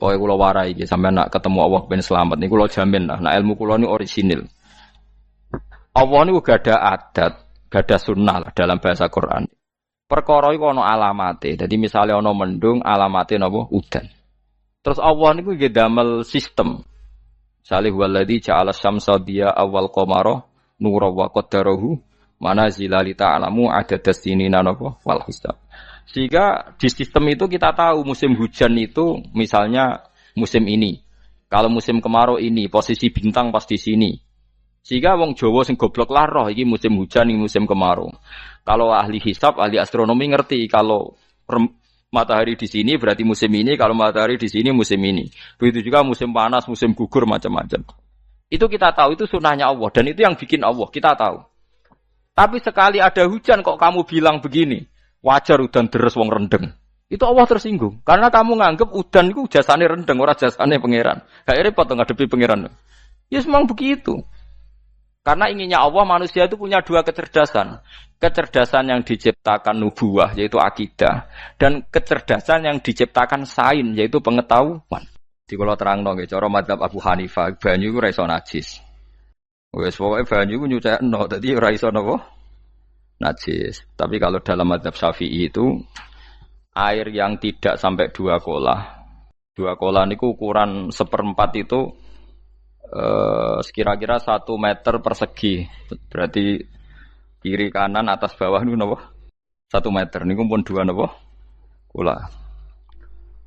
Pokoke kula warai iki sampeyan nak ketemu Allah ben selamat niku kula jamin lah. Nah ilmu kula niku orisinil. Allah niku gada adat, gada sunnah lah dalam bahasa Quran. Perkara iku ana alamate. Dadi misale ana mendung alamate napa udan. Terus Allah niku nggih damel sistem. Salih waladzi ja'ala syamsa diya awal qamara nura wa qaddarahu manazila li ta'lamu adadas sinina napa wal hisab. Sehingga di sistem itu kita tahu musim hujan itu misalnya musim ini. Kalau musim kemarau ini posisi bintang pas di sini. Sehingga wong Jawa sing goblok lah roh iki musim hujan iki musim kemarau. Kalau ahli hisab, ahli astronomi ngerti kalau matahari di sini berarti musim ini, kalau matahari di sini musim ini. Begitu juga musim panas, musim gugur macam-macam. Itu kita tahu, itu sunnahnya Allah dan itu yang bikin Allah, kita tahu. Tapi sekali ada hujan kok kamu bilang begini, wajar udan deres wong rendeng. Itu Allah tersinggung karena kamu nganggep udan itu jasane rendeng, ora jasane pangeran. Gak repot ngadepi pangeran. Ya memang begitu. Karena inginnya Allah manusia itu punya dua kecerdasan. Kecerdasan yang diciptakan nubuwah yaitu akidah dan kecerdasan yang diciptakan sains yaitu pengetahuan. Di kula terangno nggih cara mazhab Abu Hanifah banyu iku ora iso najis. Wes pokoke banyu iku nyucekno dadi ora iso napa? Najis. Tapi kalau dalam mazhab Syafi'i itu air yang tidak sampai 2 kolah. 2 kolah niku ukuran 1/4 itu sekira-kira 1 meter persegi. Berarti kiri kanan atas bawah niku napa? 1 meter niku pun 2 napa? Kula.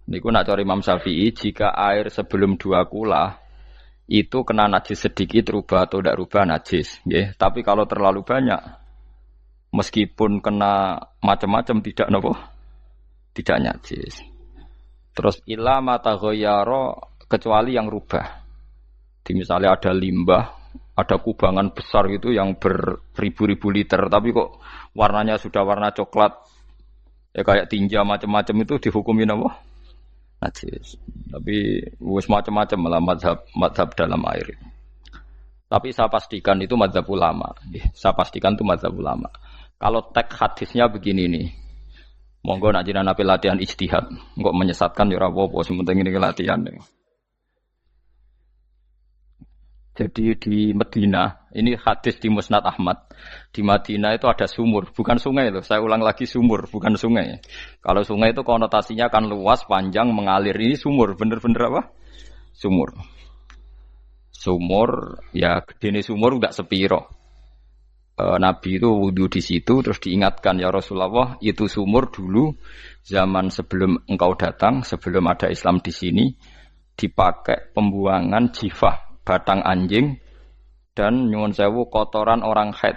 Niku nak cara Imam Syafi'i jika air sebelum 2 kula itu kena najis sedikit rubah atau tidak rubah najis, nggih. Tapi kalau terlalu banyak meskipun kena macam-macam tidak napa? Tidak najis. Terus ila mata ghayyara kecuali yang rubah. Di misalnya ada limbah, ada kubangan besar gitu yang beribu-ribu liter, tapi kok warnanya sudah warna coklat, ya kayak tinja macam-macam itu dihukumin apa? Najis. Tapi wis macam-macam malah mazhab dalam air. Tapi saya pastikan itu mazhab ulama. Saya pastikan itu mazhab ulama. Kalau teks hadisnya begini nih, monggo nak jenengan ape latihan ijtihad, kok menyesatkan ya ora apa-apa, sing penting ini latihan. Jadi di Madinah, ini hadis di Musnad Ahmad. Di Madinah itu ada sumur, bukan sungai loh. Saya ulang lagi sumur, bukan sungai. Kalau sungai itu konotasinya kan luas, panjang, mengalir. Ini sumur, bener-bener apa? Sumur. Sumur, ya gede sumur enggak sepiro. Nabi itu wudu di situ, terus diingatkan ya Rasulullah, itu sumur dulu zaman sebelum engkau datang, sebelum ada Islam di sini, dipakai pembuangan jifah. Batang anjing dan nyuwun sewu kotoran orang haid.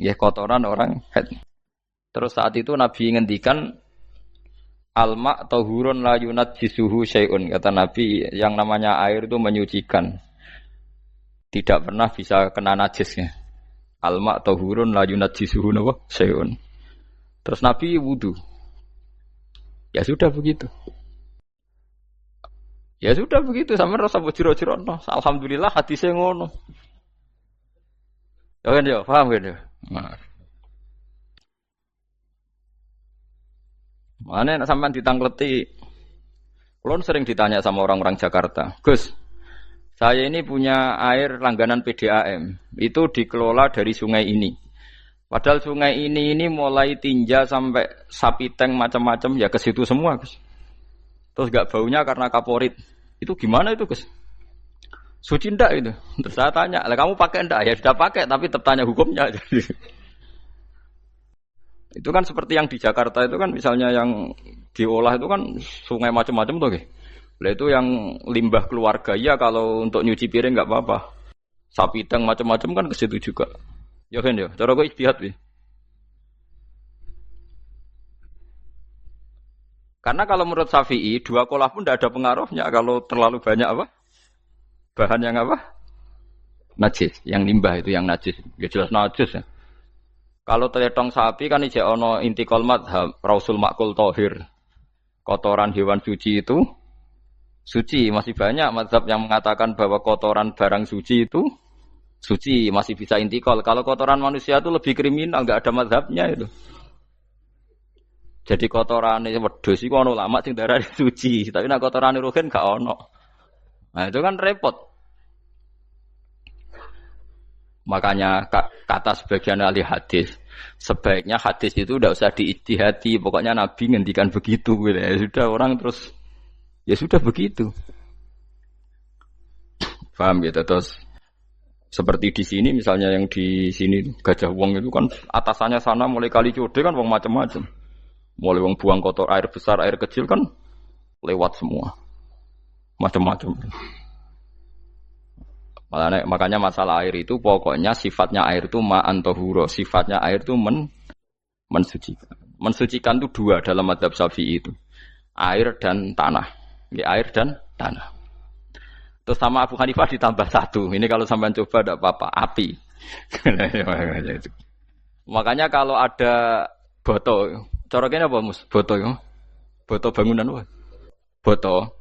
Ya kotoran orang haid. Terus saat itu Nabi ngendikan alma tahurun la yunajjisuhu syai'un. Kata Nabi yang namanya air itu menyucikan. Tidak pernah bisa kena najisnya. Alma tahurun la yunajjisuhu syai'un. Terus Nabi wudu. Ya sudah begitu. Ya sudah begitu sampe rasa bojiro-jiro no. Alhamdulillah hadisnya ngono. Ya kan ya, paham kan ya? Nah. Mana nek sampean ditangkleti. Kulon sering ditanya sama orang-orang Jakarta, "Gus, saya ini punya air langganan PDAM. Itu dikelola dari sungai ini. Padahal sungai ini mulai tinja sampai sapi tank macam-macam ya ke situ semua, Gus. Terus enggak baunya karena kaporit. Itu gimana itu, Gus? Suci ndak itu? Terus saya tanya, "Lah kamu pakai ndak?" Ya sudah pakai, tapi tetap tanya hukumnya. Itu kan seperti yang di Jakarta itu kan misalnya yang diolah itu kan sungai macam-macam tuh, Gus. Lah itu yang limbah keluarga ya kalau untuk nyuci piring enggak apa-apa. Sapi teng macam-macam kan ke situ juga. Ya kan ya, cara kok istihad wi. Karena kalau menurut Syafi'i 2 kolah pun tidak ada pengaruhnya kalau terlalu banyak apa? Bahan yang apa? Najis, yang limbah itu yang najis. Ya jelas najis ya. Kalau teletong sapi kan ijek ono intikal madhab, rausul makul tohir. Kotoran hewan suci itu suci. Masih banyak madhab yang mengatakan bahwa kotoran barang suci itu suci, masih bisa intikal. Kalau kotoran manusia itu lebih kriminal, enggak ada madhabnya itu. Jadi kotorane wedhus iku ana ulama sing darani suci, tapi nek kotorane ruhin gak ono. Nah, itu kan repot. Makanya kata sebagian ahli hadis, sebaiknya hadis itu udah usah diijtihadi, pokoknya Nabi ngendikan begitu gitu. Ya sudah orang terus ya sudah begitu. Paham gitu terus seperti di sini misalnya yang di sini Gajah Wong itu kan atasannya sana mulai kali Code kan wong macam-macam. Mulai wong buang kotor air besar, air kecil kan lewat semua. Macam-macam. Makanya masalah air itu pokoknya sifatnya air itu ma'an tahura, sifatnya air itu mensucikan. Mensucikan itu dua dalam mazhab Syafi'i itu. Air dan tanah. Ya, air dan tanah. Terus sama Abu Hanifah ditambah satu. Ini kalau sampean coba tidak apa-apa, api. Makanya kalau ada boto, coroknya apa Mus? Boto ya. Boto bangunan apa? Boto.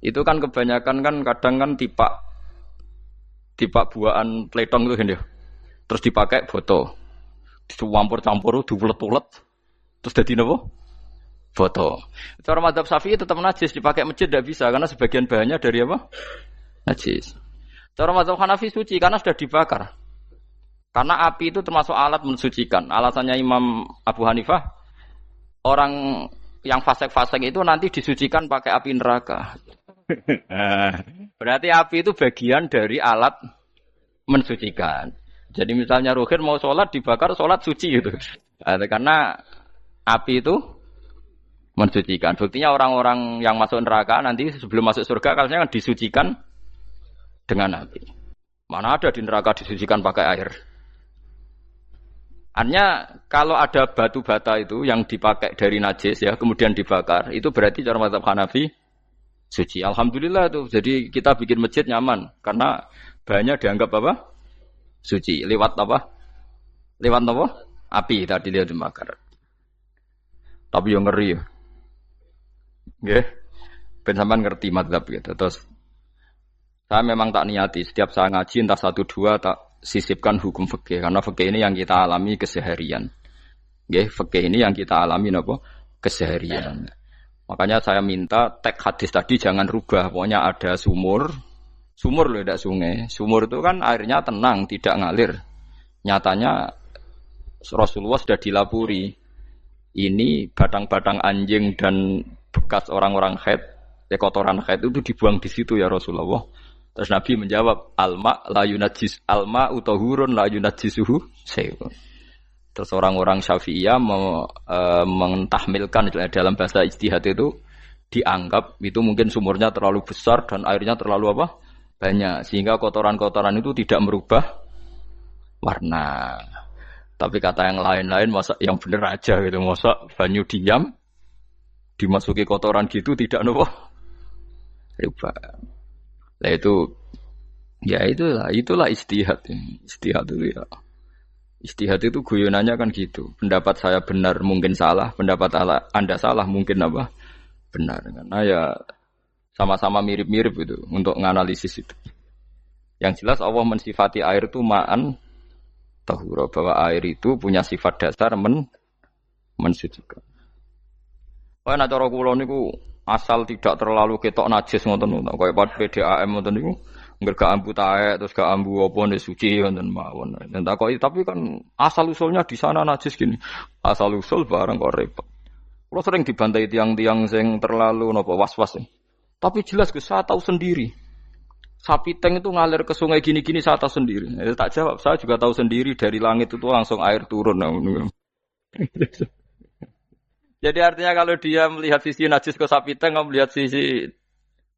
Itu kan kebanyakan kan kadang kan tipak buahan pletong itu kan ya. Terus dipakai boto. Dicampur-campur, diulet-ulet. Terus jadi apa? Boto. Cara mazhab Syafi'i tetap najis, dipakai masjid tidak bisa karena sebagian bahannya dari apa? Najis. Cara mazhab Hanafi suci karena sudah dibakar. Karena api itu termasuk alat mensucikan. Alasannya Imam Abu Hanifah, orang yang fasik-fasik itu nanti disucikan pakai api neraka. Berarti api itu bagian dari alat mensucikan. Jadi misalnya Ruhin mau sholat dibakar, sholat suci gitu. Karena api itu mensucikan. Buktinya orang-orang yang masuk neraka nanti sebelum masuk surga kalanya disucikan dengan api. Mana ada di neraka disucikan pakai air? Artinya kalau ada batu bata itu yang dipakai dari najis ya kemudian dibakar, itu berarti cara mazhab Hanafi suci. Alhamdulillah tuh. Jadi kita bikin masjid nyaman karena bahannya dianggap apa? Suci. Lewat apa? Lewat apa? Api tadi dia dibakar. Tapi yang ngeri ya. Nggih. Ben sampean ngerti mazhab gitu. Terus saya memang tak niati setiap saya ngaji entah 1 2 tak sisipkan hukum fikih karena fikih ini yang kita alami keseharian. Nggih, fikih ini yang kita alami napa? Keseharian. Makanya saya minta teks hadis tadi jangan rubah. Pokoknya ada sumur loh, tidak sungai. Sumur itu kan airnya tenang, tidak ngalir. Nyatanya Rasulullah sudah dilapuri. Ini batang-batang anjing dan bekas orang-orang haid, kotoran haid itu dibuang di situ ya Rasulullah. Terus Nabi menjawab, alma la yunajjis alma utahurun la yunajjisuhu syai'un. Terus orang-orang Syafi'iyah mentahmilkan dalam bahasa ijtihad itu dianggap itu mungkin sumurnya terlalu besar dan airnya terlalu apa? Banyak sehingga kotoran-kotoran itu tidak merubah warna. Tapi kata yang lain-lain masa yang bener aja gitu, masa banyu diam dimasuki kotoran gitu tidak apa? Rubah. Nah itu ya itulah ijtihad. Ijtihad itu ya. Ijtihad itu guyonannya kan gitu. Pendapat saya benar mungkin salah, pendapat Anda salah mungkin apa? Benar. Karena ya sama-sama mirip-mirip itu untuk menganalisis itu. Yang jelas Allah mensifati air itu ma'an tahura, bahwa air itu punya sifat dasar mensucikan. Kaya nek cara kula niku asal tidak terlalu ketok najis ngoten niku. Kaya pad PDAM ngoten niku. Enggak gak ambu taek terus gak ambu apa nek suci wonten mawon. Dan takoki tapi kan asal usulnya di sana najis gini. Asal usul barang kok repot. Kulo sering dibantai tiang-tiang sing terlalu napa was-was. Tapi jelas saya tahu sendiri. Sapi teng itu ngalir ke sungai gini-gini saya tahu sendiri. Tak jawab, saya juga tahu sendiri dari langit itu langsung air turun. Jadi artinya kalau dia melihat sisi najis ke sapi teng, melihat sisi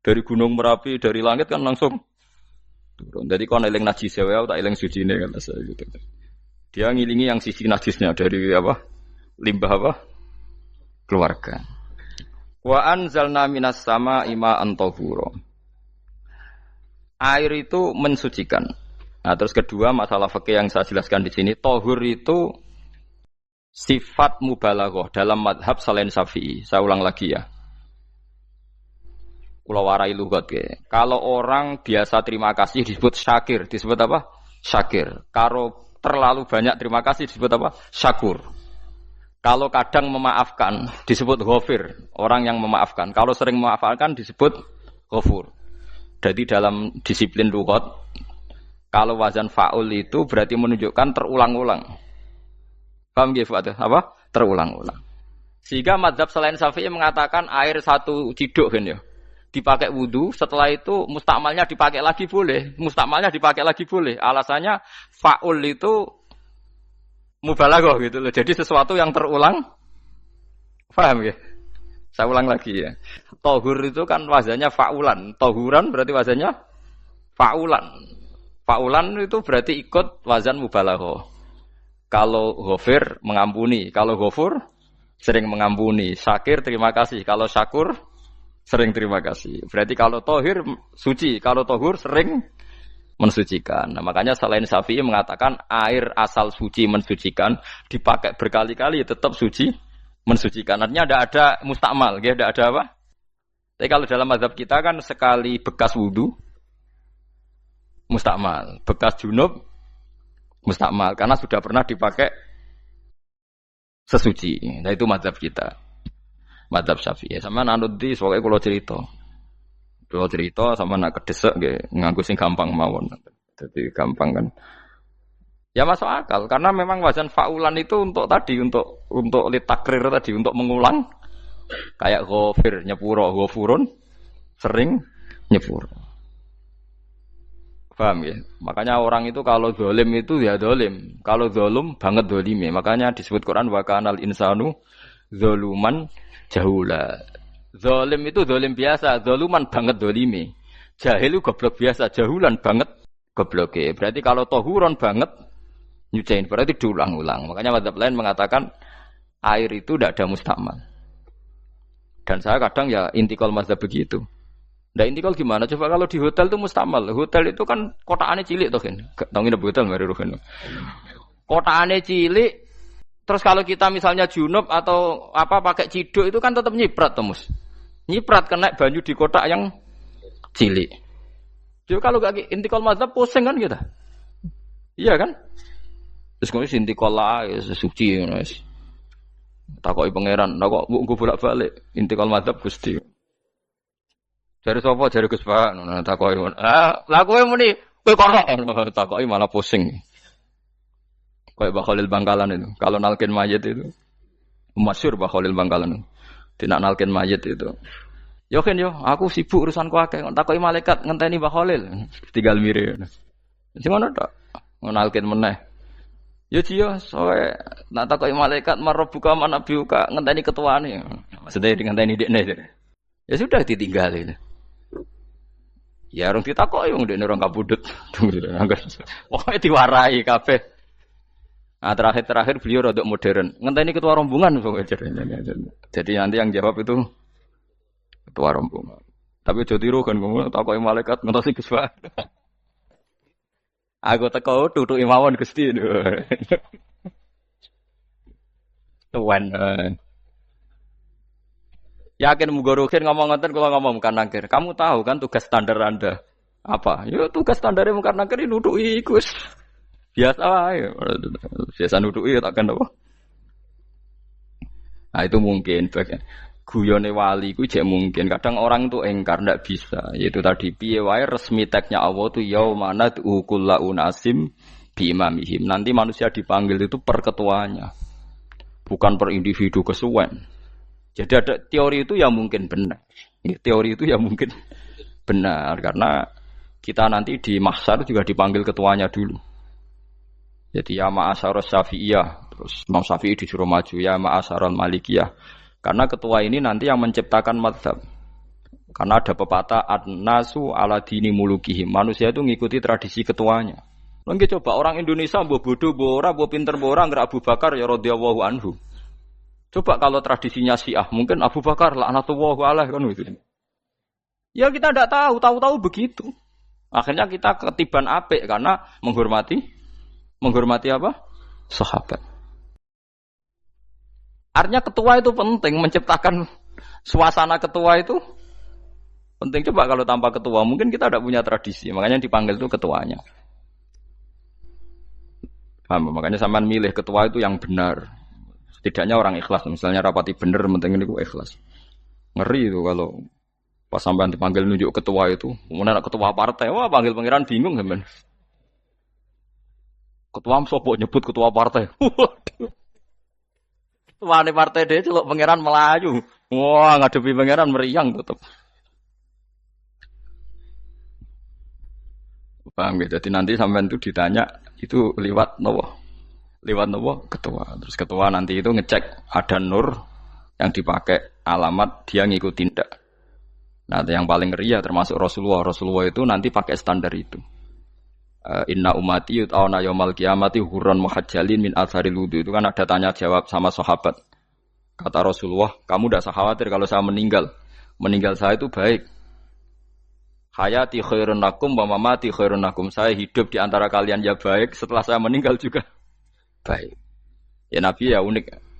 dari gunung Merapi dari langit kan langsung turun. Jadi kalau eling najis ya, tak eling suci ini kan saya gitu. Dia ngilingi yang sisi najisnya dari apa? Limbah apa? Keluarga. Wa anzalna minas sama'i ma'an tahura. Air itu mensucikan. Nah, terus kedua masalah fikih yang saya jelaskan di sini, tahur itu sifat mubalaghah dalam madhab selain Syafi'i. Saya ulang lagi ya. Kula warai lugat ke. Kalau orang biasa terima kasih disebut syakir, disebut apa? Syakir. Kalau terlalu banyak terima kasih disebut apa? Syakur. Kalau kadang memaafkan disebut ghafir, orang yang memaafkan. Kalau sering memaafkan disebut ghafur. Jadi dalam disiplin lughat, kalau wazan fa'ul itu berarti menunjukkan terulang-ulang. Paham nggih Fuad? Apa? Terulang-ulang. Sehingga mazhab selain Syafi'i mengatakan air satu ciduk kan ya. Dipakai wudu, setelah itu mustakmalnya dipakai lagi boleh. Mustakmalnya dipakai lagi boleh. Alasannya fa'ul itu mubalaghah gitu loh. Jadi sesuatu yang terulang. Paham ya? Saya ulang lagi ya. Tohur itu kan wazannya fa'ulan. Tohuran berarti wazannya fa'ulan. Fa'ulan itu berarti ikut wazan mubalaghah. Kalau ghafir mengampuni, kalau ghafur sering mengampuni. Syakir terima kasih. Kalau syakur sering terima kasih. Berarti kalau tohir suci, kalau tohur sering mensucikan. Nah, makanya selain Syafi'i mengatakan air asal suci mensucikan dipakai berkali-kali tetap suci mensucikan. Artinya ada mustakmal, ya, ada apa? Tapi kalau dalam mazhab kita kan sekali bekas wudu mustakmal, bekas junub mustakmal karena sudah pernah dipakai sesuci. Nah itu mazhab kita. Mazhab Syafi'i. Sama nanut di soalnya kalau cerita sama nak kedesek nggih nganggo sing gampang mawon. Jadi gampang kan. Ya masuk akal karena memang wazan fa'ulan itu untuk tadi untuk litakrir tadi untuk mengulang kayak ghafir nyepuro ghafurun sering nyepuro. Paham ya? Makanya orang itu kalau zalim itu ya zalim, kalau zalum banget zalime. Makanya disebut Quran wa kanal insanu zaluman jahula. Zalim itu zalim biasa, zaluman banget zalime. Jahil itu goblok biasa, jahulan banget gobloke. Berarti kalau tohuron banget nyuciin berarti diulang-ulang. Makanya mazhab lain mengatakan air itu tidak ada mustakmal. Dan saya kadang ya intikal mazhab begitu. Nah intikal gimana? Coba kalau di hotel itu mustakmal. Hotel itu kan kotaannya cilik tuh kan. Tahu nggak hotel mari ruhen. Kotaannya cilik. Terus kalau kita misalnya junub atau apa pakai ciduk itu kan tetap nyiprat temus. Nyiprat kena banyu di kotak yang cilik. Jadi kalau gak intikal mazhab pusing kan kita. Iya kan? Terus kemudian intikal lah suci guys. Takoki pangeran, kok mbok bolak-balik intikal mazhab Gusti. Jare sapa jare Gus Pak ngono takoki. Lah kowe muni kowe kok takoki malah pusing. Kayak Mbah Khalil Bangkalan itu. Kalau nalkin mayit itu masyhur Mbah Khalil Bangkalan. Tidak nalkin mayit itu. Yo kan yo, aku sibuk urusanku akeh. Takoki malaikat ngenteni Mbah Khalil. Tinggal mire. Sing ngono tok. Nalkin meneh. Yo jiyo, soe nak takoki malaikat marbuka manabiuka ngenteni ketuane. Maksudnya ngenteni dekne. Ya sudah ditinggalin. Ya orang ditakoki wong dekne orang kabudut. Pokoke diwarai kabeh. Nah, terakhir beliau rodok modern. Ngenteni ketua rombongan jadi nanti yang jawab itu ketua rombongan. Tapi aja tiru kan ngomong takoki malaikat ngentosi Gus Pak. Aku teko tutuki mawon Gusti. Tuan. Yakin muga rukin ngomong ngoten kula ngomong bukan nangkir. Kamu tahu kan tugas standar Anda apa? Ya tugas standare mung nangkir nutuki Gus. Biasa wae. Biasa nutuki takkan apa? Nah itu mungkin bagian guyone wali ku jek mungkin. Kadang orang itu engkar ndak bisa. Yaitu tadi piye wae resmi teknya Allah tu yaumana kullu unasim bi imamihim. Nanti manusia dipanggil itu per ketuanya. Bukan per individu kesuwen. Jadi ada teori itu yang mungkin benar. Ya, teori itu yang mungkin benar karena kita nanti di mahsyar juga dipanggil ketuanya dulu. Jadi ya ma'asyarus syafi'iyah. Terus Imam Syafi'i disuruh maju ya ma'asyarul malikiyah. Karena ketua ini nanti yang menciptakan mazhab. Karena ada pepatah an-nasu ala dini mulukihim. Manusia itu ngikuti tradisi ketuanya. Mungkin coba orang Indonesia mbok bodoh, mbok ora, mbok pinter, mbok ora ngger Abu Bakar ya radhiyallahu anhu. Coba kalau tradisinya Syiah, mungkin Abu Bakar laknatullah alaihi kan gitu. Ya kita tidak tahu begitu. Akhirnya kita ketiban apik karena menghormati apa? Sahabat. Artinya ketua itu penting, menciptakan suasana ketua itu penting. Coba kalau tanpa ketua, mungkin kita tidak punya tradisi. Makanya dipanggil itu ketuanya. Paham? Makanya sampean milih ketua itu yang benar. Setidaknya orang ikhlas. Misalnya rapati bener, penting ini ikhlas. Ngeri itu kalau pas sampean dipanggil nunjuk ketua itu, kemudian ketua partai, wah panggil pangeran bingung teman. Ketua sopo nyebut ketua partai. Waduh. Ketua partai dia celuk pangeran Melayu. Wah ngadepi pangeran meriang tetep. Paham gitu. Jadi nanti sampean itu ditanya itu lewat nopo? Lewat nopo ketua. Terus ketua nanti itu ngecek ada nur yang dipakai alamat dia ngikutin tidak. Nah, yang paling ngeri ya termasuk Rasulullah. Rasulullah itu nanti pakai standar itu. Inna umati yut'auna yaumal qiyamati hurran muhajjalin min atharil wudu. Itu kan ada tanya jawab sama sahabat. Kata Rasulullah, kamu tidak usah khawatir kalau saya meninggal. Meninggal saya itu baik. Hayati khairun lakum wa mamati khairun lakum. Saya hidup di antara kalian ya baik, setelah saya meninggal juga baik. Ya Nabi ya unik.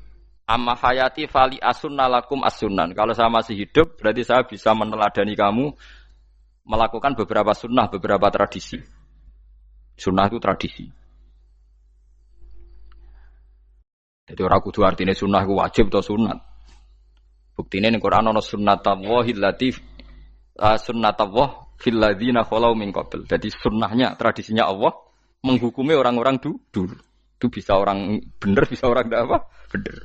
Amma hayati fali asunna lakum as-sunan. Kalau saya masih hidup, berarti saya bisa meneladani kamu melakukan beberapa sunnah, beberapa tradisi. Sunnah itu tradisi. Jadi orang kudu artinya sunnah itu wajib atau sunat. Buktinya di Quran ada sunnatallahil latif sunnatullah fil ladzina khalau min qabl. Jadi sunnahnya, tradisinya Allah menghukumi orang-orang dulu. Itu bisa orang benar, bisa orang tidak apa? Benar.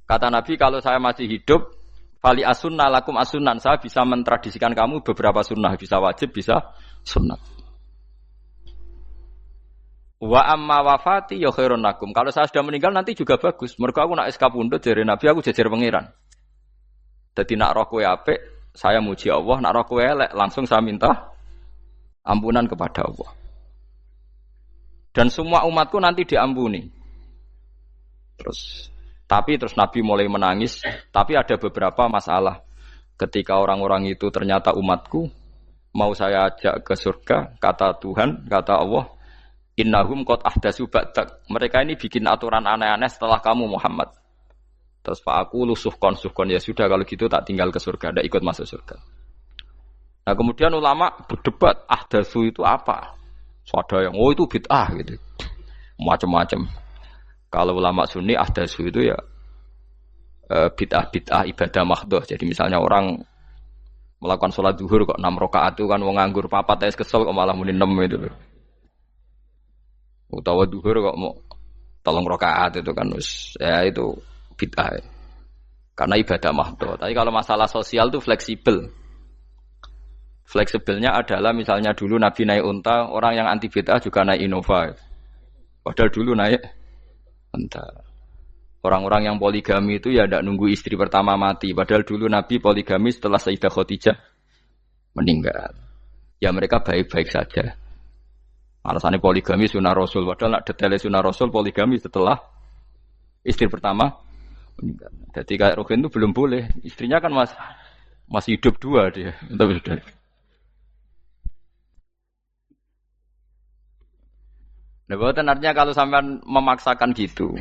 Kata Nabi, kalau saya masih hidup, fali asunna lakum asunan, saya bisa mentradisikan kamu beberapa sunnah, bisa wajib, bisa sunnah. Wa amma wafati ya khairun lakum. Kalau saya sudah meninggal nanti juga bagus. Mergo aku nak SK pundhut jare Nabi, aku jejer pangeran. Dadi nak roh kowe apik, saya muji Allah, nak roh kowe elek, langsung saya minta ampunan kepada Allah. Dan semua umatku nanti diampuni. Terus Nabi mulai menangis. Tapi ada beberapa masalah. Ketika orang-orang itu ternyata umatku, mau saya ajak ke surga, kata Tuhan, kata Allah, innahum qad ahdatsu ba'dak. Mereka ini bikin aturan aneh-aneh setelah kamu Muhammad. Terus Pak aku suhkon ya sudah kalau gitu tak tinggal ke surga, tidak ikut masuk surga. Nah kemudian ulama berdebat ahdatsu itu apa? So, ada yang itu bid'ah gitu. Macam-macam. Kalau ulama sunni ahdatsu itu ya bid'ah ibadah mahdhah. Jadi misalnya orang melakukan sholat zuhur kok 6 rakaat itu kan wong nganggur papat kesel kok malah muni 6 itu. Utawa zuhur kok mau 3 rakaat itu kan wis ya itu bid'ah. Karena ibadah mahdhah. Tapi kalau masalah sosial itu fleksibel. Fleksibelnya adalah misalnya dulu Nabi naik unta, orang yang anti bid'ah juga naik Innova. Padahal dulu naik unta. Orang-orang yang poligami itu ya tidak nunggu istri pertama mati. Padahal dulu Nabi poligami setelah Sayyidah Khadijah meninggal. Ya mereka baik-baik saja. Alasannya poligami sunnah Rasul. Padahal nak detailnya sunnah Rasul poligami setelah istri pertama meninggal. Jadi kayak Rukin itu belum boleh. Istrinya kan masih hidup 2 dia. Tapi sudah. Nah, bukan artinya kalau sampean memaksakan gitu.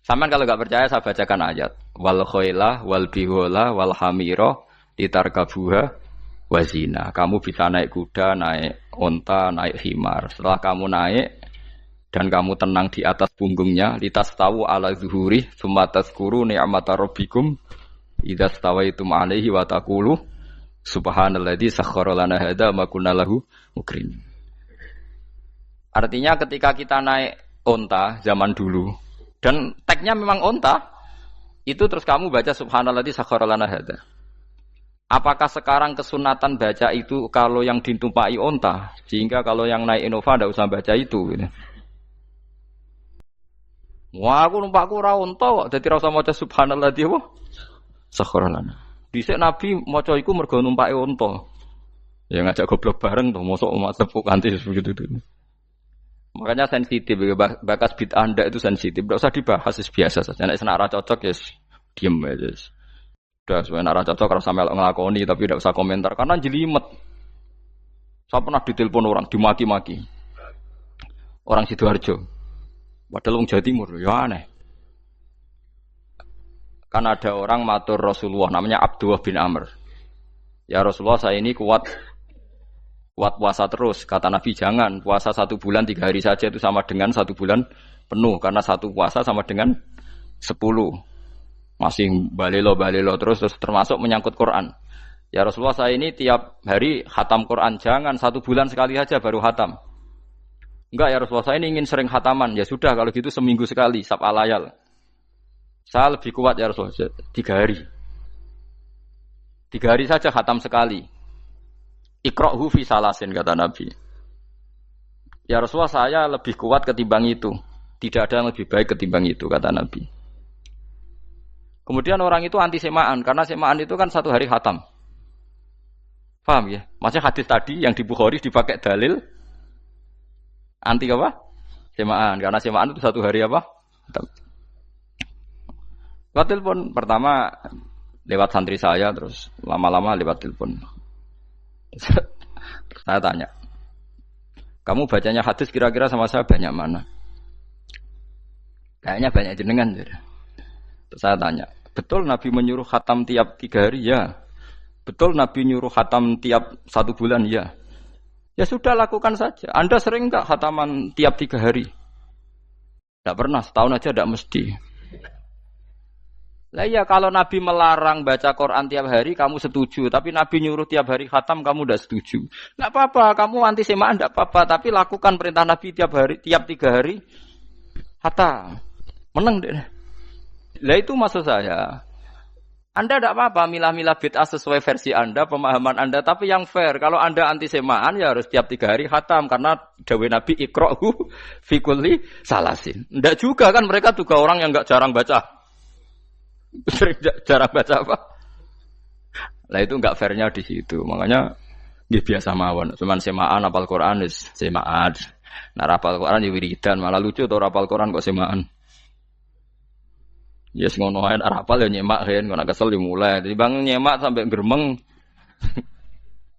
Sampean kalau enggak percaya saya bacakan ayat. Wal khailah wal bihola wal hamira litarkabuha wazina. Kamu bisa naik kuda, naik unta, naik himar. Setelah kamu naik dan kamu tenang di atas punggungnya, litastawu ala zuhuri tsumma tazkuru ni'mata rabbikum idza stawaitum 'alaihi wa taqulu subhanalladzi sakhkhara lana hadza ma kunna lahu mukrin. Artinya ketika kita naik unta zaman dulu dan tagnya memang unta, itu terus kamu baca subhanalladzi sakhkhara lana hadza. Apakah sekarang kesunatan baca itu kalau yang ditumpai unta, sehingga kalau yang naik Innova tidak usah baca itu gitu. Wah, aku numpakku ora unta kok, dadi ora usah maca subhanalladzi apa? Sakhkhara lana. Dhisik Nabi maca iku mergo numpake unta. Ya ngajak goblok bareng to, mosok umat tepuk kanthi begitu itu. Makanya sensitif, bakas bid'ah ndak itu sensitif, tidak usah dibahas, biasa saja. Nek senara cocok ya diem aja. Sudah senara cocok kalau sampai ngelakoni tapi tidak usah komentar karena jelimet. Saya pernah ditelepon orang, dimaki-maki. Orang Sidoarjo. Padahal wong Jawa Timur, ya aneh. Kan ada orang matur Rasulullah namanya Abdullah bin Amr. Ya Rasulullah saya ini kuat puasa terus. Kata Nabi jangan puasa 1 bulan 3 hari saja itu sama dengan 1 bulan penuh karena satu puasa sama dengan 10. Masih balelo terus termasuk menyangkut Quran. Ya Rasulullah, saya ini tiap hari khatam Quran, jangan 1 bulan sekali aja baru khatam. Enggak ya Rasulullah, saya ini ingin sering khataman. Ya sudah kalau gitu seminggu sekali sab'al layal. Saya lebih kuat ya Rasulullah, 3 hari. 3 hari saja khatam sekali. Iqra'hu fi salasin kata Nabi. Ya Rasulullah, saya lebih kuat ketimbang itu. Tidak ada yang lebih baik ketimbang itu kata Nabi. Kemudian orang itu anti semaan karena semaan itu kan 1 hari khatam. Paham ya? Maksudnya hadis tadi yang di Bukhari dipakai dalil anti apa? Semaan karena semaan itu 1 hari apa? Khatam. Lewat telepon pertama lewat santri saya, terus lama-lama lewat telepon. Saya tanya, kamu bacanya hadis kira-kira sama saya banyak mana? Kayaknya banyak jenengan. Terus saya tanya, betul Nabi menyuruh khatam tiap 3 hari? Ya. Betul Nabi nyuruh khatam tiap 1 bulan? Ya. Ya sudah lakukan saja. Anda sering enggak khataman tiap 3 hari? Tidak pernah, setahun aja tidak mesti. Lah iya kalau Nabi melarang baca Quran tiap hari kamu setuju, tapi Nabi nyuruh tiap hari khatam kamu tidak setuju. Enggak apa-apa, kamu anti semaan enggak apa-apa, tapi lakukan perintah Nabi tiap 3 hari khatam. Menang deh. Lah itu maksud saya. Anda tidak apa-apa milah-milah bid'ah sesuai versi Anda, pemahaman Anda, tapi yang fair. Kalau Anda anti semaan ya harus tiap 3 hari khatam karena dawuh Nabi iqra'hu fi kulli salasin. Enggak juga kan, mereka juga orang yang enggak jarang baca. Jarang baca apa? Lah itu enggak fairnya di situ. Makanya dia biasa mawon. Cuman semaan hafal Quran wis semaan. Nah hafal Quran ya wiridan, malah lucu to hafal Quran kok semaan. Ya yes, ngono ae hafal ya nyemak kan, kok kesel dimulai. Jadi bang nyemak sampai gremeng.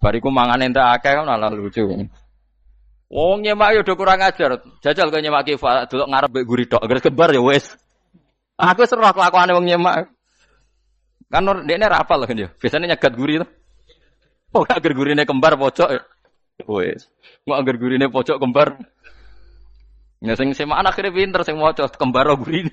Bariku mangan entek akeh kan malah lucu. Wong nyemak yo udah kurang ajar. Jajal kok nyemak ki delok ngarep mbek guri tok, agar kebar ya wis. Aku seru kelakuane wong nyemak. Kan dekne ra hafal kan yo. Biasane nyegat guri to. Oh, agar gurine kembar pojok. Wis. Mau agar gurine pojok kembar. Ya sing semaan akhire pinter sing maca kembar gurine.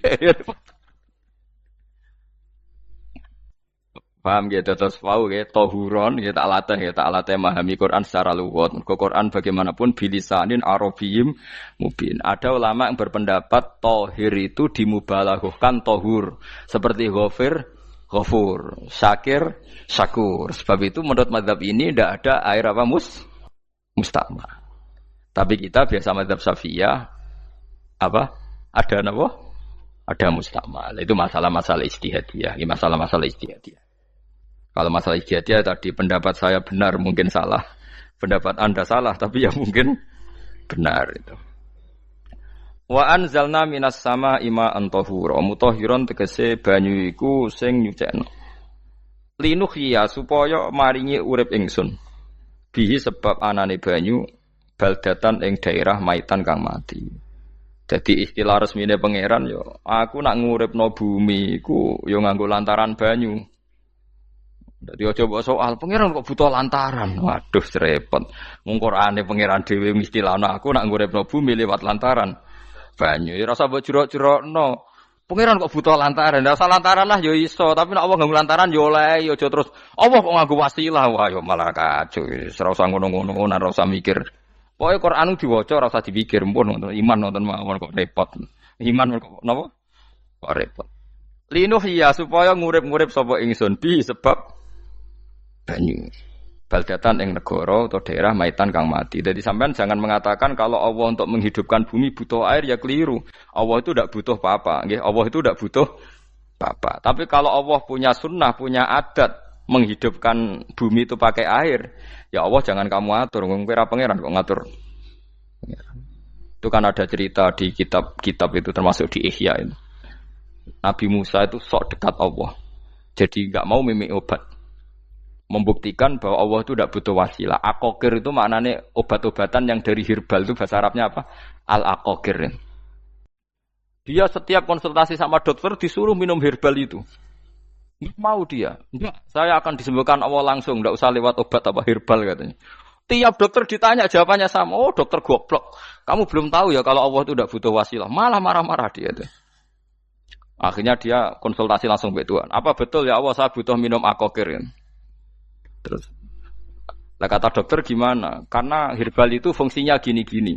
Paham gitu terus wau gitu tohuron gitu tak latih memahami Quran secara luwat. Quran bagaimanapun bilisanin arabiyyin mubin. Ada ulama yang berpendapat tohir itu dimubalaghahkan tohur seperti ghafir, ghafur, syakir, syakur. Sebab itu menurut mazhab ini tidak ada air apa musta'mal. Tapi kita biasa mazhab Syafi'iyah apa? Ada apa? Ada musta'mal. Itu masalah-masalah ijtihadiyah, ini masalah-masalah ijtihadiyah. Kalau masalah ijtihadiyah tadi pendapat saya benar, mungkin salah. Pendapat Anda salah, tapi ya mungkin benar itu. Wa anzalna minas sama ima antahura. Mutahhiron tegese banyu iku sing nyucekno. Linuhya supaya maringi urip ingsun. Bihi sebab anane banyu baldatan ing daerah maitan kang mati. Jadi istilah resmine pangeran yo, aku nak nguripno bumi iku yo nganggo lantaran banyu. Dadi aja mbok soal pangeran kok butuh lantaran. Waduh repot. Mung Qur'ane pangeran dhewe istilahno aku nak nguripno bumi lewat lantaran banyu. Ya rasa mbok jurok-jurokno. Pangeran kok butuh lantaran. Ndak usah lantaran lah yo iso, tapi nek Allah nganggo lantaran yo oleh, yo aja terus Allah kok nganggo wasilah. Wah yo malah kacau. Ora usah ngono-ngono, ora usah mikir. Pokoke Qur'an diwaca ora usah dipikir, pun iman nonton mawon kok repot. Iman kok napa? Kok repot. Linuh ya supaya ngurip-ngurip sapa ingsun bi sebab banyu. Baldatan ing negara atau daerah maitan kang mati. Jadi sampean jangan mengatakan kalau Allah untuk menghidupkan bumi butuh air ya keliru. Allah itu tidak butuh apa-apa, nggih. Allah itu tidak butuh apa-apa. Tapi kalau Allah punya sunnah, punya adat menghidupkan bumi itu pakai air, ya Allah jangan kamu atur. Kira pangeran kok ngatur. Itu kan ada cerita di kitab-kitab itu termasuk di Ihya itu. Nabi Musa itu sok dekat Allah. Jadi enggak mau mimik obat. Membuktikan bahwa Allah itu tidak butuh wasilah. Aqaqir itu maknanya obat-obatan yang dari herbal itu bahasa Arabnya apa? Al-aqaqir. Dia setiap konsultasi sama dokter disuruh minum herbal itu. Enggak mau dia. Enggak, saya akan disembuhkan Allah langsung, enggak usah lewat obat apa herbal katanya. Tiap dokter ditanya jawabannya sama. Oh, dokter goblok. Kamu belum tahu ya kalau Allah itu tidak butuh wasilah. Malah marah-marah dia tuh. Akhirnya dia konsultasi langsung ke Tuhan. Apa betul ya Allah saya butuh minum akokir? Terus, lah kata dokter gimana? Karena herbal itu fungsinya gini-gini.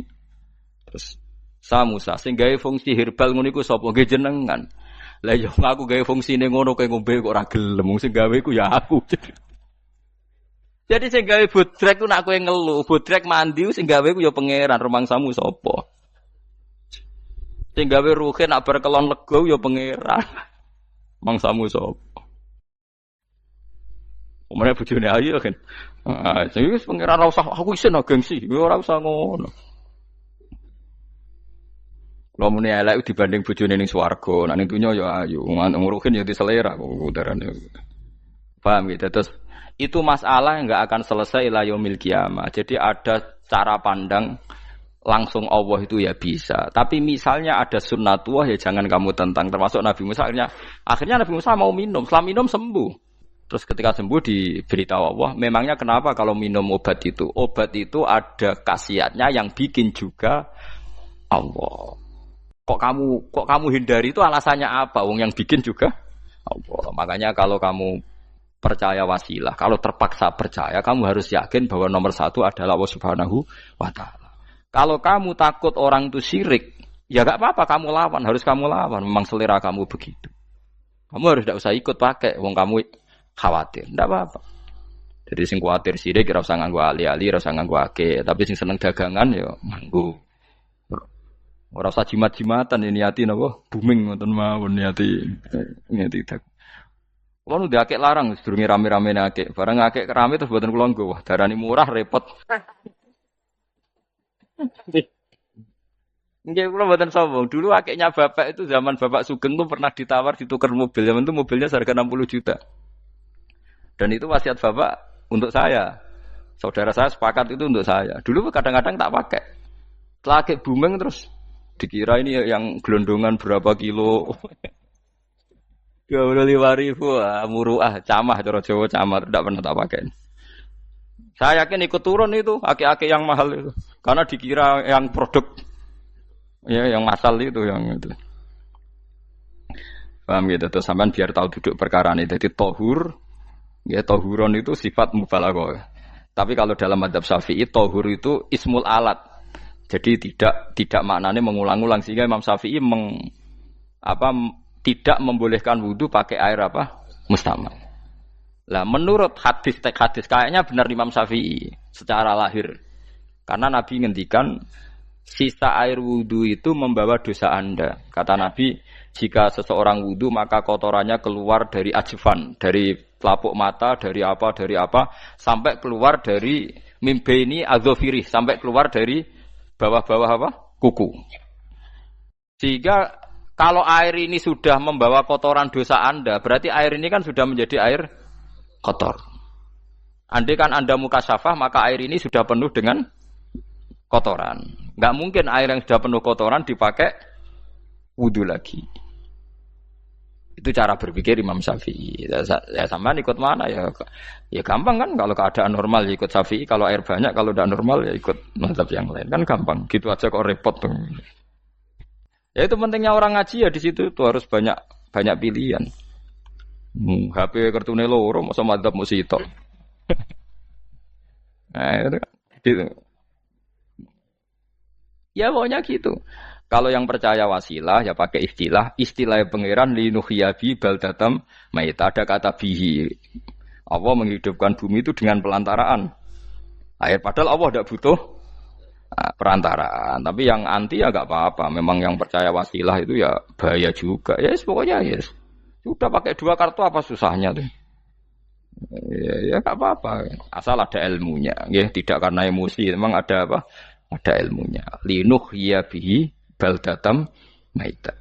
Terus, saya Musa, sing gawe fungsi herbal ngono iku sapa? Nggih jenengan. Lah yo aku gawe fungsine ngono kowe ngombe kok ora gelem. Sing gawe iku ya aku. Jadi sing gawe bodrek ku nak kowe ngeluh, bodrek mandi sing gawe ku ya pangeran, rumangsamu sapa? Sing gawe ruhe nak bar kelon lega ya pangeran. Mangsamu sapa? Omane bojone ayu kan. Ah, sing wis pangeran ora usah aku isin gengsi, ora usah ngono. Lha muni elek dibanding bojone ning swarga, nek ning donya ya ayu, nguruhin ya diselera kok udarane. Paham gitu terus itu masalah yang enggak akan selesai ila yaumil qiyamah. Jadi ada cara pandang langsung Allah itu ya bisa. Tapi misalnya ada sunnatullah ya jangan kamu tentang. Termasuk Nabi Musa akhirnya Nabi Musa mau minum. Setelah minum sembuh. Terus ketika sembuh diberitahu Allah, memangnya kenapa kalau minum obat itu? Obat itu ada khasiatnya yang bikin juga Allah. Kok kamu hindari itu alasannya apa? Wong yang bikin juga Allah. Makanya kalau kamu percaya wasilah, kalau terpaksa percaya, kamu harus yakin bahwa nomor satu adalah Allah Subhanahu wa Ta'ala. Kalau kamu takut orang itu syirik, ya gak apa-apa, kamu lawan, harus kamu lawan. Memang selera kamu begitu. Kamu harus tidak usah ikut pakai, wong kamu khawatir, tidak apa-apa. Jadi sing khawatir syirik, ora usah nganggo ali-ali, ora usah nganggo ake. Tapi sing seneng dagangan, ya nganggo. Ora usah jimat-jimatan, ini niati napa? Booming ngoten mawon niati dagangan. Kulo nu diakek larang sedurunge rame-rame akek. Barang akek kerame terus mboten kula nggo. Wah, darani murah repot. Nggih kula mboten sombong. Dulu akeknya bapak itu zaman Bapak Sugeng tuh pernah ditawar ditukar mobil. Zaman itu mobilnya seharga 60 juta. Dan itu wasiat bapak untuk saya. Saudara saya sepakat itu untuk saya. Dulu kadang-kadang tak pakai. Setelah akek booming terus dikira ini yang gelondongan berapa kilo. 25.000 muruah camah cara Jawa camah tidak pernah tak pakai. Saya yakin ikut turun itu aki-aki yang mahal itu karena dikira yang produk ya yang masal itu yang itu. Paham gitu terus sampean biar tahu duduk perkara ini. Jadi tohur ya tohuron itu sifat mubalaghah. Tapi kalau dalam mazhab Syafi'i tohur itu ismul alat. Jadi tidak maknanya mengulang-ulang sehingga Imam Syafi'i tidak membolehkan wudu pakai air apa? Mustamal. Lah menurut hadis kayaknya benar Imam Syafi'i secara lahir. Karena Nabi ngendikan sisa air wudu itu membawa dosa Anda. Kata Nabi, jika seseorang wudu maka kotorannya keluar dari ajfan, dari telapuk mata, dari apa sampai keluar dari mimbaini adzofirih, sampai keluar dari bawah-bawah apa? Kuku. Sehingga kalau air ini sudah membawa kotoran dosa Anda, berarti air ini kan sudah menjadi air kotor. Andai kan Anda mukasyafah, maka air ini sudah penuh dengan kotoran. Enggak mungkin air yang sudah penuh kotoran dipakai wudu lagi. Itu cara berpikir Imam Syafi'i. Ya sama ikut mana ya? Ya gampang kan kalau keadaan normal ya ikut Syafi'i, kalau air banyak, kalau tidak normal ya ikut mazhab yang lain. Kan gampang. Gitu aja kok repot tuh. Ya itu pentingnya orang ngaji ya di situ tuh harus banyak pilihan. HP kartune loro masa madzhab mesti tok. Nah, itu gitu. Ya pokoknya gitu. Kalau yang percaya wasilah ya pakai istilah pangeran linuhyabi baldatam maita ada kata bihi. Allah menghidupkan bumi itu dengan pelantaraan air padahal Allah tidak butuh perantaraan. Tapi yang anti ya enggak apa-apa. Memang yang percaya wasilah itu ya bahaya juga. Ya yes, pokoknya yes. Sudah pakai 2 kartu apa susahnya tuh. Ya enggak apa-apa. Asal ada ilmunya. Ya, tidak karena emosi. Memang ada apa? Ada ilmunya. Linuh ya bihi baldatam maita.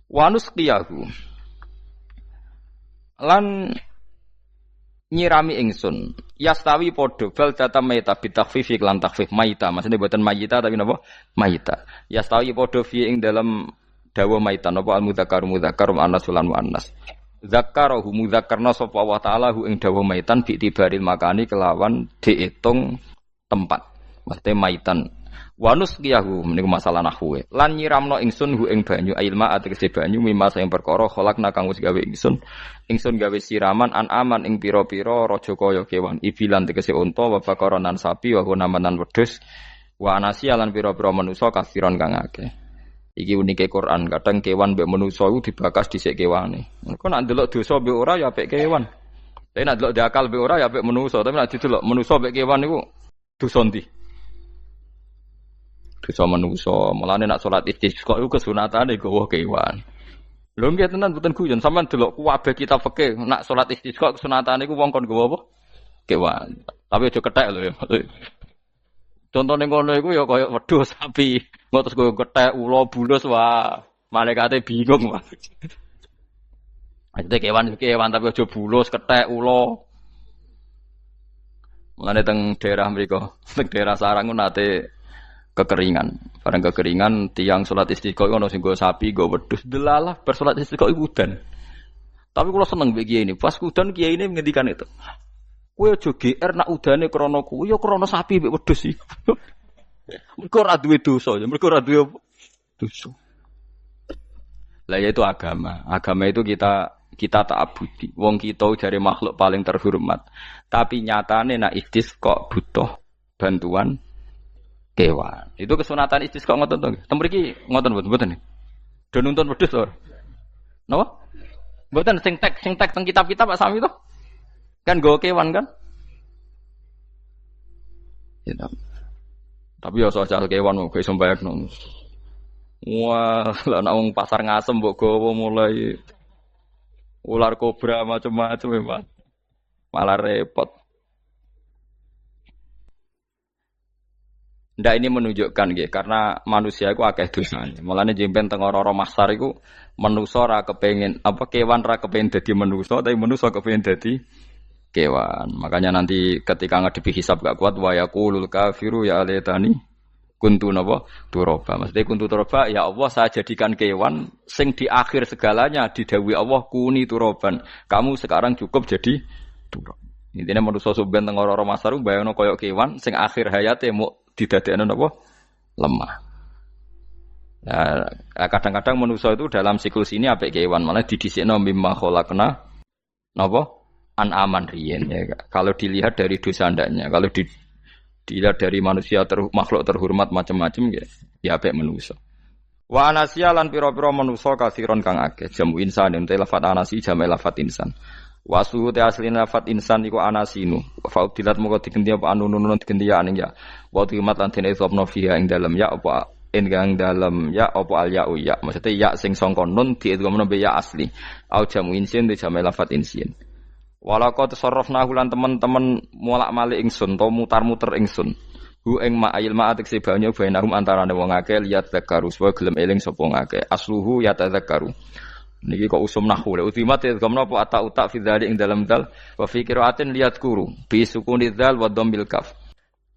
Wanus qiyahu. Lan nyirami ingsun yastawi podo baldatam maita bitakhfif lan takhfif maita maksudnya buatan mayita tapi napa maita yastawi podo fi ing dalam dawa maita napa al mudzakkar muannas lan muannas zakarahu mudzakkarna sapa Allah taala hu ing dawa maitan bi tibaril makani kelawan diitung tempat. Maksudnya maitan. Wanus kiyahu meniku masalah nahwu. Lan nyiramno ingsun hu ing banyu ilma ategese banyu mimma sing perkara kholakna kang wis gawe ingsun. Ingsun gawe siraman aman ing pira-pira raja kaya kewan. Ibilan tegese unta wa bakaronan sapi wa namanan wedhus. Wa anasiya lan pira-pira manusa kafiron kang akeh. Iki unike Quran, kadang kewan mbek manusa iku dibakas dhisik kewane. Engko nek ndelok dosa mbek ora ya apik kewan. Tapi nek ndelok diakal mbek ora ya apik manusa, tapi nek didelok manusa mbek kewan iku dosa ndi? Dosa manusa. Mulane nek salat istisqa iku kesunatane gawa kewan. Lho nggih tenan mboten guyon, sampean delok kabeh kitab fikih, nek salat istisqa kesunatane iku wong kon gawa apa? Kewan. Tapi aja kethek lho ya. Contohnya ngono iku ya kaya wedhus sapi, ngotos kaya kethek ula bulus wah, malaikate bingung wah. Ajete kewan tapi aja bulus kethek ula. Mulane teng daerah mriku, teng daerah Sarang nate kekeringan. Bareng kekeringan tiang salat istisqa ono sing go sapi, go wedhus, delalah bar salat istisqa iku udan. Tapi kula seneng mbek kiai ini, pas udan kiai ini ngendikan itu. Kowe aja GR nak udane krana kuwi ya krana sapi mek wedhus iki. Mergo ora duwe dosa, mergo ora duwe dosa. Lah ya itu agama. Agama itu kita ta'abudi. Wong kita jare makhluk paling terhormat. Tapi nyatane nak istisqa butuh bantuan kewan. Itu kesunatan istisqa ngoten to. Tem mriki ngoten mboten. Do nuntun wedhus to. Napa? Mboten sing tek teng kitab-kitab Pak Sami to. Kan go kewan kan? Ya, tapi ya soal kewan mau iso mbayakno. Wah, lah nek wong pasar ngasem mbok gawa mulai ular kobra macam-macam ya, malah repot. Ndak ini menunjukkan nggih, karena manusia iku akeh dosane. Mulane jemben teng ora-ora mahsyar iku manusa ora kepengin apa kewan ora kepengin dadi manusa, tapi manusa kepengin dadi kewan. Makanya nanti ketika ngadepi hisab gak kuat wa yaqulul kafiru ya laitani kuntu napa turaba. Maksudnya kuntu turaba ya Allah saya jadikan kewan sing di akhir segalanya didhawuhi Allah kuni turaban. Kamu sekarang cukup jadi turab. Intine manusa sampeyan teng ora-ora masaru bayangno kaya kewan sing akhir hayate muk didadekno napa lemah. Nah, kadang-kadang manusa itu dalam siklus ini apik kewan malah didhisikno mimma khalaqna napa an-aman riyen ya. Kalau dilihat dari dosa ndaknya, kalau dilihat dari manusia makhluk terhormat macam-macam ya apik manusa. Wa anasiya lan pira-pira manusa kasiron kang akeh. Jamu insan ente lafat anasi jamu lafat insan. Wa suhute asline lafat insan iku anasinu. Fa udilat moko digendi apa anunun digendi ya aning ya. Wa timat lan dene sopno fiha ing dalem ya apa enggang dalem ya apa al ya ya. Maksudnya ya sing sangka nun diidghamno be ya asli. Au jamu insin di jamu lafat insin. Walaqad tasarrafna lan teman-teman molak-malik ingsun to mutar-muter ingsun. Hu ing ma'il ma'atik se banyu bainahum antarane wong akeh liat zakaru supaya gelem eling sapa ngakeh. Asluhu ya tadzakaru. Niki kok usum nahwu le utimat ya gamna apa ata uta fi dzalik ing dalam dal wa fi qiraatin liat kuru bi sukuni dzal wa dhammil kaf.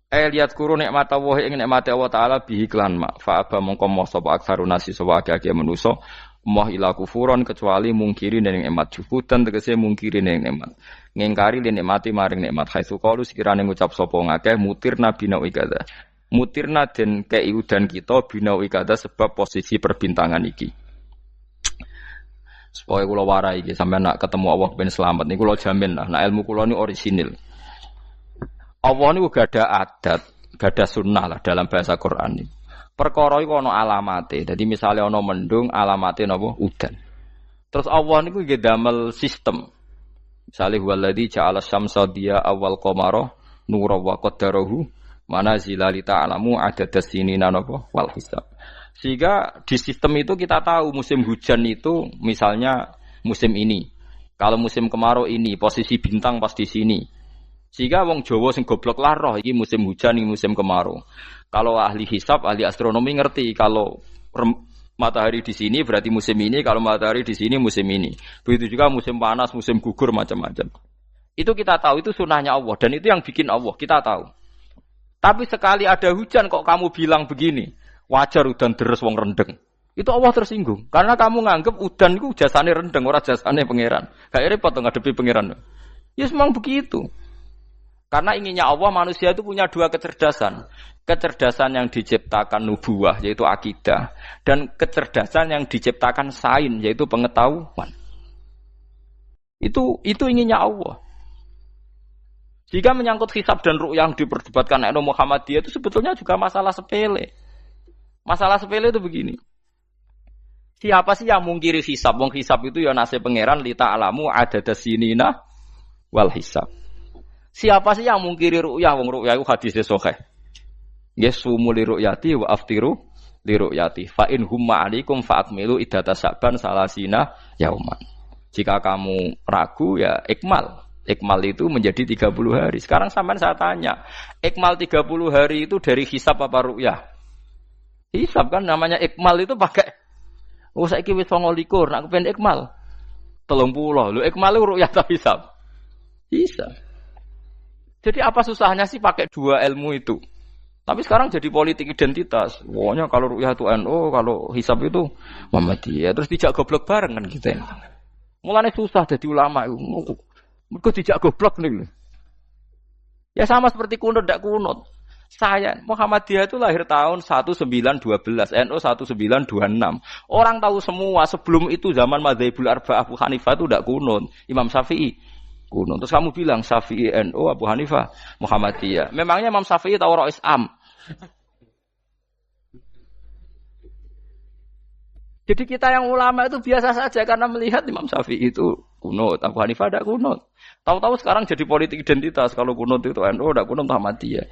Liat kuru nikmat Allah ing nikmate Allah taala bihi klan ma fa aba mongko moh sapa aksarun nasi sapa akeh manusa. Moh ila kufuron kecuali mungkiri ning nikmat juhudan tegese mungkiri ning nikmat ngingkari ning nikmati maring nikmat haitsu qalu sekirane ngucap sapa ngakeh mutirna bina ikada mutirna den kei udan kita bina ikada sebab posisi perbintangan iki supaya kula warai iki sampeyan nak ketemu Allah ben selamat niku kula jamin lah nak ilmu kula ni orisinil Allah niku gada adat gada sunnah lah dalam bahasa Quran ini. Perkara iku ana alamate. Dadi misale ana mendung, alamate napa? Udan. Terus Allah niku nggih damel sistem. Misale huwallazi ja'ala syamsa diya awal qamara nura wa qaddarahu manazila li ta'lamu adadas sinina napa wal hisab. Sehingga di sistem itu kita tahu musim hujan itu misalnya musim ini. Kalau musim kemarau ini, posisi bintang pas di sini. Sehingga wong Jawa sing goblok lah roh iki musim hujan, iki musim kemarau. Kalau ahli hisab, ahli astronomi ngerti kalau matahari di sini berarti musim ini, kalau matahari di sini musim ini. Begitu juga musim panas, musim gugur macam-macam. Itu kita tahu, itu sunahnya Allah dan itu yang bikin Allah, kita tahu. Tapi sekali ada hujan kok kamu bilang begini, wajar udan deres wong rendeng. Itu Allah tersinggung karena kamu nganggep udan itu jasane rendeng, ora jasane pangeran. Gak repot to ngadepi pangeran. Ya memang begitu. Karena inginnya Allah manusia itu punya dua kecerdasan. Kecerdasan yang diciptakan nubuwah yaitu akidah dan kecerdasan yang diciptakan sains yaitu pengetahuan. Itu inginnya Allah. Jika menyangkut hisab dan ru'yah yang diperdebatkan oleh Muhammadiyah itu sebetulnya juga masalah sepele. Masalah sepele itu begini. Siapa sih yang mungkiri hisab? Wong hisab itu ya nasib pangeran li ta'lamu adadasinina wal hisab. Siapa sih yang mungkiri ru'yah? Wong ru'yah itu hadisnya sahih. Yasumu li ru'yati wa aftiru li ru'yati. Fa in humma 'alaikum fa akmilu iddata sa'ban salasina yauman. Jika kamu ragu ya ikmal. Ikmal itu menjadi 30 hari. Sekarang sampean saya tanya, ikmal 30 hari itu dari hisab apa ru'yah? Hisab kan namanya ikmal itu pakai saiki wis 29, nek kepen ikmal 30. Lho ikmal itu ru'yah ta hisab? Hisab. Jadi apa susahnya sih pakai dua ilmu itu? Tapi sekarang jadi politik identitas. Pokoknya kalau ru'yah itu NU, kalau hisab itu Muhammadiyah. Terus dijak goblok bareng kan gitu ya. Mulane susah jadi ulama itu. Mergo dijak goblok nih. Ya sama seperti kunut ndak kunut. Saya Muhammadiyah itu lahir tahun 1912, NU 1926. Orang tahu semua sebelum itu zaman Madzhabul Arba'ah Abu Hanifah itu ndak kunut. Imam Syafi'i kunut. Terus kamu bilang Syafi'i NU, Abu Hanifah Muhammadiyah. Memangnya Imam Syafi'i tahu Rois Am? Jadi kita yang ulama itu biasa saja karena melihat Imam Syafi'i itu kunut, Abu Hanifah tidak kunut. Tahu-tahu sekarang jadi politik identitas kalau kunut itu NU, tidak kunut Muhammadiyah.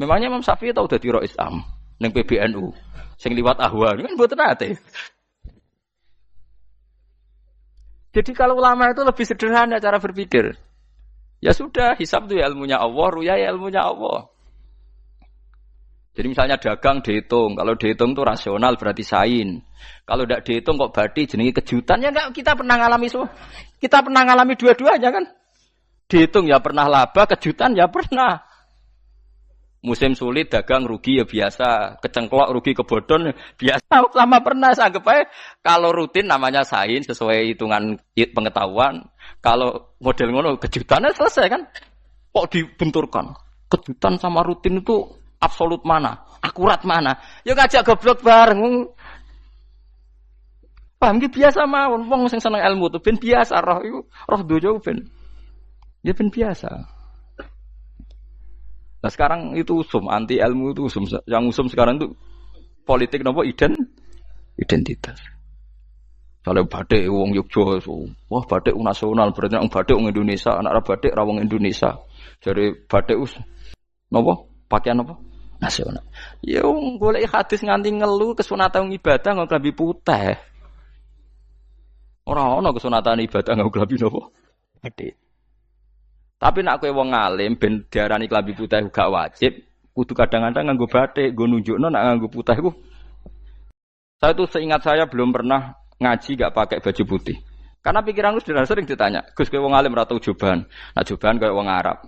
Memangnya Imam Syafi'i tahu dadi Rois Am ning PBNU sing liwat ahwa kan mboten ate. Jadi kalau ulama itu lebih sederhana cara berpikir. Ya sudah, hisab itu ya ilmunya Allah, ruya ya ilmunya Allah. Jadi misalnya dagang dihitung, kalau dihitung itu rasional berarti sain. Kalau tidak dihitung kok berarti jenenge kejutan ya enggak, kita pernah ngalami kita pernah ngalami dua-duanya kan. Dihitung ya pernah laba, kejutan ya pernah. Musim sulit dagang rugi ya biasa, kecengklok rugi kebodhon biasa, lama pernah anggap aja kalau rutin namanya sain sesuai hitungan pengetahuan. Kalau model ngono kejutannya selesai kan. Kok dibenturkan? Kejutan sama rutin itu absolut mana? Akurat mana? Ya ngajak goblok bareng. Paham ki biasa mawon wong sing seneng ilmu tuh ben biasa roh iku roh dojo ben. Ya ben biasa. Nah sekarang itu usum, anti ilmu itu usum. Yang usum sekarang itu politik nopo identitas. Kalau batik wong Yogyo, wah batik nasional berarti wong batik wong Indonesia, anak batik ra wong Indonesia. Jadi batik nopo pakaian nopo nasional. Ya wong golek hadis nganti ngelu kesunatan ibadah nggo klambi putih. Ora ono kesunatan ibadah nggo klambi nopo? Batik. Tapi nak kowe wong alim ben diarani klambi putih gak wajib, kudu kadang-kadang nganggo batik, nggo nunjukno nak nganggo putih iku. Saya itu seingat saya belum pernah ngaji gak pakai baju putih. Karena pikiranku sudah sering ditanya, Gus kowe wong alim ora tau joban. Nak joban koyo wong Arab.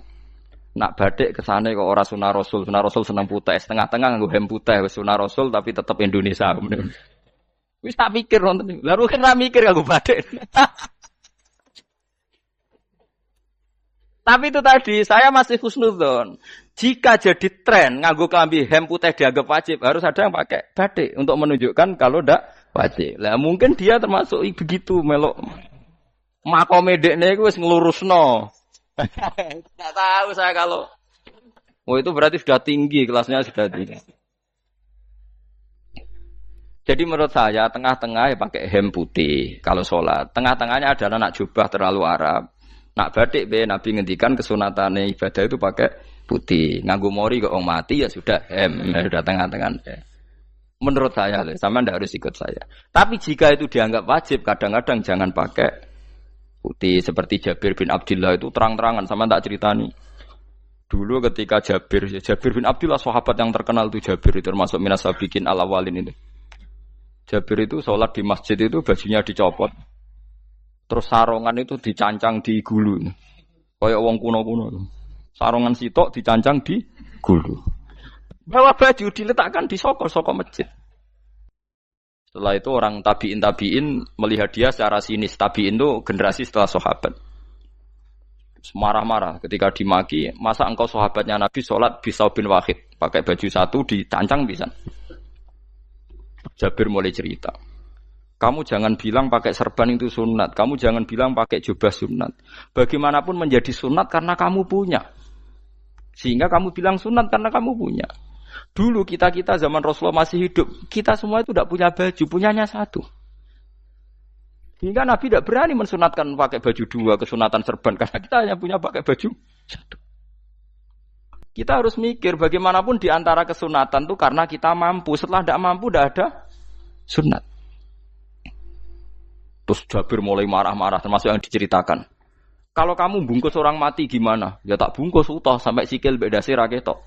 Nak batik kesane kok ora sunah Rasul seneng putih, setengah-tengah nganggo hem putih wis sunah Rasul tapi tetep Indonesia. Wis tak pikir wonten. Lah kan ora mikir nganggo batik. Tapi itu tadi, saya masih husnudzon. Jika jadi tren, nganggo klambi hem putih dianggap wajib, harus ada yang pakai batik untuk menunjukkan kalau ndak wajib. Lah mungkin dia termasuk begitu melok. Makome dekne iku wis nglurusno. Enggak tahu saya kalau. Oh itu berarti sudah tinggi, kelasnya sudah tinggi. Jadi menurut saya tengah-tengah ya pakai hem putih kalau sholat. Tengah-tengahnya adalah nak jubah terlalu Arab. Nak batik be Nabi ngendikan kesunatane ibadah itu pakai putih. Nganggo mori kok mati ya sudah hem, sudah tengah-tengah. Menurut saya, sama ndak harus ikut saya. Tapi jika itu dianggap wajib, kadang-kadang jangan pakai putih. Seperti Jabir bin Abdullah itu terang-terangan, sama tak ceritani. Dulu ketika Jabir bin Abdullah sahabat yang terkenal itu Jabir itu termasuk minas sabiqin al-awwalin itu. Jabir itu sholat di masjid itu bajunya dicopot. Terus sarongan itu dicancang di gulu. Kayak wong kuno-kuno. Sarongan sitok dicancang di gulu. Bawa baju diletakkan di sokor-sokor masjid. Setelah itu orang tabi'in melihat dia secara sinis. Tabi'in itu generasi setelah sahabat. Marah-marah ketika dimaki, masa engkau sahabatnya Nabi sholat bisa bin Wahid pakai baju satu dicancang bisa. Jabir mulai cerita. Kamu jangan bilang pakai serban itu sunat, kamu jangan bilang pakai jubah sunat. Bagaimanapun menjadi sunat karena kamu punya. Sehingga kamu bilang sunat karena kamu punya. Dulu kita zaman Rasulullah masih hidup, kita semua itu tidak punya baju, punyanya satu. Hingga Nabi tidak berani mensunatkan pakai baju dua, kesunatan serban, karena kita hanya punya pakai baju satu. Kita harus mikir bagaimanapun di antara kesunatan itu karena kita mampu. Setelah tidak mampu, tidak ada sunat. Terus Jabir mulai marah-marah, termasuk yang diceritakan. Kalau kamu bungkus orang mati gimana? Ya tak bungkus utuh sampai sikil bedasi raketok.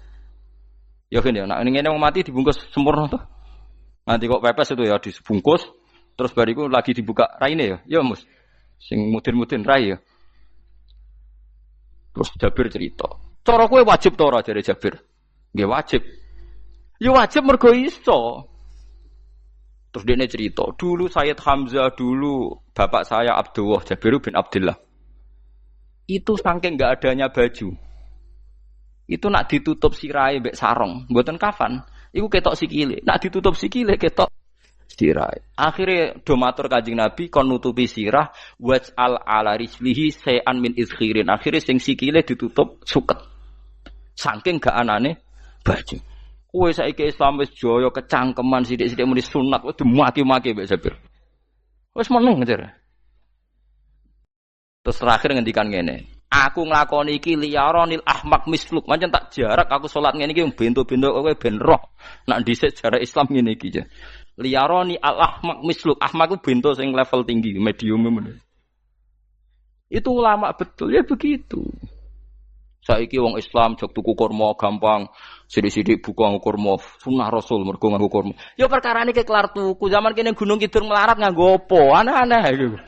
Ya kan ya, nah ini yang mati dibungkus sempurna tuh. Nanti kok pepes itu ya dibungkus. Terus bariku lagi dibuka raine ya. Ya mus. Sing mudin-mudin rai ya. Terus Jabir cerita. Cara kowe wajib ta ora jare Jabir? Nggih wajib. Ya wajib mergo iso. Terus dia cerita, dulu Sayyid Hamzah, dulu bapak saya Abdullah Jabir bin Abdullah. Itu saking enggak adanya baju. Itu nak ditutup sirahe mbek sarong, mboten kafan. Iku ketok sikile. Nak ditutup sikile ketok sirah. Akhirnya do matur Kanjeng Nabi kon nutupi sirah waj'al ala rijlihi sayan min izkhirin. Akhirnya sing sikile ditutup suket. Saking gak anane baju. Kowe saiki Islam wis jaya kecangkeman sithik-sithik muni sunat wis dimaki-maki mbek Jabir. Wis meneng ngejar. Terus terakhir ngendikan ngene. Aku nglakoni iki liyaronil ahmak misluk. Pancen tak jarak aku salat ngene iki bento-bento kowe ben roh. Nak dhisik jarak Islam ngene iki. Liyaroni al-ahmak misluk. Ahmak itu bento sing level tinggi, medium. Itu ulama betul, ya begitu. Saiki wong Islam jog tuku kurma gampang, sithik-sithik buka kurma, sunah Rasul mergo nganggo kurma. Ya perkarane ke kelar tuku, zaman kene Gunung Kidul melarat nganggo apa? Aneh-aneh iku.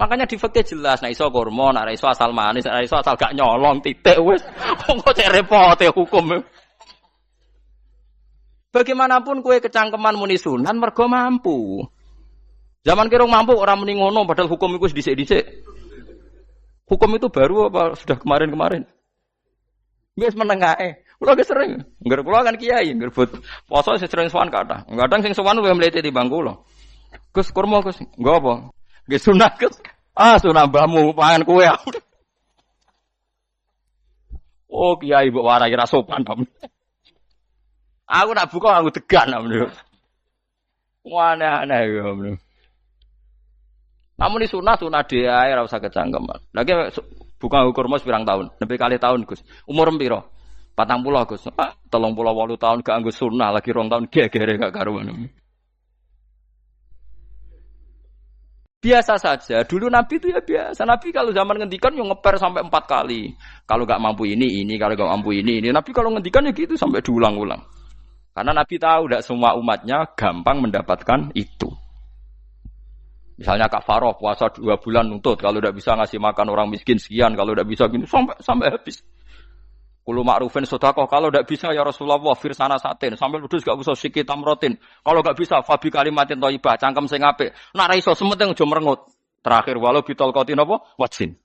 Makanya di fikih jelas, nek iso kurma, nek iso asal manis, nek iso asal gak nyolong titik wis. Kok cek repote hukum. Bagaimanapun kue kecangkeman muni sunan mergo mampu. Zaman kira mampu orang muni ngono padahal hukum itu dhisik-dhisik. Hukum itu baru apa sudah kemarin-kemarin? Wis meneng ae. Kula ge sering, ngger kula kan kiai, ngger poso sering sowan kathah. Kadang sing sowan luwih mlete timbang kula. Gus kurma Gus, nggo apa? Nggih sunah Gus. Ah sunah mbahmu pangan kowe. Oh kiai mbok warai ra sopan to. Aku nak buka aku tegan namanya. Aneh-aneh ya namanya. Namun ini sunah dia ora usah kecangkeman. Lagi buka kurma pirang tahun, lebih kali tahun Gus. Umur piro? 40 Gus. 38 tahun gak anggo sunah lagi 2 tahun gegere gak karuan. Biasa saja. Dulu Nabi itu ya biasa. Nabi kalau zaman ngendikan yang ngeper sampai 4 kali. Kalau gak mampu ini, kalau gak mampu ini. Nabi kalau ngendikan ya gitu sampai diulang-ulang. Karena Nabi tahu tidak semua umatnya gampang mendapatkan itu. Misalnya kafaroh puasa 2 bulan nuntut, kalau tidak bisa ngasih makan orang miskin sekian, kalau tidak bisa gini sampai habis. Kulo ma'rufin sedekah, kalau tidak bisa ya Rasulullah firsana satin, sampai ludus gak usah sikit tamrotin. Kalau gak bisa fabi kalimatin thayyibah, cangkem sing apik. Nek ra iso sementing aja merengut. Terakhir walau bitol qatin apa? Wajin.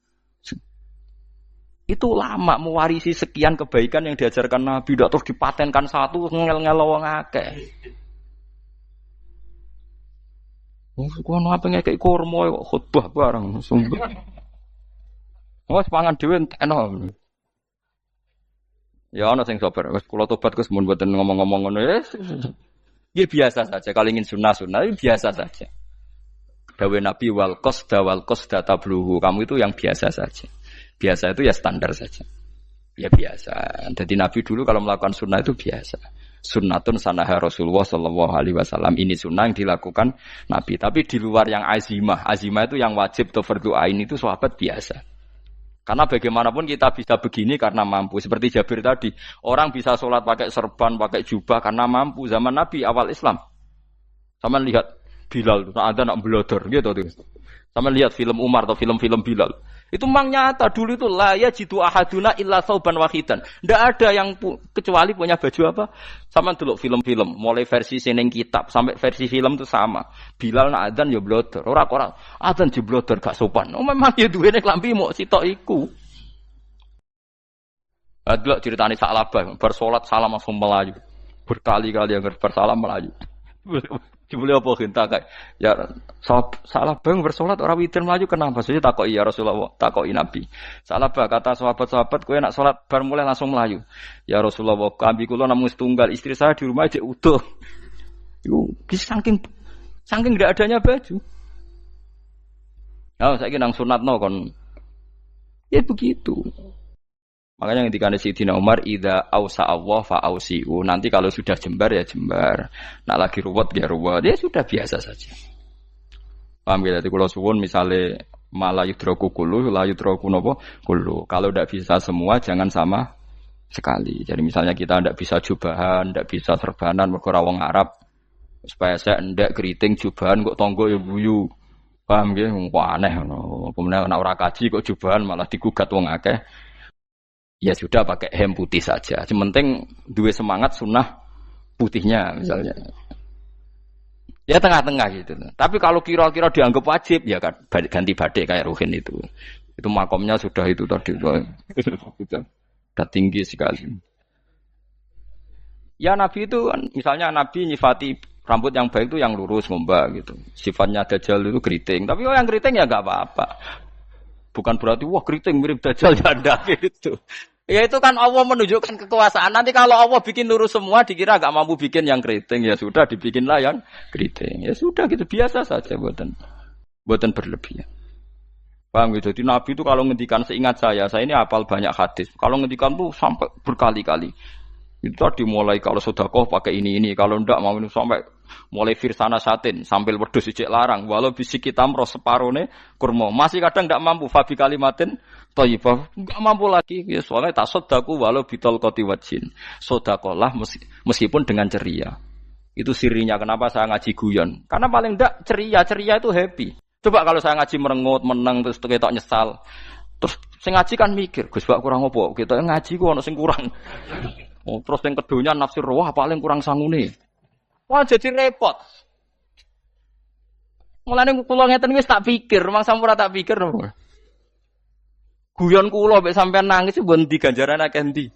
Itu lama mewarisi sekian kebaikan yang diajarkan Nabi, tidak terus dipatenkan satu ngel-ngel wong akeh. Kono apa ngekek kurma kok khutbah bareng sumber. Wes pangan dhewe entekno. Ya ana sing sabar, wes kula tobat Gus mun mboten ngomong-ngomong ngono ya. Ya biasa saja kalau ingin sunah-sunah biasa saja. Dawe Nabi wal qasda tabluhu. Kamu itu yang biasa saja. Biasa itu ya standar saja. Ya biasa. Jadi Nabi dulu kalau melakukan sunnah itu biasa. Sunnatun sanaha Rasulullah sallallahu alaihi wasallam. Ini sunnah yang dilakukan Nabi. Tapi di luar yang azimah. Azimah itu yang wajib atau fardhu ain itu sahabat biasa. Karena bagaimanapun kita bisa begini karena mampu. Seperti Jabir tadi. Orang bisa sholat pakai serban, pakai jubah karena mampu. Zaman Nabi awal Islam. Sama lihat Bilal. Ada nak belodor gitu tuh. Sama lihat film Umar atau film-film Bilal. Itu memang nyata dulu itu la yajidu ahaduna illa thawban wahidan. Ndak ada yang kecuali punya baju apa? Sama dulu film-film, mulai versi seneng kitab sampai versi film itu sama. Bilal nak adzan ya blodor, ora adzan jeblodor gak sopan. Oh memang ya duwene klambi mok sitok iku. Adlok ceritane Sa'labah, bar salat salam langsung melayu. Berkali-kali yang bersalam melayu. Jebule apa genta kae? Ya Sa'labah bersolat ora witir melayu kenapa? Saya takoki ya Rasulullah, takoki Nabi. Sa'labah kata sahabat-sahabat kowe nak salat bar mulai langsung melayu. Ya Rasulullah, kami kula namung setunggal, istri saya di rumah aja utuh. Iku saking enggak adanya baju. Nah, saiki nang sunatno kon. Ya begitu. Makanya ketika Sayyidina Umar idza ausa Allah fa ausiu. Nanti kalau sudah jembar ya jembar. Nak lagi ruwet ya ruwet. Ya sudah biasa saja. Paham ya? Jadi kalau suwun misalnya malah yudroku kulu, la yudroku nopo kulu. Kalau tidak bisa semua jangan sama sekali. Jadi misalnya kita tidak bisa jubahan, tidak bisa serbanan mergo wong Arab. Supaya saya ndak keriting jubahan kok tonggo ya guyu. Paham ya? Wah aneh ngono. Kemudian nek ora kaji kok jubahan malah digugat wong akeh. Ya sudah pakai hem putih saja. Yang penting dua semangat sunnah putihnya misalnya. Ya tengah-tengah gitu. Tapi kalau kira-kira dianggap wajib ya kan ganti badai kayak Ruhin itu. Itu makomnya sudah itu tadi. Sudah tinggi sekali. Ya Nabi itu kan misalnya Nabi nyifati rambut yang baik itu yang lurus ngombak gitu. Sifatnya Dajjal itu keriting. Tapi yang keriting ya enggak apa-apa. Bukan berarti wah keriting mirip Dajjal ya enggak gitu. Ya itu kan Allah menunjukkan kekuasaan. Nanti kalau Allah bikin lurus semua dikira enggak mampu bikin yang keriting ya sudah dibikinlah yang keriting. Ya sudah gitu biasa saja buatan berlebihan. Paham gitu. Jadi Nabi itu kalau ngendikan seingat saya ini hafal banyak hadis. Kalau ngendikan tuh sampai berkali-kali. Itu tadi mulai kalau sedekah pakai ini, kalau ndak mau ini sampai mulai firsana satin sambil wedhus ijek larang walau bisik kita mro separone kurma masih kadang ndak mampu fabi kalimatin thayyibah enggak mampu lagi ya soalnya tasaddaku walau bitol qati wajin sedekahlah meskipun dengan ceria. Itu sirinya kenapa saya ngaji guyon karena paling ndak ceria itu happy. Coba kalau saya ngaji merengut meneng terus ketok nyesal terus sing ngaji kan mikir Gus bak kurang apa kita ngaji ku ono sing kurang. Oh, terus yang keduanya nafsir wah paling kurang sangune. Wah jadi repot. Mulane kula ngeten wis tak pikir, mang sampura tak pikir. Guyon kula mek sampean nangis mbon ndi ganjaran akeh ndi.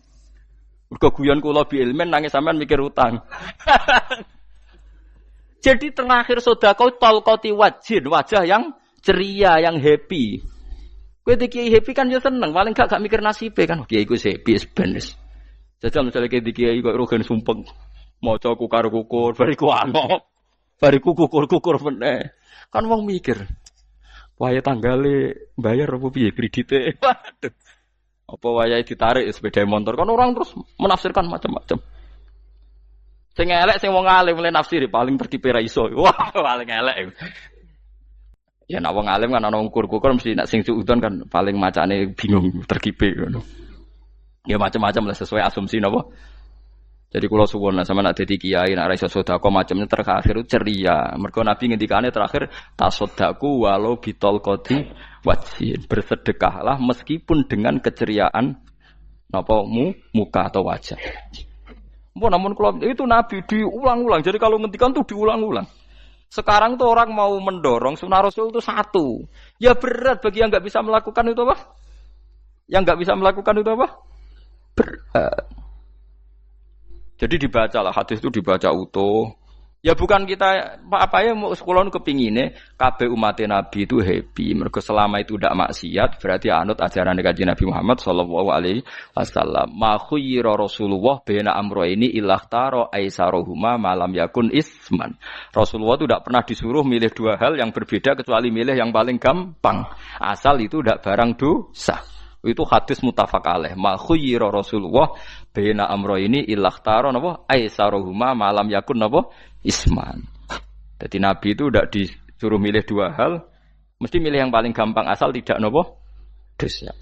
Mergo guyon kula bi ilmen nangis sampean mikir utang. Jadi terakhir sedekah talqati wajhin, wajah yang ceria, yang happy. Kowe iki happy kan yo seneng, paling gak mikir nasibe kan. Kiai iku happy sebenes. Jajal misalnya kayak dikiai kok rogen sumpeng, mau coku karo kukur, bariku angop, bariku kukur meneh. Kan wong mikir, waya tanggale bayar apa piye kredite? Waduh, apa waya ditarik sepeda motor? Kan orang terus menafsirkan macam-macam. Sing elek sing wong alim mulai nafsiri paling tertipe ra iso. Wah, paling elek. Ya nek wong alim kan ana ukur-ukur mesti nek sing suudon kan paling macane bingung terkipe ngono. Ya macam-macam lah sesuai asumsi napa. Jadi kula suwun sama nak dadi kiai nak ra iso sedekah macamnya terakhir ceria. Mergo Nabi ngendikane terakhir tasaddaku walau bitol qati wajhin. Bersedekahlah meskipun dengan keceriaan napa muka atau wajah. Namun kalau itu Nabi diulang-ulang. Jadi kalau ngendikan tuh diulang-ulang. Sekarang tuh orang mau mendorong sunnah Rasul itu satu. Ya berat bagi yang enggak bisa melakukan itu apa? Yang enggak bisa melakukan itu apa? Berat. Jadi dibacalah hadis itu dibaca utuh. Ya bukan kita apa ya sekolah kepingine kabeh umat Nabi itu happy. Mergo selama itu tidak maksiat berarti anut ajaran Kanjeng Nabi Muhammad sallallahu alaihi wasallam. Ma khuyira Rasulullah baina amrayni ilakhtara aisarohuma malam yakun isman. Rasulullah itu tidak pernah disuruh milih dua hal yang berbeda kecuali milih yang paling gampang. Asal itu tidak barang dosa. Itu hadis muttafaq alaih. Ma khuyira Rasulullah baina amrayni ilakhtara napa aisarohuma malam yakun napa isman. Jadi Nabi itu tidak disuruh milih dua hal, mesti milih yang paling gampang asal tidak nopo dosa.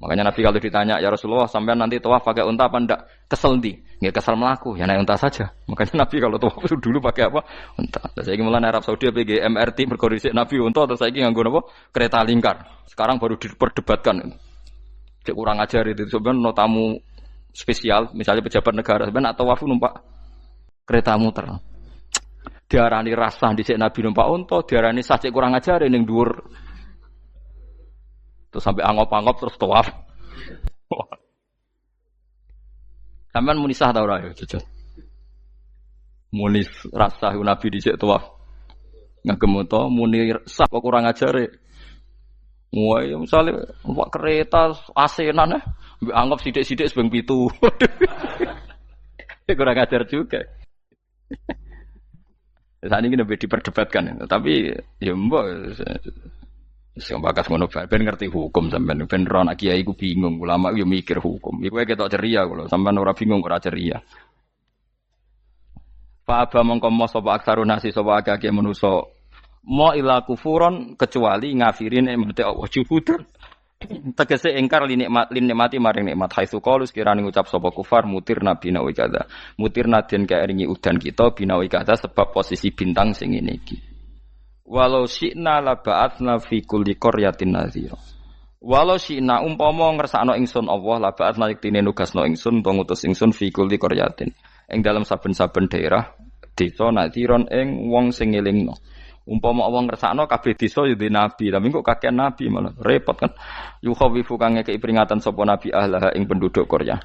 Makanya Nabi kalau ditanya, ya Rasulullah, sampai nanti tawaf pakai unta apa ndak? Kesel ndi? Nggih kesel melaku, ya naik unta saja. Makanya Nabi kalau tawaf dulu pakai apa? Unta. Terus saiki mulane Arab Saudi PG MRT mergo dhisik Nabi unta terus saiki nganggo apa? Kereta lingkar. Sekarang baru diperdebatkan. Cek kurang ajar itu sebenarnya no tamu spesial, misalnya pejabat negara sebenarnya atau tawaf numpak kereta muter. Diarani rasa dhisik Nabi numpak unta, diarani sah cek kurang ajar ning dhuwur. Terus sampai angop-angop terus tawaf. Sampeyan muni sah ta ora ya, jujur. Muni rasa Nabi dhisik tawaf. Ngagem to muni sah kok kurang ajare. Wah, ya misale numpak kereta asenan mbek anggap sithik-sithik sebeng 7. Kurang ajar juga. Saat ini lebih diperdebatkan, tapi ya mbok sing bakas ngono ben ngerti hukum sampean ben ora anak kiai ku bingung ulama yo mikir hukum iku ketok ceria kula sampean ora bingung ora ceria fa aba mongko sapa aksarun nasi sapa akeh manusa mo ila kufuron kecuali ngafirin emate Allah juhud tegese ingkar nikmati maring nikmat haitsu qalu sekirane ngucap sapa kufar mutir nabi nawi kada mutir nadien kaeringi udan kita binawi kada sebab posisi bintang sing ngene iki. Walau syi'na la ba'atsna fi kulli qaryatin nadhira. Walau syi'na umpama ngersakno ingsun Allah la ba'atsna yektine nugasno ingsun utawa ngutus ingsun fi kulli qaryatin. Ing dalam saben-saben daerah desa nadhiron ing wong sing ngelingno. Umpama Allah ngersakno kabeh desa ya nabi, tapi kok kakek nabi malah repot kan. Yukhawifu kang ngekeki peringatan sapa nabi ahlaha ing penduduk Qaryah.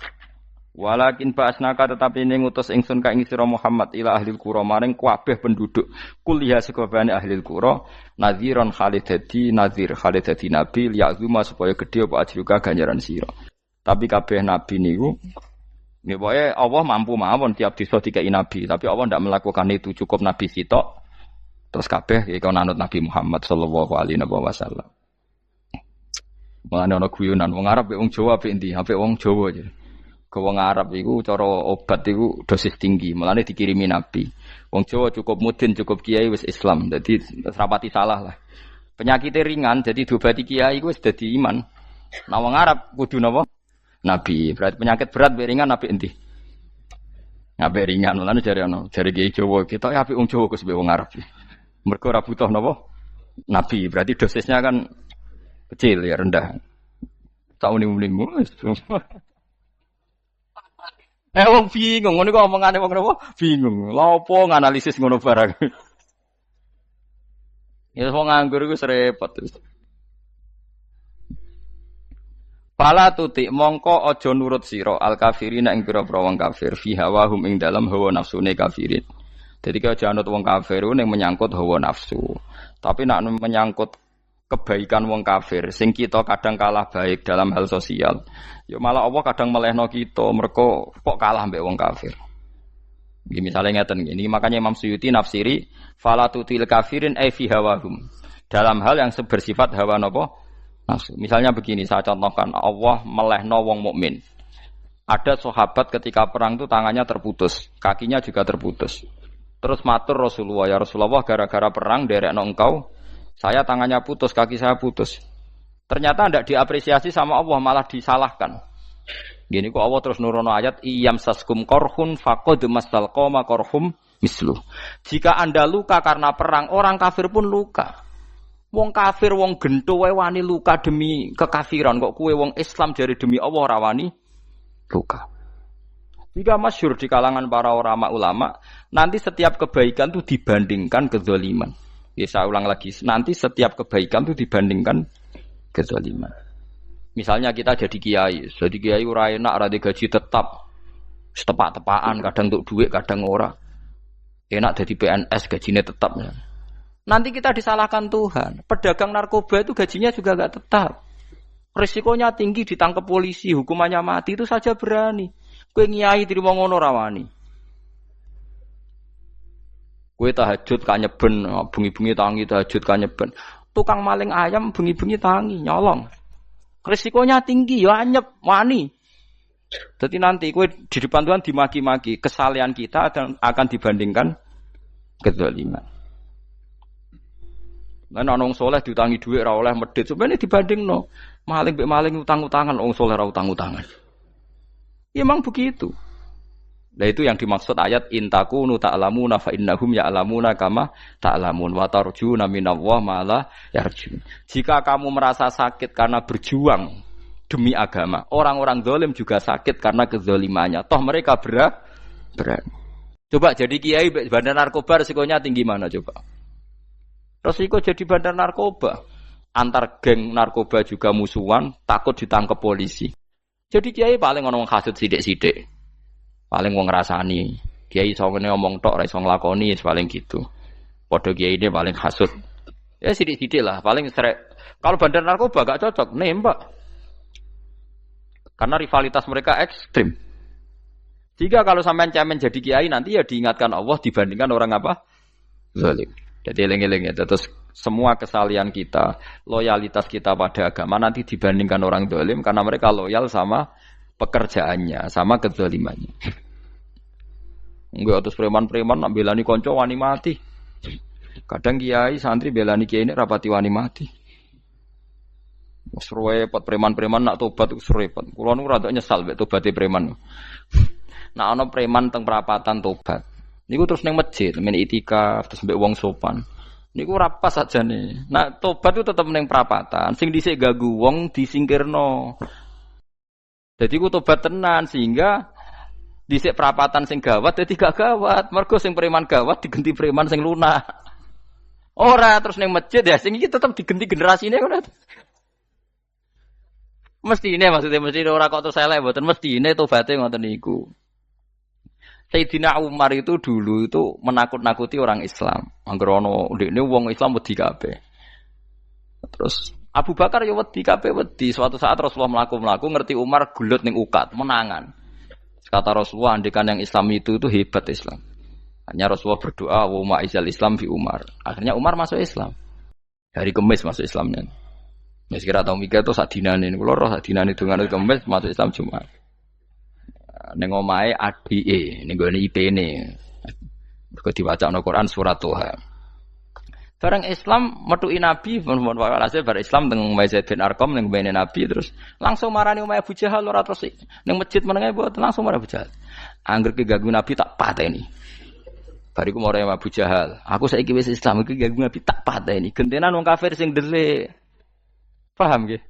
Walakin ba'asnaka tetapi ini ngutus ingsun ka ing sira Muhammad ila ahlil qura maring kabeh penduduk kuliah sekobane ahlil qura nadhiran khalidati nadhir khalidati nabi liya'zuma supaya gedhe apa ajruka ganjaran sira. Tapi kabeh nabi niku nggih pokoke Allah mampu mawon tiap desa dikai nabi, tapi Allah ndak melakukan itu, cukup nabi sitok terus kabeh iki anut Nabi Muhammad sallallahu alaihi wasallam. Mulane ana guyonan wong Arab wong Jawa apik endi? Apik wong Jawa aja. Wong Arab iku cara obat iku dosis tinggi, mulane dikirimi Nabi. Wong Jawa cukup mudin, cukup kiai wis Islam. Dadi rapati salah lah. Penyakitnya ringan, jadi diobati kiai iku wis dadi iman. Nah wong Arab kudu napa? Nabi. Berarti penyakit berat mbek ringan apik endi? Apik ringan, mulane jare kiai Jawa, kita apik wong Jawa kus mbek wong Arab. Mergo ora butuh napa? Nabi. Berarti dosisnya kan kecil ya, rendah. Sauni-unimu. Wong bingung, ngono kok omongane wong napa? Bingung. Lha opo nganalisis ngono barang. Ya wong nganggur iku repot. Pala tutik mongko aja nurut sira al kafirin ing pira-pira wong kafir fi hawahum ing dalam hawa nafsune kafirin. Jadi kalau aja anut wong kafir ning menyangkut hawa nafsu. Tapi nak menyangkut kebaikan wong kafir sing kita kadang kalah baik dalam hal sosial. Ya malah Allah kadang melehno kita mergo kok kalah mbek wong kafir. Nggih misale ngeten iki makanya Imam Suyuti nafsiri fala tutil kafirin ai fi hawahum. Dalam hal yang bersifat hawa napa? Nafsu. Misalnya begini saya contohkan Allah melehno wong mukmin. Ada sahabat ketika perang itu tangannya terputus, kakinya juga terputus. Terus matur Rasulullah, ya Rasulullah gara-gara perang derekno engkau saya tangannya putus, kaki saya putus. Ternyata tidak diapresiasi sama Allah, malah disalahkan. Gini kok Allah terus nurono ayat iyam saskum korhun faqad mastal qoma korhum misluh. Jika Anda luka karena perang, orang kafir pun luka. Wong kafir wong gento wae wani luka demi kekafiran, kok kuwe wong Islam jare demi Allah ora wani luka. Jika masyhur di kalangan para ulama, nanti setiap kebaikan itu dibandingkan kezaliman. Ya saya ulang lagi, nanti setiap kebaikan itu dibandingkan kezaliman. Misalnya kita jadi kiai ora enak, ora gaji tetap, setepak-tepakan, kadang untuk duit, kadang ora. Enak jadi PNS, gajinya tetap. Nanti kita disalahkan Tuhan. Pedagang narkoba itu gajinya juga enggak tetap. Risikonya tinggi, ditangkap polisi, hukumannya mati, itu saja berani. Kowe nyai trimo ngono ra wani. Kowe tahajud kanyeben, bengi-bengi tangi tahajud kanyeben. Tukang maling ayam bengi-bengi tangi nyolong. Risikonya tinggi ya anyep wani. Jadi nanti kowe di depan Tuhan dimaki-maki, kesalehan kita akan dibandingkan kezaliman. Lan ana wong saleh diutangi dhuwit ora oleh medhit. Sebenarnya dibandingno maling mbek maling utang-utangan wong saleh ora utang-utangan. Ya emang begitu. Nah itu yang dimaksud ayat intakunu ta'lamuna fa innahum ya'lamuna kama ta'lamun wa tarjuna minallah ma la yarjun. Jika kamu merasa sakit karena berjuang demi agama, orang-orang zalim juga sakit karena kezalimannya. Toh mereka berat. Coba jadi kiai bandar narkoba resikonya tinggi mana coba? Resiko jadi bandar narkoba. Antar geng narkoba juga musuhan, takut ditangkap polisi. Jadi kiai paling ono wong hasud sithik-sithik. Paling wong ngrasani. Kiai iso ngomong tok ora iso nglakoni paling gitu. Padha kiai ini paling hasud. Ya sithik-sithik lah, paling srek. Kalau bandar narkoba gak cocok nembak. Karena rivalitas mereka ekstrim. Jika kalau sampean cemen jadi kiai nanti ya diingatkan Allah dibandingkan orang apa? Zalim. Jadi eling-eling ya. Terus semua kesalahan kita, loyalitas kita pada agama nanti dibandingkan orang zalim karena mereka loyal sama pekerjaannya, sama kezalimannya. Enggak terus preman-preman nak belani kanca wani mati. Kadang kiai santri belani kiai ini rapati wani mati. Wis repot preman-preman nak tobat wis repot. Kula nu rada nyesal mek tobaté preman. Nak ana preman teng perapatan tobat. Niku terus ning masjid, men itikaf terus mbek wong sopan. Niku ora pas sajane. Nak tobat itu tetep ning perapatan. Sing dhisik ganggu wong disingkirno. Jadi ku tobat tenan sehingga dhisik perapatan sing gawat dadi gak gawat. Mergo sing preman gawat diganti preman sing lunak. Ora terus ning masjid ya sing iki tetep diganti generasine ora. Mestine maksudnya mesti ora kok terus elek mboten mestine tobaté ngoten niku. Sayyidina Umar itu dulu itu menakut-nakuti orang Islam. Angger ana ndekne wong Islam wedi kabeh. Terus Abu Bakar ya wedi kabeh wedi. Suatu saat Rasulullah mlaku-mlaku ngerti Umar gulut ning ukat, menangan. Kata Rasulullah, andekan yang Islam itu hebat Islam. Hanya Rasulullah berdoa, wa ma'izal Islam fi Umar. Akhirnya Umar masuk Islam. Hari Kamis masuk Islamnya. Ya kira tau mikir itu sak dinane. Kulo roh sak dinane dengan Kamis masuk Islam Jumat. Ning omahe adike, ning gone IP-ne. Mergo diwacana Quran surat Toha. Barang Islam metuki Nabi, mohon walhasil bar Islam teng Zaid bin Arqam ning mbene Nabi terus langsung marani omahe Abu Jahal ora terus ning masjid menenge mboten langsung marani Abu Jahal. Angger keganggu Nabi tak pateni. Bariku marani Abu Jahal, aku saiki wis Islam iki ganggu Nabi tak pateni. Gentenan wong kafir sing dhelik. Paham nggih?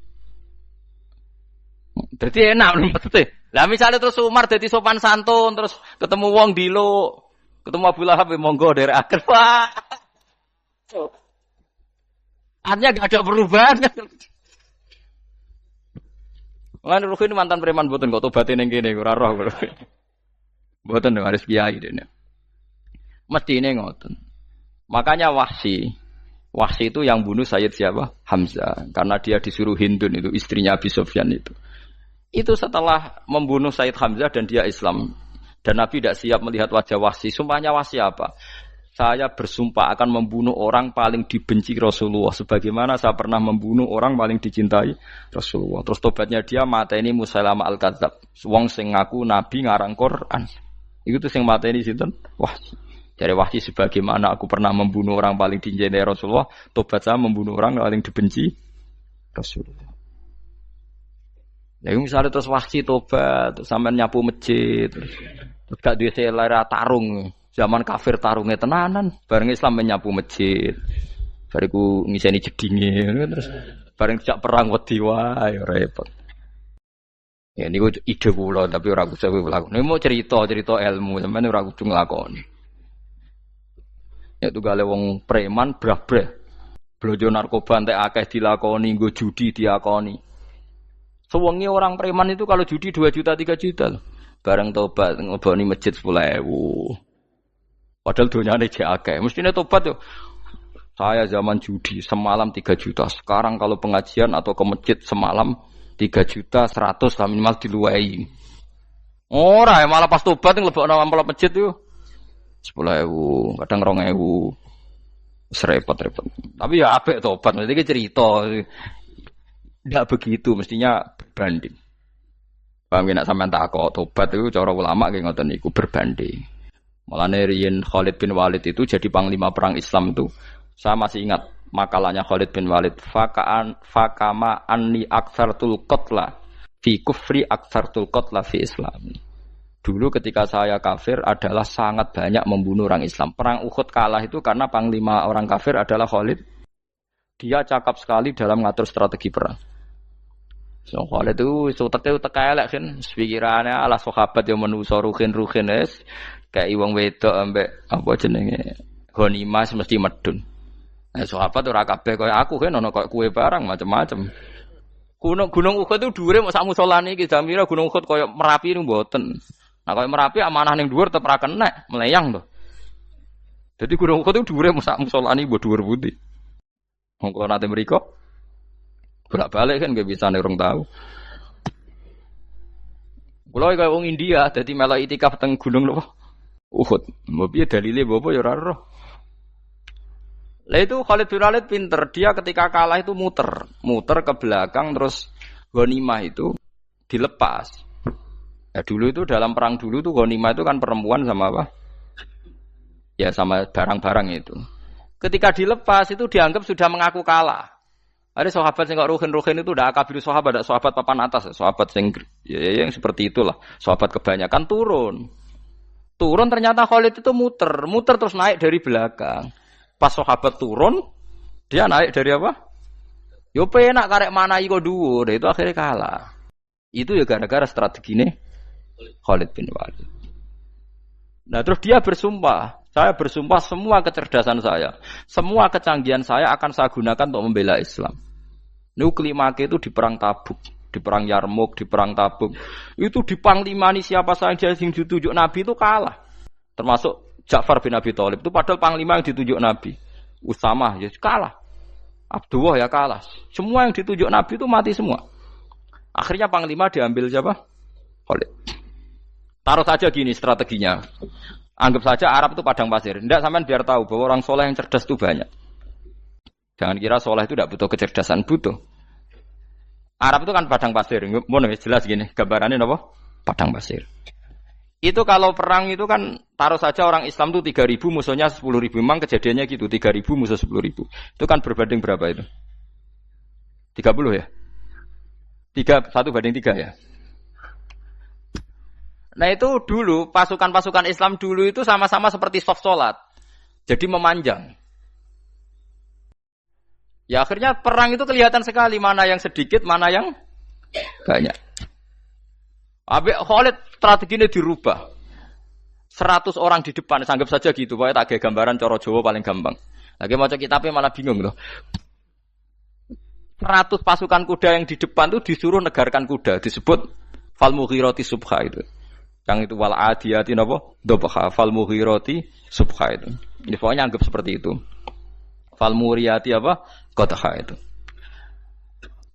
Dadi enak maksudnya. Lah misalnya terus Umar dadi sopan santun terus ketemu wong dilo, ketemu Abu Lahab monggo derek akhir. Wah. Artinya gak ada perubahan. Lan Ruhin mantan preman mboten kok tobaté ning kene ora roh. Mboten harus kiai dene. Mestine ngoten. Makanya Wahsy itu yang bunuh Sayyid siapa? Hamzah. Karena dia disuruh Hindun itu istrinya Abi Sufyan itu. Itu setelah membunuh Sayyid Hamzah dan dia Islam. Dan Nabi tidak siap melihat wajah Wahsy. Sumpahnya Wahsy apa? Saya bersumpah akan membunuh orang paling dibenci Rasulullah. Sebagaimana saya pernah membunuh orang paling dicintai Rasulullah. Terus tobatnya dia mateni Musailamah al-Kadzab. Wong sing ngaku Nabi ngarang Quran. Itu tuh sing mateni sinten? Wahsy. Dari Wahsy sebagaimana aku pernah membunuh orang paling dicintai Rasulullah. Tobat saya membunuh orang paling dibenci Rasulullah. Lalu misalnya terus Wahsy tobat, terus sampai nyapu masjid, terus gak duwe selera tarung. Zaman kafir tarungnya tenanan, bareng Islam menyapu masjid. Bariku ngiseni jedinge terus bareng jak perang wedi wae repot. Ya niku ide kula tapi ora kudu nglakoni. Nek mau cerita ilmu sampeyan ora kudu nglakoni. Ya tugale wong preman brah-brah. Blojo narkoba entek akeh dilakoni, nggo judi diakoni. Sewengi orang preman itu kalau judi 2 juta 3 juta loh. Bareng tobat ngeboni masjid 10.000. Padahal donyane jek akeh. Mestine tobat yo. Saya zaman judi semalam 3 juta. Sekarang kalau pengajian atau ke masjid semalam 3 juta 100 lah minimal diluwei. Ora ya malah pas tobat nglebokno amplop masjid yo 10.000, kadang 2.000. Repot-repot. Tapi ya apik tobat, mesti cerita. Tidak begitu, mestinya berbanding. Paham nek sampean takok tobat itu cara ulama nggih ngoten niku berbanding. Mulane riyen Khalid bin Walid itu jadi panglima perang Islam itu saya masih ingat makalahnya Khalid bin Walid, fakama anni aktsartul qatla fi kufri aktsartul qatla fi islami. Dulu ketika saya kafir adalah sangat banyak membunuh orang Islam. Perang Uhud kalah itu karena panglima orang kafir adalah Khalid. Dia cakap sekali dalam mengatur strategi perang. So Khalid itu teka elek kan, pikirannya ala sahabat yang menuso ruhin es kayak wong wedok ambek apa jenenge ghanimah mesti medun. Sahabat ora kabeh kaya aku kan ono kaya kue barang macam-macam. Gunung Uhud itu dhuwure mok sak musolane iki Jamira Gunung Uhud kaya Merapi niku mboten. Nah kaya Merapi amanah ning dhuwur tetep ra kenek, meleyang to. Jadi Gunung Uhud itu dhuwure mok sak musolane mbok dhuwur pundi. Wong kula nate mriko bolak-balik kan gak bisa nek urung tahu. Kula kaya wong India dadi melok itikaf teng gunung lho. Uhud. Mbok piye dalile mbok ya ora roh. Lah itu Khalid bin Walid pinter, dia ketika kalah itu muter ke belakang terus ghanimah itu dilepas. Ya dulu itu dalam perang dulu tuh ghanimah itu kan perempuan sama apa? Ya sama barang-barang itu. Ketika dilepas itu dianggap sudah mengaku kalah. Ada sahabat yang ruhin itu udah akabir sahabat, ada sahabat papan atas, sahabat yang seperti itulah. Sahabat kebanyakan turun ternyata Khalid itu muter terus naik dari belakang. Pas sahabat turun, dia naik dari apa? Yo penak karek mana iko dhuwur, itu akhirnya kalah. Itu ya gara-gara strategi ini Khalid bin Walid. Nah terus dia bersumpah, saya bersumpah semua kecerdasan saya, semua kecanggihan saya akan saya gunakan untuk membela Islam. Nuklimake itu di perang Tabuk, di perang Yarmuk, di perang Tabuk. Itu di panglimani siapa saja yang ditunjuk Nabi itu kalah. Termasuk Ja'far bin Abi Thalib itu padahal panglima yang ditunjuk Nabi. Usamah ya kalah. Abdullah ya kalah. Semua yang ditunjuk Nabi itu mati semua. Akhirnya panglima diambil siapa? Khalid. Taruh saja gini strateginya. Anggap saja Arab itu padang pasir. Tidak sampean biar tahu bahwa orang soleh yang cerdas itu banyak. Jangan kira soleh itu tidak butuh kecerdasan, butuh. Arab itu kan padang pasir. Mau jelas gini, gambarannya apa? Padang pasir. Itu kalau perang itu kan taruh saja orang Islam itu 3.000 musuhnya 10.000. Memang kejadiannya gitu, 3.000 musuh 10.000. Itu kan berbanding berapa itu? 30 ya? 1 banding 3 ya? Nah itu dulu, pasukan-pasukan Islam dulu itu sama-sama seperti soft sholat. Jadi memanjang. Ya akhirnya perang itu kelihatan sekali mana yang sedikit, mana yang banyak. Habis Khalid strateginya dirubah. 100 orang di depan, anggap saja gitu. Pokoknya tak kayak gambaran coro Jawa paling gampang. Lagi maca kitabnya malah bingung loh. 100 pasukan kuda yang di depan itu disuruh negarkan kuda, disebut fal mughirati subha itu. Yang itu wal adiyati napa? Dobha fal mughirati subha itu. Ini pokoknya anggap seperti itu. Fal muriyati apa? Qadha itu.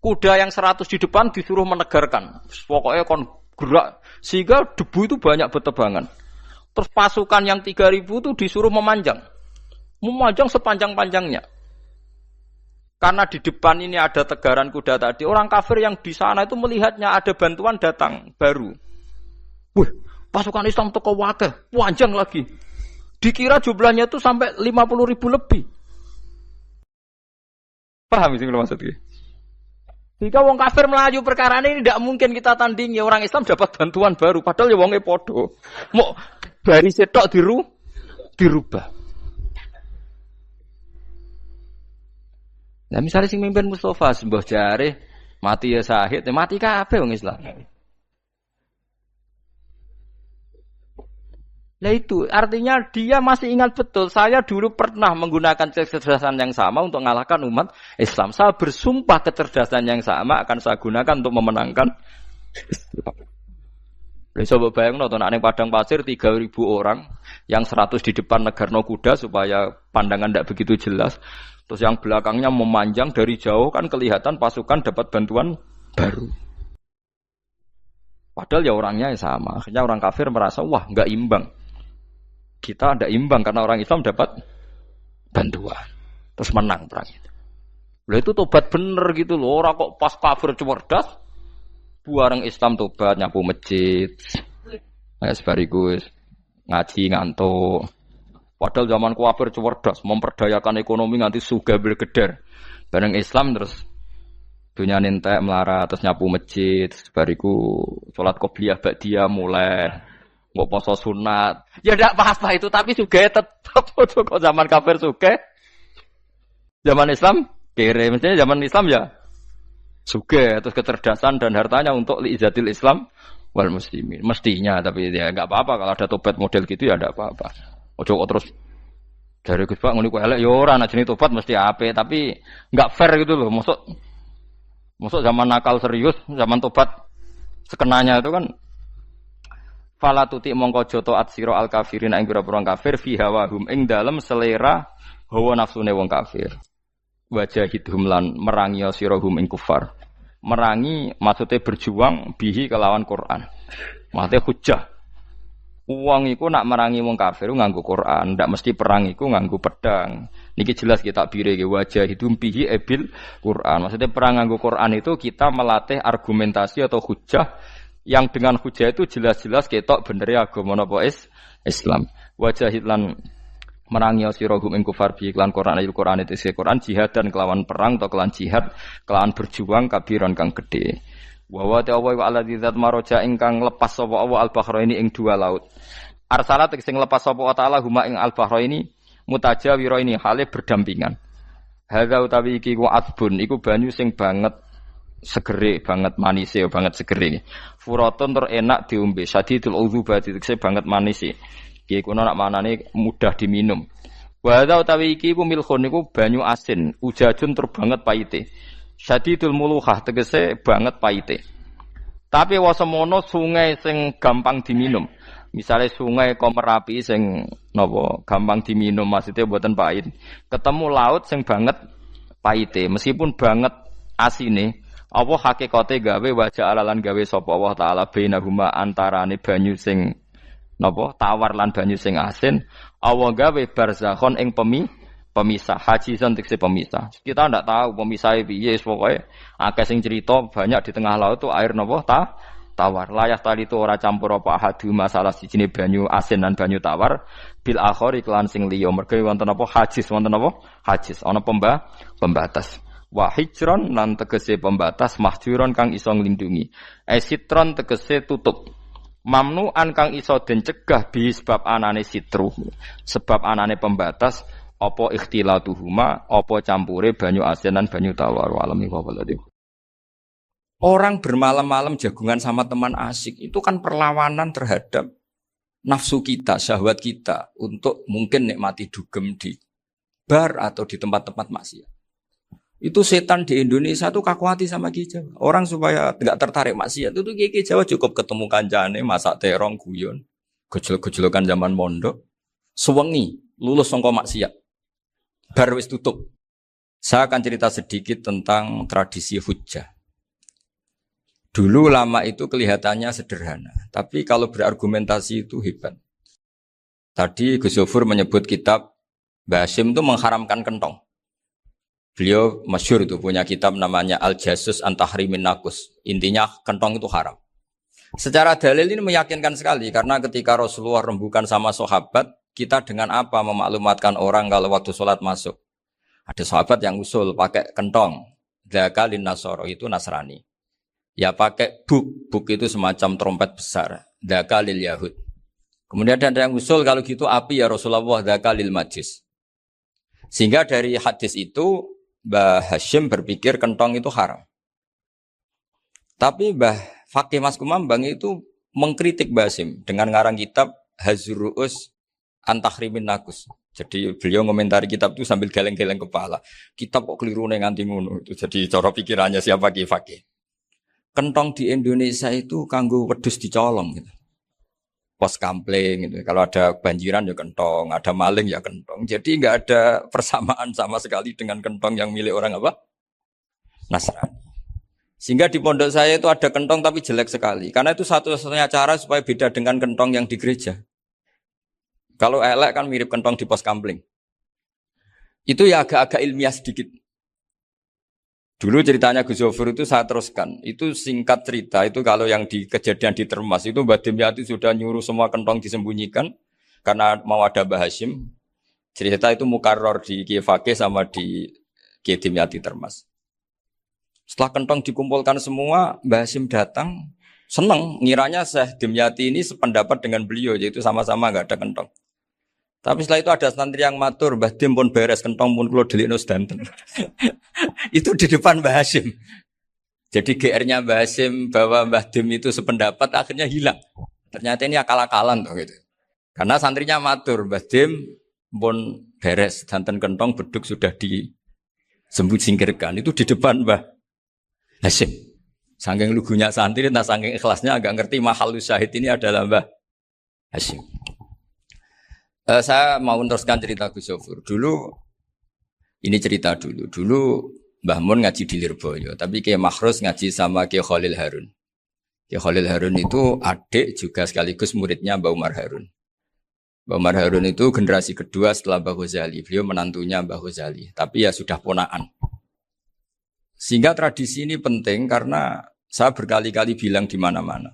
Kuda yang 100 di depan disuruh menegarkan. Pokoknya kon gerak sehingga debu itu banyak bertebangan. Terus pasukan yang 3.000 itu disuruh memanjang sepanjang-panjangnya. Karena di depan ini ada tegaran kuda tadi, orang kafir yang di sana itu melihatnya ada bantuan datang baru. Wih, pasukan Islam teko wakeh, panjang lagi. Dikira jumlahnya itu sampai 50.000 lebih. Paham sih kalau maksudnya? Jika wong kafir melaju perkara ini tidak mungkin kita tandingi. Orang Islam dapat bantuan baru. Padahal ya wongnya podo. Mau dari setok dirubah. Nah misalnya sing mimpin Mustafa sembah jare mati ya sahid, mati kabeh wong Islam. Nah itu artinya dia masih ingat betul. Saya dulu pernah menggunakan kecerdasan yang sama untuk mengalahkan umat Islam. Saya bersumpah kecerdasan yang sama akan saya gunakan untuk memenangkan Islam. Coba bayang nonton ning padang pasir 3.000 orang, yang 100 di depan negarno kuda supaya pandangan tidak begitu jelas. Terus yang belakangnya memanjang dari jauh kan kelihatan pasukan dapat bantuan baru. Padahal ya orangnya sama. Akhirnya orang kafir merasa wah nggak imbang. Kita ada imbang karena orang Islam dapat bantuan. Terus menang perang itu. Lah itu tobat bener gitu loh. Orang kok pas kafir cerdas, buareng Islam tobat nyapu masjid. Sebariku ngaji ngantuk. Padahal zaman kafir cerdas, memperdayakan ekonomi nganti sugih bergeder. Bareng Islam terus dunia nentek melarat terus nyapu masjid, bariku sholat qobliyah ba'diyah mulai mbok poso sunat. Ya ndak apa-apa itu tapi sugih tetep kok zaman kafir sugih. Zaman Islam kere, mestinya zaman Islam ya sugih terus kecerdasan dan hartanya untuk liizatil Islam wal muslimin. Mestinya tapi ya enggak apa-apa kalau ada tobat model gitu ya enggak apa-apa. Ojo kok terus dari Gus Pak ngene ku elek ya ora ana jenenge tobat mesti apik tapi enggak fair gitu loh. Maksud zaman nakal serius, zaman tobat sekenanya itu kan fala tuti mongko joto atsira al kafirin ing pira-pira kafir fi hawahum ing dalem selera hawa nafsune wong kafir. Wajahidhum lan merangi sirahum ing kufar. Merangi maksudnya berjuang bihi kelawan Quran. Maksudnya hujjah. Uang iku nak merangi wong kafir nganggo Quran, ndak mesti perang iku nganggo pedang. Niki jelas kita bire ke wajah hidum bihi ebil Quran. Maksudnya perang nganggo Quran itu kita melatih argumentasi atau hujjah yang dengan hujjah itu jelas-jelas ketok bener agama napa Islam. Wajah lan merangi sirahum ing kufar bihi lan Quran ayat Quran itu Quran jihad dan kelawan perang atau kelawan jihad, kelawan berjuang kabiran kang gede. Wa wa ta'ala wa alladzi zat maroja ingkang lepas sapa Allah al-bahraini ing dua laut. Arsalat sing lepas sapa ta'ala huma ing al-bahraini mutajawiraini hale berdampingan. Hadza utawi iki ku asbun iku banyu sing banget segere banget manise banget segere. Furatun tur enak diombe sadidul udzubati tekse banget manise. Iki kono nak manane mudah diminum. Wa hadza utawi iki ku milkhun iku banyu asin ujajun tur banget paite. Syadidul muluhah tegese banget paite. Tapi wasemono sungai sing gampang diminum. Misalnya sungai Komerapi sing napa gampang diminum maksudnya mboten pahit. Ketemu laut sing banget paite meskipun banget asine apa hakikate gawe wajah alalan gawe sapa Allah taala bainahuma antarane banyu sing napa tawar lan banyu sing asin Allah gawe barzakhon ing pemisah haji santikse pemisah. Kita ndak tahu pemisahnya piye pokoke akeh sing cerita banyak di tengah laut tuh air napa tawar. Layah tali itu ora campur apa hadu masalah sijine banyu asin dan banyu tawar bil akhir iklan sing liya mergo wonten apa hajis wonten apa hajis ana pembatas. Wa hijron lan tegese pembatas mahjuron kang iso nglindungi. Sitron tegese tutup. Mamnuan kang iso den cegah bi sebab anane sitru. Sebab anane pembatas apa ikhtilatuhuma apa campure banyu asin dan banyu tawar walami wallahi. Orang bermalam-malam jagungan sama teman asik itu kan perlawanan terhadap nafsu kita, syahwat kita untuk mungkin nikmati dugem di bar atau di tempat-tempat maksiat. Itu setan di Indonesia tuh kakuati sama Ki Jawa. Orang supaya tidak tertarik maksiat itu Ki Jawa cukup ketemu kancane masak terong guyon, gejol-gejolokan zaman mondok, sewengi lulus sangka maksiat. Bar wis tutup. Saya akan cerita sedikit tentang tradisi hujjah. Dulu lama itu kelihatannya sederhana, tapi kalau berargumentasi itu hebat. Tadi Gus Yofur menyebut kitab Mbah Hashim itu mengharamkan kentong. Beliau masyhur itu punya kitab namanya Al-Jasus an Tahrimin Nakus. Intinya kentong itu haram. Secara dalil ini meyakinkan sekali karena ketika Rasulullah rembukan sama sahabat, kita dengan apa memaklumatkan orang kalau waktu sholat masuk? Ada sahabat yang usul pakai kentong. Dzakalin Nasoro itu Nasrani. Ya pakai buk itu semacam trompet besar. Dzakalil Yahud. Kemudian ada yang usul kalau gitu api ya Rasulullah dzakalil Majus. Sehingga dari hadis itu Mbah Hashim berpikir kentong itu haram. Tapi Mbah Fakih Mas Kumambang itu mengkritik Mbah Hashim dengan ngarang kitab Hazruus Antahrimin Nakus. Jadi beliau ngomentari kitab itu sambil geleng-geleng kepala. Kitab kok keliru nganti ngono. Itu jadi cara pikirannya siapa Ki Fakih. Kentong di Indonesia itu kanggo wedhus dicolong gitu. Pos kampling gitu. Kalau ada banjiran ya kentong, ada maling ya kentong. Jadi enggak ada persamaan sama sekali dengan kentong yang milik orang apa? Nasrani. Sehingga di pondok saya itu ada kentong tapi jelek sekali. Karena itu satu-satunya cara supaya beda dengan kentong yang di gereja. Kalau elek kan mirip kentong di pos kampling. Itu ya agak-agak ilmiah sedikit. Dulu ceritanya Gus Yofur itu saya teruskan. Itu singkat cerita, itu kalau yang di kejadian di Termas itu Mbah Dimyati sudah nyuruh semua kentong disembunyikan karena mau ada Mbah Hashim. Cerita itu mukarrar di Kiai Fakih sama di Kiai Dimyati Termas. Setelah kentong dikumpulkan semua, Mbah Hasyim datang, seneng, ngiranya Syekh Dimyati ini sependapat dengan beliau, yaitu sama-sama nggak ada kentong. Tapi setelah itu ada santri yang matur, Mbah Dim pun beres, kentong pun kulo delikno sedanten. Itu di depan Mbah Hasyim. Jadi GR-nya Mbah Hasyim bahwa Mbah Dim itu sependapat akhirnya hilang. Ternyata ini akal-akalan tuh gitu. Karena santrinya matur, Mbah Dim pun beres, danten kentong beduk sudah disembut singkirkan. Itu di depan Mbah Hasyim. Saking lugunya santri, nah saking ikhlasnya agak ngerti mahalus syahid ini adalah Mbah Hasyim. Saya mau meneruskan cerita Gus Sofur. Dulu, ini cerita dulu. Dulu Mbah Mun ngaji di Lirboyo, tapi Kiai Makhrus ngaji sama Kiai Khalil Harun. Kiai Khalil Harun itu adik juga sekaligus muridnya Mbah Umar Harun. Mbah Umar Harun itu generasi kedua setelah Mbah Ghazali. Beliau menantunya Mbah Ghazali, tapi ya sudah ponaan. Sehingga tradisi ini penting karena saya berkali-kali bilang di mana-mana.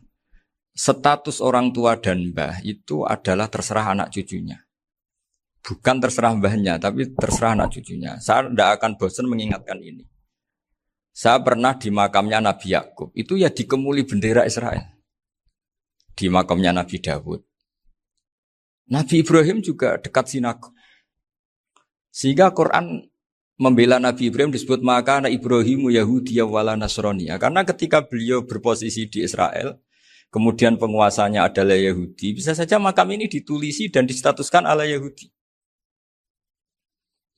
Status orang tua dan mbah itu adalah terserah anak cucunya. Bukan terserah mbahnya, tapi terserah anak cucunya. Saya tidak akan bosan mengingatkan ini. Saya pernah di makamnya Nabi Yakub, itu ya dikemuli bendera Israel. Di makamnya Nabi Dawud. Nabi Ibrahim juga dekat sinagog. Sehingga Quran membela Nabi Ibrahim disebut maka anak Ibrahimu Yahudi wala Nasrani. Karena ketika beliau berposisi di Israel, kemudian penguasanya adalah Yahudi, bisa saja makam ini ditulisi dan distatuskan ala Yahudi.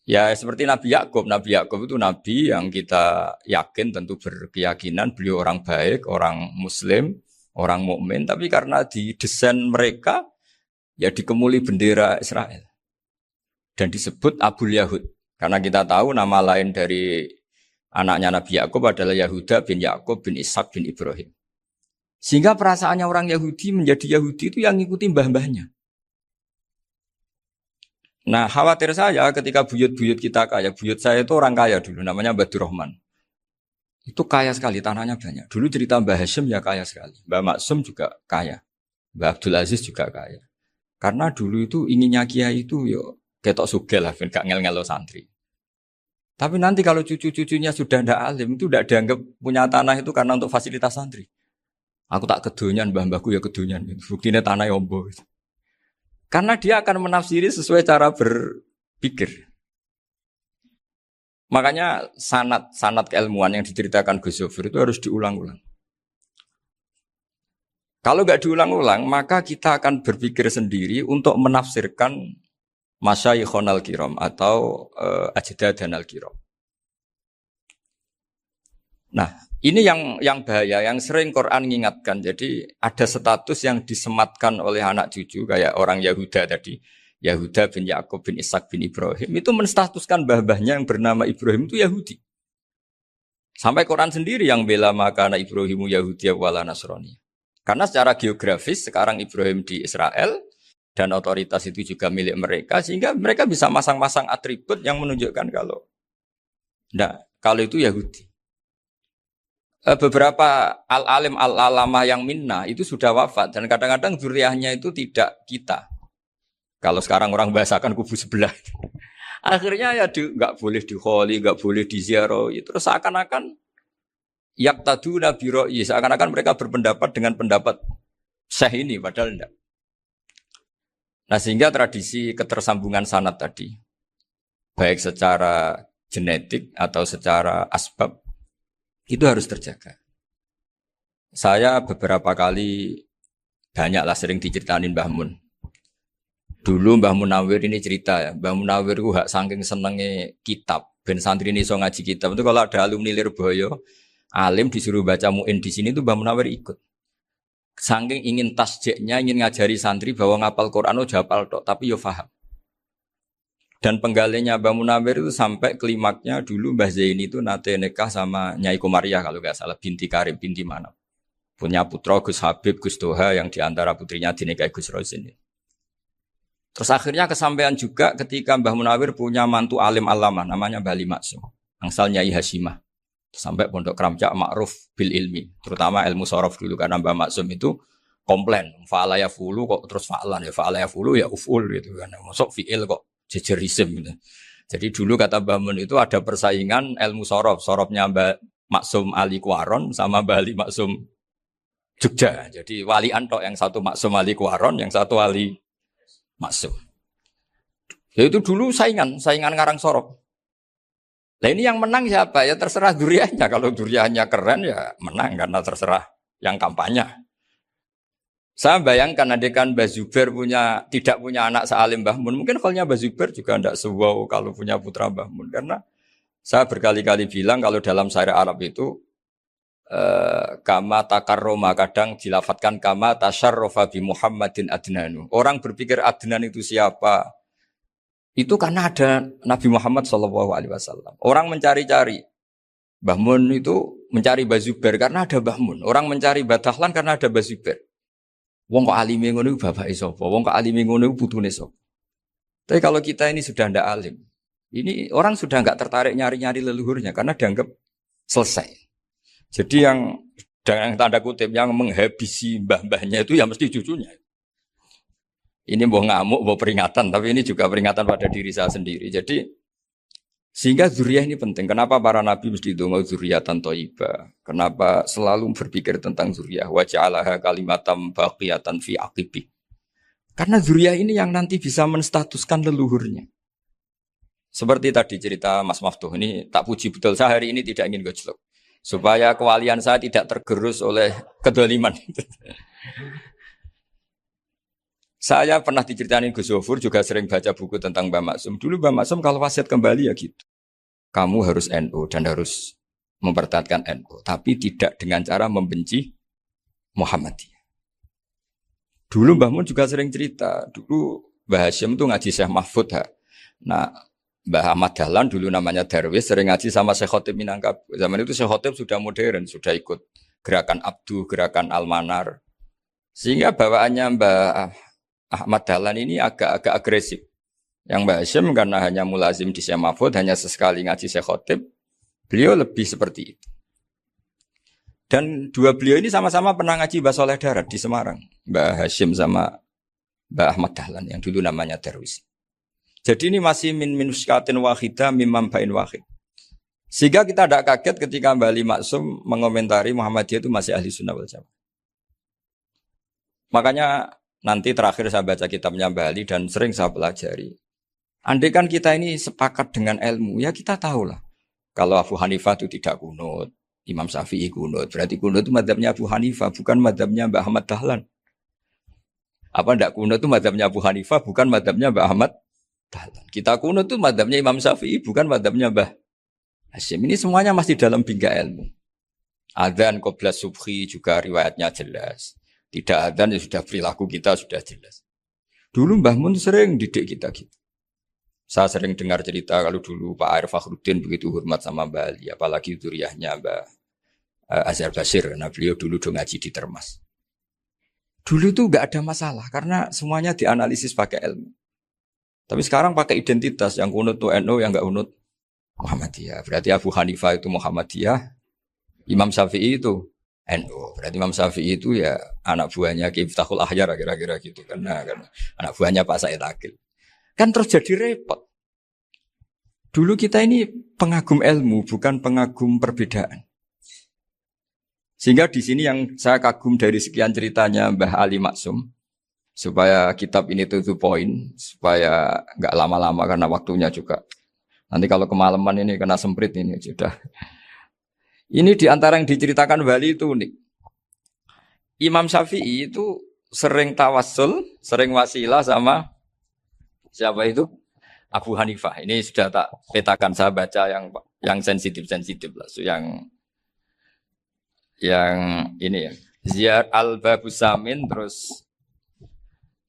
Ya seperti Nabi Yakub. Nabi Yakub itu nabi yang kita yakin tentu berkeyakinan beliau orang baik, orang muslim, orang mukmin. Tapi karena di desain mereka ya dikemuli bendera Israel dan disebut Abul Yahud. Karena kita tahu nama lain dari anaknya Nabi Yakub adalah Yahuda bin Yakub bin Ishak bin Ibrahim. Sehingga perasaannya orang Yahudi menjadi Yahudi itu yang ngikuti mbah-mbahnya. Nah khawatir saya ketika buyut-buyut kita kaya, buyut saya itu orang kaya dulu, namanya Badur Rahman. Itu kaya sekali, tanahnya banyak. Dulu cerita Mbah Hasyim ya kaya sekali. Mbah Maksum juga kaya. Mbah Abdul Aziz juga kaya. Karena dulu itu inginnya kiai itu yo ketok sugih lah, gak ngel-ngelo santri. Tapi nanti kalau cucu-cucunya sudah ndak alim, itu ndak dianggap punya tanah itu karena untuk fasilitas santri. Aku tak kedonyan, mbah-mbahku ya kedonyan. Buktinya tanah ombo. Karena dia akan menafsiri sesuai cara berpikir. Makanya sanad keilmuan yang diceritakan Gus Sofir itu harus diulang-ulang. Kalau nggak diulang-ulang, maka kita akan berpikir sendiri untuk menafsirkan Masyayikhon al-Kiram atau Ajdadan al-Kiram. Nah, ini yang bahaya, yang sering Quran mengingatkan. Jadi ada status yang disematkan oleh anak cucu kayak orang Yahuda tadi, Yahuda bin Yakub bin Ishak bin Ibrahim itu menstatuskan mbah-mbahnya yang bernama Ibrahim itu Yahudi. Sampai Quran sendiri yang bela maka anak Ibrahimu Yahudi wala Nasrani. Karena secara geografis sekarang Ibrahim di Israel dan otoritas itu juga milik mereka sehingga mereka bisa masang-masang atribut yang menunjukkan kalau itu Yahudi. Beberapa al-alim al-alamah yang minnah itu sudah wafat dan kadang-kadang zuriyahnya itu tidak kita. Kalau sekarang orang bahasakan kubu sebelah. Akhirnya ya nggak boleh dikholi, nggak boleh diziarah. Terus seakan-akan yaktaduna bi ra'yi, seakan-akan mereka berpendapat dengan pendapat syekh ini padahal enggak. Nah, sehingga tradisi ketersambungan sanad tadi baik secara genetik atau secara asbab itu harus terjaga. Saya beberapa kali banyaklah sering diceritain Mbah Mun. Dulu Mbah Munawir ini cerita ya, Mbah Munawir itu saking senenge kitab, ben santri ini so ngaji kitab. Itu kalau ada alumni Lirboyo, alim disuruh baca muin di sini itu Mbah Munawir ikut. Saking ingin tasjeknya, ingin ngajari santri bahwa ngapal Quran udah hafal tok, tapi yo paham. Dan penggalinya Mbah Munawir itu sampai klimaknya dulu Mbah Zaini itu nate nikah sama Nyai Komariah kalau nggak salah, binti Karim, binti mana. Punya putra Gus Habib, Gus Doha yang diantara putrinya dinikahi Gus Rosin. Terus akhirnya kesampaian juga ketika Mbah Munawir punya mantu alim alamah namanya Mbah Ali Maksum, angsal Nyai Hasyimah. Sampai pondok Kramcak ma'ruf bil ilmi, terutama ilmu sorof dulu karena Mbah Maksum itu komplain, fa'ala ya fulu kok terus fa'lan ya fa'ala ya fulu ya uf'ul gitu kan. Masuk fi'il kok jejerism gitu. Jadi dulu kata Mbah Mun itu ada persaingan ilmu sorof. Sorofnya Mbah Maksum Ali Kuaron sama Mbah Ali Maksum Jogja. Jadi wali antok yang satu Maksum Ali Kuaron, yang satu Ali Maksum. Ya itu dulu saingan ngarang sorof. Nah ini yang menang siapa? Ya terserah duriannya. Kalau duriannya keren ya menang karena terserah yang kampanye. Saya bayangkan adekan Mbah Zubair tidak punya anak sealim Mbah Mun, mungkin kalau Mbah Zubair juga tidak sewow kalau punya putra Mbah Mun. Karena saya berkali-kali bilang kalau dalam syair Arab itu kama takarroma, kadang dilafatkan kama tasyarrofa bi Muhammadin adnanu. Orang berpikir Adnan itu siapa? Itu karena ada Nabi Muhammad SAW. Orang mencari-cari Mbah Mun itu mencari Mbah Zubair karena ada Mbah Mun. Orang mencari Mbah Dahlan karena ada Mbah Zubair. Wong kok alime ngono iku bapake sapa? Wong kok alime ngono iku putune sapa? Tapi kalau kita ini sudah ndak alim, ini orang sudah nggak tertarik nyari-nyari leluhurnya karena dianggap selesai. Jadi yang dengan tanda kutip yang menghabisi mbah-mbahnya itu ya mesti cucunya. Ini mau ngamuk, mau peringatan, tapi ini juga peringatan pada diri saya sendiri. Jadi sehingga zuriyah ini penting. Kenapa para nabi mesti donga zuriyatan thayyibah? Kenapa selalu berpikir tentang zuriyah? Wa ja'alaha kalimatam baqiyatan fi aqibi. Karena zuriyah ini yang nanti bisa menstatuskan leluhurnya. Seperti tadi cerita Mas Maftuh ini tak puji betul. Saya hari ini tidak ingin gojlok supaya kewalian saya tidak tergerus oleh kedoliman. Saya pernah diceritain Gus Zofur, juga sering baca buku tentang Mbah Maksum. Dulu Mbah Maksum kalau wasiat kembali ya gitu. Kamu harus NU dan harus mempertahankan NU. Tapi tidak dengan cara membenci Muhammadiyah. Dulu Mbah Mun juga sering cerita. Dulu Mbah Hashim itu ngaji Syekh Mahfud. Nah, Mbah Ahmad Dahlan dulu namanya Darwis, sering ngaji sama Syekh Khotib Minangkabau. Zaman itu Syekh Khotib sudah modern, sudah ikut gerakan Abdu, gerakan Almanar. Sehingga bawaannya Mbah Ahmad Dahlan ini agak agresif. Yang Mbah Hashim karena hanya mulazim di Syekh Mahfud, hanya sesekali ngaji Syekh Khotib, beliau lebih seperti itu. Dan dua beliau ini sama-sama pernah ngaji Mbah Soleh Darat di Semarang. Mbah Hashim sama Mbah Ahmad Dahlan yang dulu namanya Darwis. Jadi ini masih min muskatin wahidah mimam bain wahid. Sehingga kita tidak kaget ketika Mbah Ali Maksum mengomentari Muhammadiyah itu masih ahli sunnah wal jamaah. Makanya nanti terakhir saya baca kitabnya Mbah Ali dan sering saya pelajari. Andai kan kita ini sepakat dengan ilmu, ya kita tahulah. Kalau Abu Hanifah itu tidak kunut, Imam Syafi'i kunut. Berarti kunut itu madzhabnya Abu Hanifah, bukan madzhabnya Mbah Ahmad Dahlan. Apa tidak kunut itu madzhabnya Abu Hanifah, bukan madzhabnya Mbah Ahmad Dahlan. Kita kunut itu madzhabnya Imam Syafi'i, bukan madzhabnya Mbah Hashim. Ini semuanya masih dalam bingkai ilmu. Adzan qabla subhi juga riwayatnya jelas. Tidak adzan ya sudah perilaku kita sudah jelas. Dulu Mbah Mun sering didik kita gitu. Saya sering dengar cerita kalau dulu Pak Arif Fakhruddin begitu hormat sama Mbah Ali, apalagi zuriyahnya Mbah Azhar Basir, karena beliau dulu do ngaji di Termas. Dulu itu enggak ada masalah karena semuanya dianalisis pakai ilmu. Tapi sekarang pakai identitas, yang kunut itu NU, yang enggak kunut Muhammadiyah. Berarti Abu Hanifah itu Muhammadiyah, Imam Syafi'i itu NU. Berarti Imam Syafi'i itu ya anak buahnya Ki Miftahul Ahyar kira-kira gitu kan anak buahnya Pak Said Akil. Kan terus jadi repot. Dulu kita ini pengagum ilmu, bukan pengagum perbedaan. Sehingga di sini yang saya kagum dari sekian ceritanya Mbah Ali Maksum, supaya kitab ini to the point, supaya nggak lama-lama karena waktunya juga. Nanti kalau kemalaman ini kena semprit ini sudah. Ini diantara yang diceritakan Bali itu unik. Imam Syafi'i itu sering tawassul, sering wasilah sama siapa itu? Abu Hanifah. Ini sudah tak petakan, saya baca yang sensitif-sensitif lah. So, yang ini ya. Ziyar al-Babus Samin, terus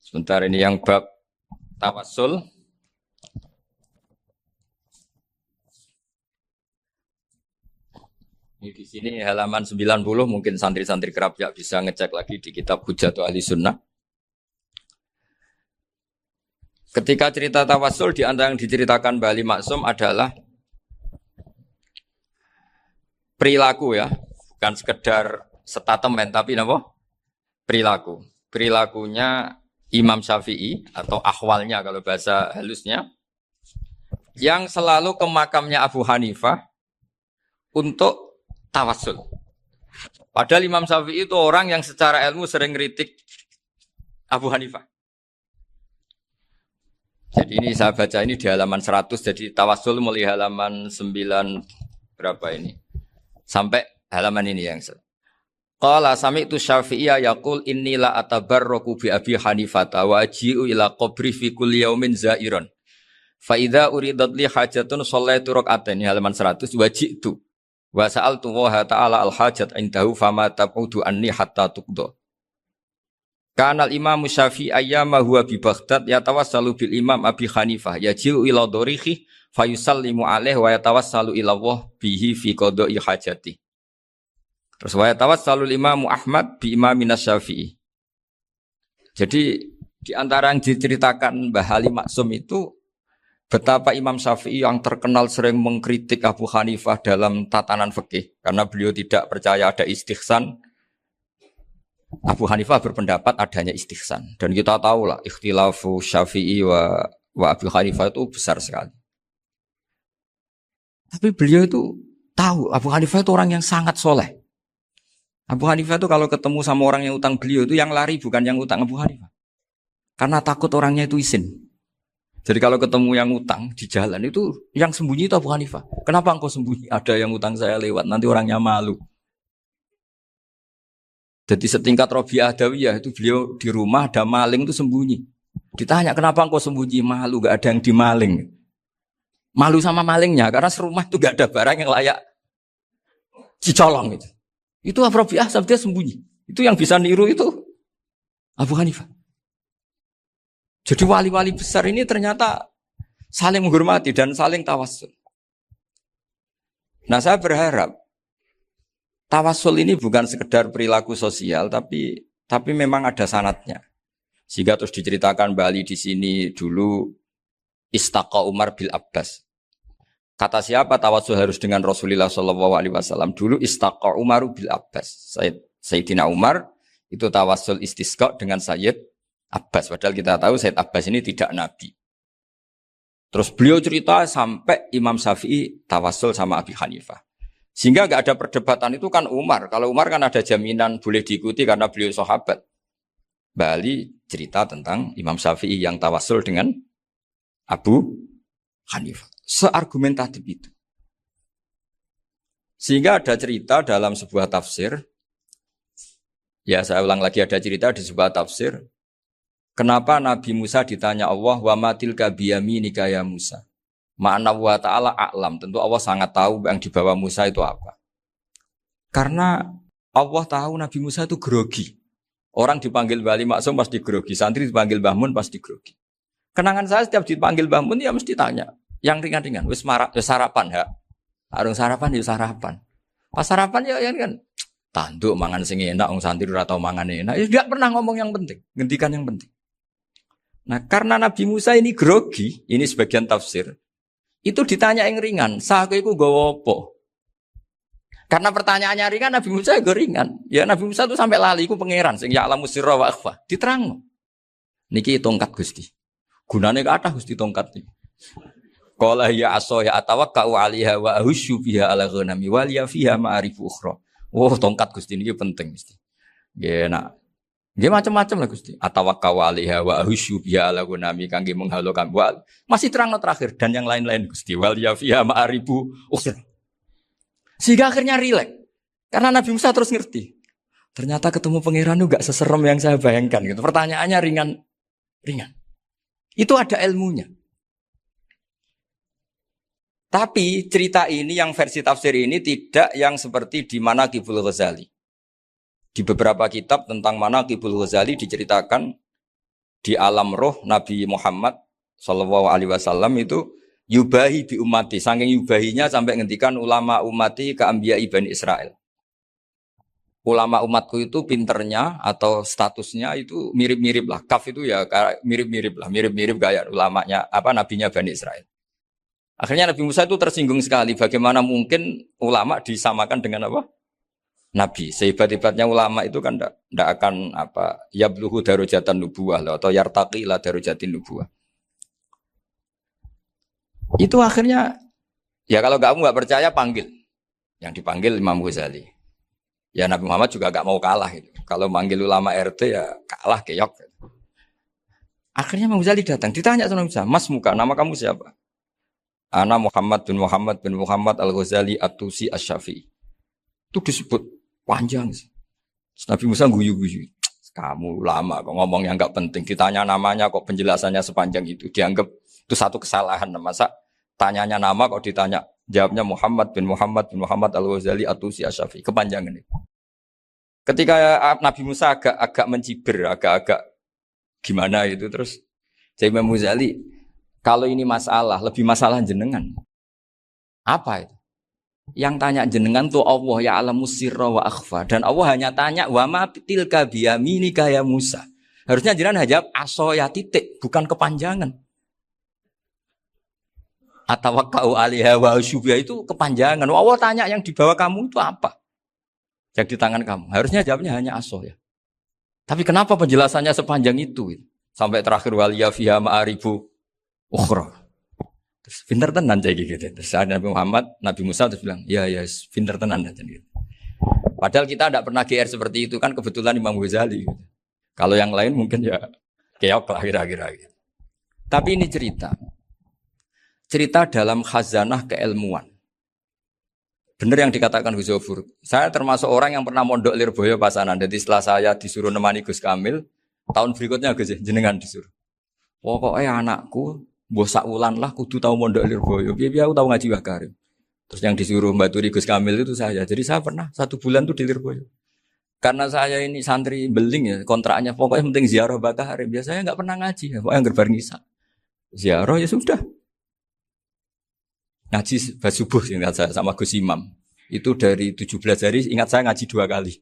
sebentar ini yang bab tawassul. Ini di sini halaman 90, mungkin santri-santri kerap ya bisa ngecek lagi di kitab Hujjatul Ahli Sunnah. Ketika cerita tawassul, di antara yang diceritakan Mbah Ali Maksum adalah perilaku ya, bukan sekedar statement tapi apa? Perilakunya Imam Syafi'i atau ahwalnya kalau bahasa halusnya yang selalu ke makamnya Abu Hanifah untuk tawassul. Padahal Imam Syafi'i itu orang yang secara ilmu sering kritik Abu Hanifah. Jadi ini saya baca ini di halaman 100, jadi tawassul mulai halaman 9 berapa ini? Sampai halaman ini yang Qala sami'tu Syafi'iyya yaqul inni la atabarraku bi Abi Hanifah wa aji'u ila qabri fi kulli yaumin za'iran. Fa idza uridat li hajatun shallaitu rak'atain halaman 100 waji'tu wa sa'altu wa ta'ala al hajat indahu fama tab'udu anni hatta tuqda. Kanal Imam Syafi'i ayyama huwa bi Baghdad yatawassalu bil Imam Abi Hanifah yaji'u ila dorihi fayusallimu alaihi wa yatawassalu ila Allah bihi fi qada'i hajati. Terus wa yatawassalu Imam Ahmad bi Imamina Syafi'i. Jadi di antara yang diceritakan Mbah Halim Maksum itu betapa Imam Syafi'i yang terkenal sering mengkritik Abu Hanifah dalam tatanan fikih karena beliau tidak percaya ada istihsan. Abu Hanifah berpendapat adanya istihsan dan kita tahu lah ikhtilafu Syafi'i wa Abu Hanifah itu besar sekali. Tapi beliau itu tahu Abu Hanifah itu orang yang sangat soleh. Abu Hanifah itu kalau ketemu sama orang yang utang beliau itu yang lari bukan yang utang Abu Hanifah. Karena takut orangnya itu izin. Jadi kalau ketemu yang utang di jalan itu yang sembunyi itu Abu Hanifah. Kenapa engkau sembunyi? Ada yang utang saya lewat, nanti orangnya malu. Jadi setingkat Rabi'ah Adawiyah itu beliau di rumah ada maling itu sembunyi. Ditanya kenapa engkau sembunyi? Malu, gak ada yang dimaling. Malu sama malingnya karena serumah itu gak ada barang yang layak dicolong itu. Itu Rabi'ah sampai dia sembunyi. Itu yang bisa niru itu Abu Hanifah. Jadi wali-wali besar ini ternyata saling menghormati dan saling tawassul. Nah saya berharap tawassul ini bukan sekedar perilaku sosial, tapi memang ada sanadnya. Sehingga terus diceritakan Bali di sini dulu istaqa Umar bil Abbas. Kata siapa tawassul harus dengan Rasulullah SAW? Dulu istaqa Umar bil Abbas. Sayyidina Umar itu tawassul istisqa dengan Sayyid Abbas. Padahal kita tahu Sayyid Abbas ini tidak nabi. Terus beliau cerita sampai Imam Syafi'i tawassul sama Abi Hanifah. Sehingga nggak ada perdebatan itu kan Umar. Kalau Umar kan ada jaminan boleh diikuti karena beliau sahabat. Bali cerita tentang Imam Syafi'i yang tawassul dengan Abu Hanifah. Seargumentatif itu. Sehingga ada cerita dalam sebuah tafsir. Ya saya ulang lagi ada cerita di sebuah tafsir. Kenapa Nabi Musa ditanya Allah wa matilka biyaminika ya Musa? Ma'ana wa ta'ala a'lam. Tentu Allah sangat tahu yang dibawa Musa itu apa. Karena Allah tahu Nabi Musa itu grogi. Orang dipanggil Bali Maksum pasti grogi. Santri dipanggil Mbah Mun pasti grogi. Kenangan saya setiap dipanggil Mbah Mun ya mesti tanya. Yang ringan-ringan. Wis sarapan ya. Arung sarapan ya sarapan. Pas sarapan ya kan. Tanduk mangan sing enak. Orang santri ora tau mangan enak. Ya tidak pernah ngomong yang penting. Ngendikan yang penting. Nah karena Nabi Musa ini grogi. Ini sebagian tafsir. Itu ditanya yang ringan, sahaja itu gawa apa? Karena pertanyaannya ringan, Nabi Musa juga ringan. Ya Nabi Musa itu sampai lali, itu pangeran, sing ya'lamu sirra wa akhfa. Diterang. Niki tongkat Gusti. Gunane ke atas Gusti tongkat iki. Qala ya aso ya atawakkau 'alaiha wa ahusyu biha 'ala ghanami wa liya fiha ma'arifu ukhra. Oh, tongkat Gusti niki penting mesti. Nggih nak. Nggih macam-macam lah Gusti. Atawakkau 'alaiha wa ahusyu biha 'ala ghanami kangge menghalokan wa. Masih terang terakhir dan yang lain-lain Gusti. Wal ya fiha ma'arifu ukhra. Sehingga akhirnya rileks. Karena Nabi Musa terus ngerti. Ternyata ketemu pangeran itu gak seserem yang saya bayangkan gitu. Pertanyaannya ringan. Itu ada ilmunya. Tapi cerita ini yang versi tafsir ini tidak yang seperti di Manaqibul Ghazali. Di beberapa kitab tentang Manaqibul Ghazali diceritakan di alam roh Nabi Muhammad SAW itu yubahi bi ummati. Saking yubahinya sampai ngendikan ulama ummati ke anbiya Bani Israel. Ulama umatku itu pinternya atau statusnya itu mirip-mirip lah. Kaf itu ya mirip-mirip lah. Mirip-mirip kayak ulamanya nabinya Bani Israel. Akhirnya Nabi Musa itu tersinggung sekali. Bagaimana mungkin ulama disamakan dengan apa? Nabi. Sehebat-hebatnya ulama itu kan tidak akan yabluhu darajatan nubuwah atau yartaqi ila darajatin nubuwah. Itu akhirnya, ya kalau kamu nggak percaya panggil. Yang dipanggil Imam Ghazali. Ya Nabi Muhammad juga nggak mau kalah. Gitu. Kalau manggil ulama RT ya kalah keok. Akhirnya Imam Ghazali datang. Ditanya sama Musa, Mas Muka, nama kamu siapa? Ana Muhammad bin Muhammad Al-Ghazali At-Tusi Asy-Syafi'i. Itu disebut panjang sih. Nabi Musa guyu-guyu. Kamu lama kok ngomong yang nggak penting. Ditanya namanya kok penjelasannya sepanjang itu. Dianggap itu satu kesalahan. Masa tanyanya nama kok ditanya. Jawabnya Muhammad bin Muhammad Al-Ghazali At-Tusi Asy-Syafi'i. Kepanjangan itu. Ketika Nabi Musa agak mencibir, agak gimana itu. Terus jadi Imam Ghazali, kalau ini masalah, lebih masalah jenengan. Apa itu? Yang tanya jenengan tuh Allah ya alamus sirra wa akhfa. Dan Allah hanya tanya wa ma tilka biyaminika ya Musa. Harusnya jenengan jawab aso ya titik, bukan kepanjangan. Atawakkau alaiha wa syubha itu kepanjangan. Allah tanya yang di bawah kamu itu apa? Yang di tangan kamu. Harusnya jawabnya hanya aso ya. Tapi kenapa penjelasannya sepanjang itu? Sampai terakhir waliya fiha ma'aribu ukhra. Terus pinter tenan kayak gitu. Terus Nabi Muhammad, Nabi Musa terus bilang, ya pinter tenan aja gitu. Padahal kita tidak pernah GR seperti itu kan kebetulan Imam Ghazali. Gitu. Kalau yang lain mungkin ya keok lah kira-kira. Gitu. Tapi ini cerita dalam khazanah keilmuan. Benar yang dikatakan Gus Zofur. Saya termasuk orang yang pernah mondok Lirboyo Pasanan. Jadi setelah saya disuruh nemani Gus Kamil, tahun berikutnya Gus jenengan disuruh. Pokoknya anakku bosak ulan lah kudu tahu mondok Lirboyo. Biar aku tahu ngaji Mbah Karim. Terus yang disuruh baturi Gus Kamil itu saya. Jadi saya pernah 1 bulan tuh di Lirboyo. Karena saya ini santri beling ya, kontraknya pokoknya penting ziarah Mbah Karim. Biasanya nggak pernah ngaji, ya. Pokoknya gerbar ngisa. Ziarah ya sudah. Ngaji pas subuh ingat saya sama Gus Imam. Itu dari 17 hari ingat saya ngaji 2 kali.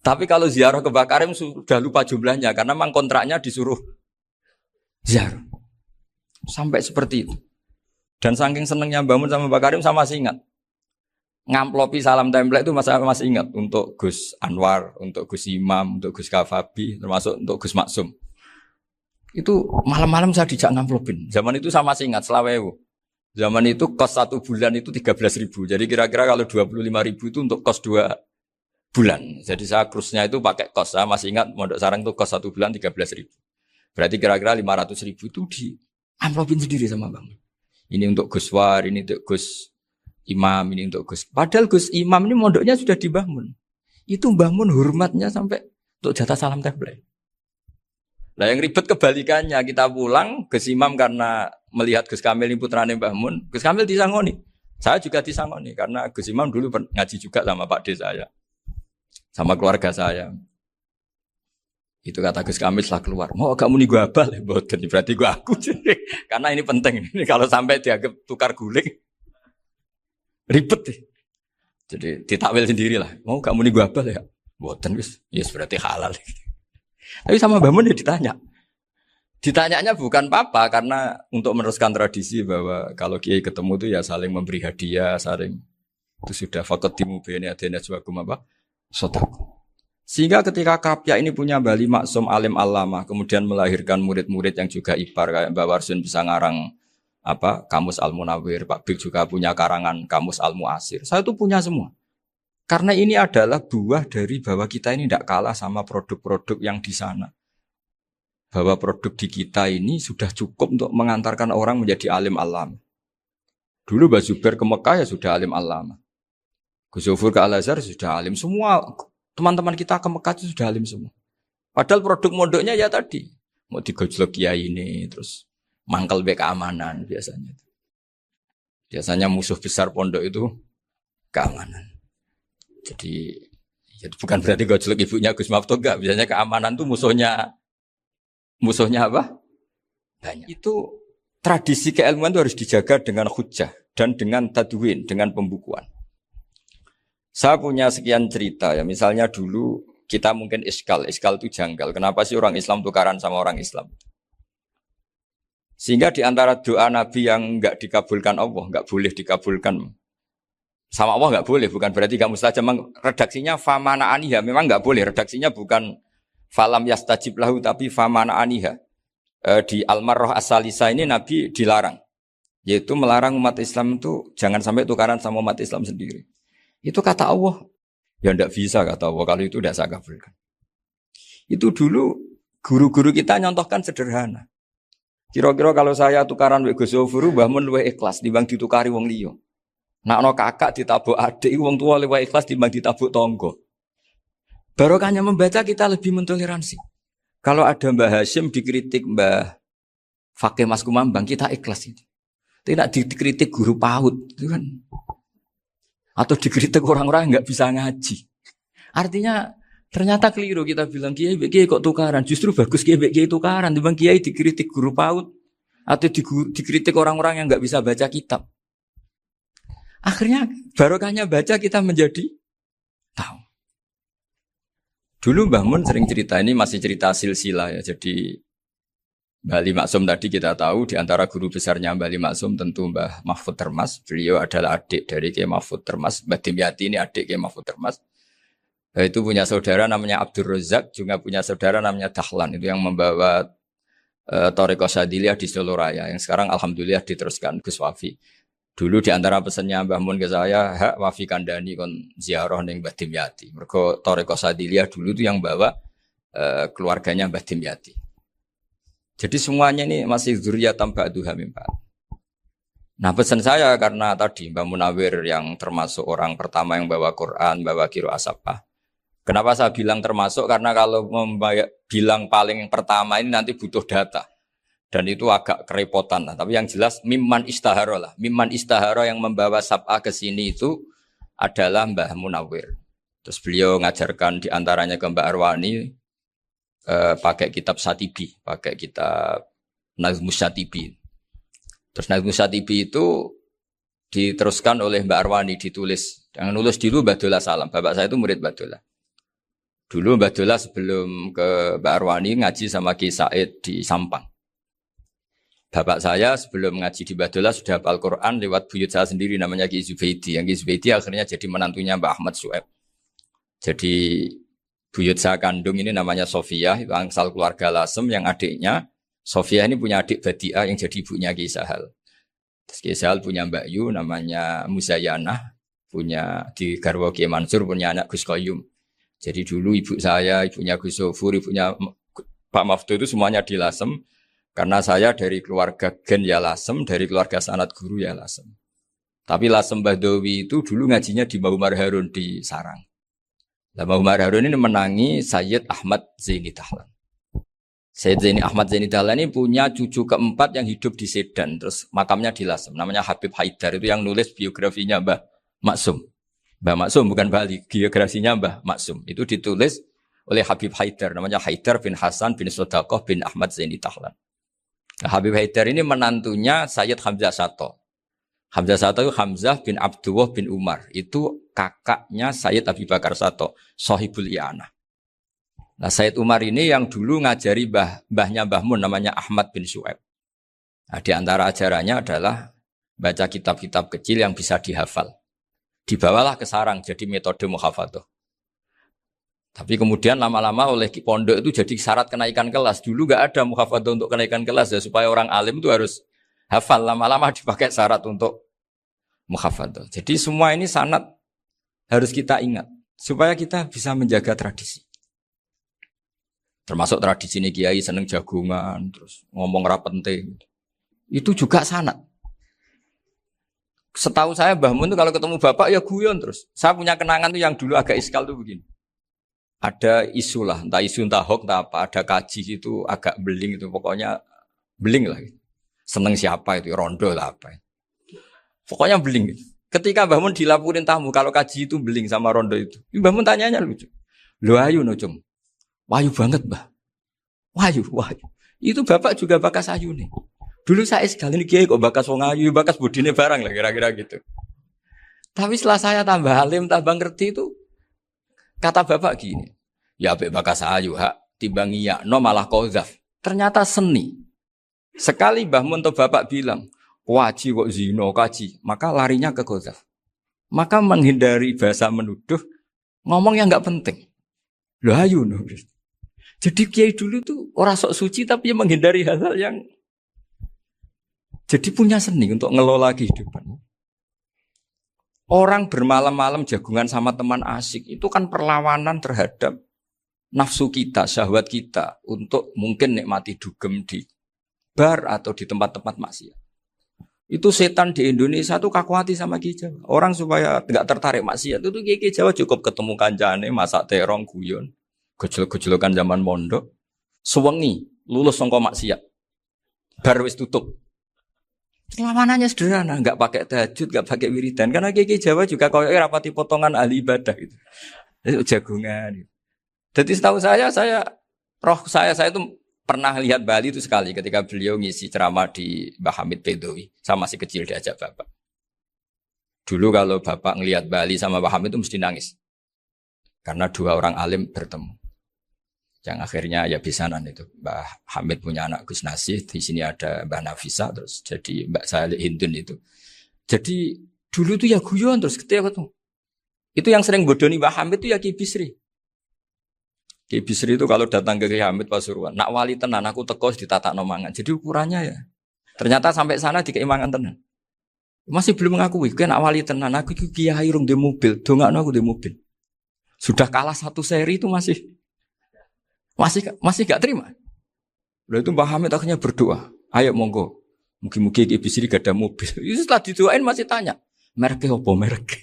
Tapi kalau ziarah ke Mbah Karim sudah lupa jumlahnya karena memang kontraknya disuruh ziarah. Sampai seperti itu. Dan saking senengnya bangun sama Mbak Karim sama masih ingat. Ngamplopi salam template itu masih ingat untuk Gus Anwar, untuk Gus Imam, untuk Gus Kafabi, termasuk untuk Gus Maksum. Itu malam-malam saya dijak ngamplopin. Zaman itu saya masih ingat selawewu. Zaman itu kos 1 bulan itu 13.000. Jadi kira-kira kalau 25.000 itu untuk kos 2 bulan. Jadi saya krusnya itu pakai kos. Saya masih ingat Mondok Sarang itu kos 1 bulan 13.000. Berarti kira-kira 500.000 itu di amplopin sendiri sama Bang. Ini untuk Gus War, ini untuk Gus Imam, ini untuk Gus. Padahal Gus Imam ini mondoknya sudah dibangun. Itu bangun hormatnya sampai untuk jatah salam template. Nah yang ribet kebalikannya, kita pulang, Gus Imam karena melihat Gus Kamil ini putrane Mbah Mun, Gus Kamil disangoni. Saya juga disangoni, karena Gus Imam dulu ngaji juga sama Pak D saya. Sama keluarga saya. Itu kata Gus Kamil setelah keluar, mau kamu nih gue abal ya, berarti gue aku. Karena ini penting, ini kalau sampai dianggap tukar guling, ribet deh. Jadi ditakwil sendirilah, mau kamu nih gue abal ya, boten wis, yes berarti halal. Tapi sama Mbah Mun ya ditanya. Ditanyanya bukan apa karena untuk meneruskan tradisi bahwa kalau kiai ketemu itu ya saling memberi hadiah, saling itu sudah faqaddimu baina adena suwakum apa? Sedekah. Sehingga ketika Kapya ini punya Bali Maksum alim alama, kemudian melahirkan murid-murid yang juga ibar kayak Mbak Warsun bisa ngarang apa Kamus Al-Munawwir, Pak Bik juga punya karangan Kamus Al-Mu'asir. Saya tuh punya semua. Karena ini adalah buah dari bahwa kita ini tidak kalah sama produk-produk yang di sana. Bahwa produk di kita ini sudah cukup untuk mengantarkan orang menjadi alim alam. Dulu Mbak Zubair ke Mekah ya sudah alim alam. Gus Zofur ke Al-Azhar sudah alim. Semua teman-teman kita ke Mekah itu sudah alim semua. Padahal produk mondoknya ya tadi. Mau digojlok kiai ini, terus mangkel keamanan biasanya. Biasanya musuh besar pondok itu keamanan. Jadi ya bukan berarti gojlok ibunya Gus Maftuh enggak. Biasanya keamanan itu musuhnya apa? Banyak. Itu tradisi keilmuan itu harus dijaga dengan hujjah dan dengan tadwin, dengan pembukuan. Saya punya sekian cerita ya. Misalnya dulu kita mungkin iskal itu janggal. Kenapa sih orang Islam tukaran sama orang Islam? Sehingga di antara doa Nabi yang enggak dikabulkan Allah, enggak boleh dikabulkan sama Allah enggak boleh, bukan berarti enggak mustajab. Redaksinya famana aniha, memang enggak boleh. Redaksinya bukan falam yastajib lahu tapi famana aniha. Di Al-Marrah As-Salisa ini Nabi dilarang. yaitu melarang umat Islam itu jangan sampai tukaran sama umat Islam sendiri. Itu kata Allah, ya ndak bisa kata Allah kalau itu tidak saya kabulkan. Itu dulu guru-guru kita nyontohkan sederhana. Kira-kira kalau saya tukaran wek Gus Zofuru, Mbah Mun luwih ikhlas dibanding ditukari wong liya. Nak ana kakak ditabuk adik, wong tua luwih ikhlas dibanding ditabuk tangga. Barokahnya membaca kita lebih mentoleransi. Kalau ada Mbah Hashim dikritik Mbah Fakih Mas Kumambang, kita ikhlas itu. Tidak dikritik guru PAUD, itu kan. Atau dikritik orang-orang yang nggak bisa ngaji. Artinya ternyata keliru kita bilang kiai kok tukaran. Justru bagus kiai tukaran. Dibanding kiai dikritik guru PAUD atau dikritik orang-orang yang nggak bisa baca kitab. Akhirnya barokahnya baca kita menjadi tahu. Dulu Mbah Mun sering cerita, ini masih cerita silsilah ya. Jadi Mbah Ali Maksum tadi kita tahu di antara guru besarnya Mbah Ali Maksum tentu Mbah Mahfud Termas. Beliau adalah adik dari Kiai Mahfud Termas. Mbah Dimyati ini adik Kiai Mahfud Termas. Itu punya saudara namanya Abdul Razak, juga punya saudara namanya Dahlan. Itu yang membawa Thariqah Syadziliyah di Solo Raya. Yang sekarang alhamdulillah diteruskan Gus Wafi. Dulu di antara pesannya Mbah Mun ke saya, hak Wafi kandani kon ziarah ning Mbah Dimyati. Mergo Thariqah Syadziliyah dulu itu yang bawa keluarganya Mbah Dimyati. Jadi semuanya ini masih dzurriyyatan ba'duha min ba'd. Nah, pesan saya karena tadi Mbah Munawir yang termasuk orang pertama yang bawa Quran, bawa qiraah Sabah. Kenapa saya bilang termasuk? Karena kalau bilang paling pertama ini nanti butuh data. Dan itu agak kerepotan lah. Tapi yang jelas mimman istahara lah. Mimman istahara yang membawa Sab'ah ke sini itu adalah Mbah Munawir. Terus beliau ngajarkan diantaranya ke Mbak Arwani pakai kitab Satibi, pakai kitab Nazmus Satibi. Terus Nazmus Satibi itu diteruskan oleh Mbak Arwani, ditulis. Yang nulis dulu Mbak Dola Salam. Bapak saya itu murid Mbak Dola. Dulu Mbak Dola sebelum ke Mbak Arwani ngaji sama Ki Said di Sampang. Bapak saya sebelum ngaji di Badola sudah hafal Quran lewat buyut saya sendiri namanya Ki Zubaidi. Yang Ki Zubaidi akhirnya jadi menantunya Mbak Ahmad Su'eb. Jadi buyut saya kandung ini namanya Sofia, itu angsal keluarga Lasem yang adiknya. Sofia ini punya adik Badiah yang jadi ibunya Ki Sahal. Terus Ki Sahal punya Mbak Yu namanya Muzayanah, punya di Garwo Ki Mansur punya anak Gus Qayyum. Jadi dulu ibu saya, ibunya Gus Sofur, ibunya Pak Maftu itu semuanya di Lasem. Karena saya dari keluarga Gen ya Lasem, dari keluarga sanad guru ya Lasem. Tapi Lasem Bahdawi itu dulu ngajinya di Mbah Umar Harun di Sarang. Nah, Mbah Umar Harun ini menangi Sayyid Ahmad Zaini Dahlan. Sayyid Zaini Ahmad Zaini Dahlan ini punya cucu keempat yang hidup di Sedan. Terus makamnya di Lasem. Namanya Habib Haidar. Itu yang nulis biografinya Mbah Maksum. Mbah Maksum bukan Bali. Biografinya Mbah Maksum. Itu ditulis oleh Habib Haidar. Namanya Haidar bin Hasan bin Sodaqoh bin Ahmad Zaini Dahlan. Nah, Habib Haidar ini menantunya Sayyid Hamzah Sato. Hamzah Sato itu Hamzah bin Abdullah bin Umar. Itu kakaknya Sayyid Abi Bakar Sato, Sohibul I'anah. Nah, Sayyid Umar ini yang dulu ngajari mbahnya Mbah Mun namanya Ahmad bin Su'eb. Nah, di antara ajarannya adalah baca kitab-kitab kecil yang bisa dihafal. Dibawalah ke sarang jadi metode muhafadzah. Tapi kemudian lama-lama oleh pondok itu jadi syarat kenaikan kelas. Dulu gak ada muhafadzah untuk kenaikan kelas ya, supaya orang alim itu harus hafal. Lama-lama dipakai syarat untuk muhafadzah. Jadi semua ini sanad harus kita ingat supaya kita bisa menjaga tradisi. Termasuk tradisi ini kiai seneng jagungan, terus ngomong ra penting. Itu juga sanad. Setahu saya Mbah Mun itu kalau ketemu bapak ya guyon terus. Saya punya kenangan tuh yang dulu agak iskal tuh begini. Ada isu lah, entah isu entah hoax entah apa, ada kaji itu agak beling itu, pokoknya beling lah. Seneng siapa itu, rondo lah apa. Pokoknya beling. Ketika Mbah Mun dilaporin tamu, kalau kaji itu beling sama rondo itu. Mbah Mun tanyanya lucu. Lu ayu no cung. Wahyu banget Mbah. Wahyu. Itu bapak juga bakas ayu nih. Dulu saya sekali ini kiai kok bakas wong ayu, bakas budine barang lah kira-kira gitu. Tapi setelah saya tambah alim, tambah ngerti itu, kata bapak gini, ya abek bakas ayu hak timbang iya no malah qadzaf. Ternyata seni. Sekali Mbah Mun atau bapak bilang, "Waji kok zina kaji," maka larinya ke qadzaf. Maka menghindari bahasa menuduh, ngomong yang enggak penting. Lho ayu no. Jadi kiai dulu tuh orang sok suci tapi menghindari hal-hal yang Jadi punya seni untuk ngelola kehidupan. Orang bermalam-malam jagungan sama teman asik itu kan perlawanan terhadap nafsu kita, syahwat kita untuk mungkin nikmati dugem di bar atau di tempat-tempat maksiat. Itu setan di Indonesia tuh kakuati sama Ki Jawa. Orang supaya tidak tertarik maksiat itu Ki Jawa cukup ketemu kancane masak terong guyon, gejol-gejolokan zaman mondok, sewengi lulus sangka maksiat. Bar wis tutup. Perlawanannya sederhana, enggak pakai tahajud, enggak pakai wiridan karena Ki Jawa juga koyo rapati potongan ahli ibadah gitu. Itu jagungan. Jadi setahu saya itu pernah lihat Bali itu sekali ketika beliau ngisi ceramah di Mbah Hamid Bedowi. Saya masih kecil diajak Bapak. Dulu kalau Bapak ngelihat Bali sama Mbah Hamid itu mesti nangis. Karena dua orang alim bertemu. Yang akhirnya ya bisanan itu. Mbah Hamid punya anak Gus Nasih, di sini ada Mbah Nafisa, terus jadi Mbak Salih Hindun itu. Jadi dulu itu ya guyon terus ketika ketemu. Itu yang sering bodoni Mbah Hamid itu ya Ki Bisri. Ki Bisri itu kalau datang ke Ki Hamid Pasuruan, nak wali tenan aku teko ditata nomangan. Jadi ukurannya ya. Ternyata sampai sana dikeimangan tenan. Masih belum mengakui, kan nak wali tenan aku iki kiai rung di mobil, dongakno aku di mobil. Sudah kalah satu seri itu masih gak terima. Lalu itu Mbah Hamid akhirnya berdoa, ayo monggo, mungkin-mungkin Ki Bisri gak ada mobil. Itu setelah didoain masih tanya, mereknya apa merek?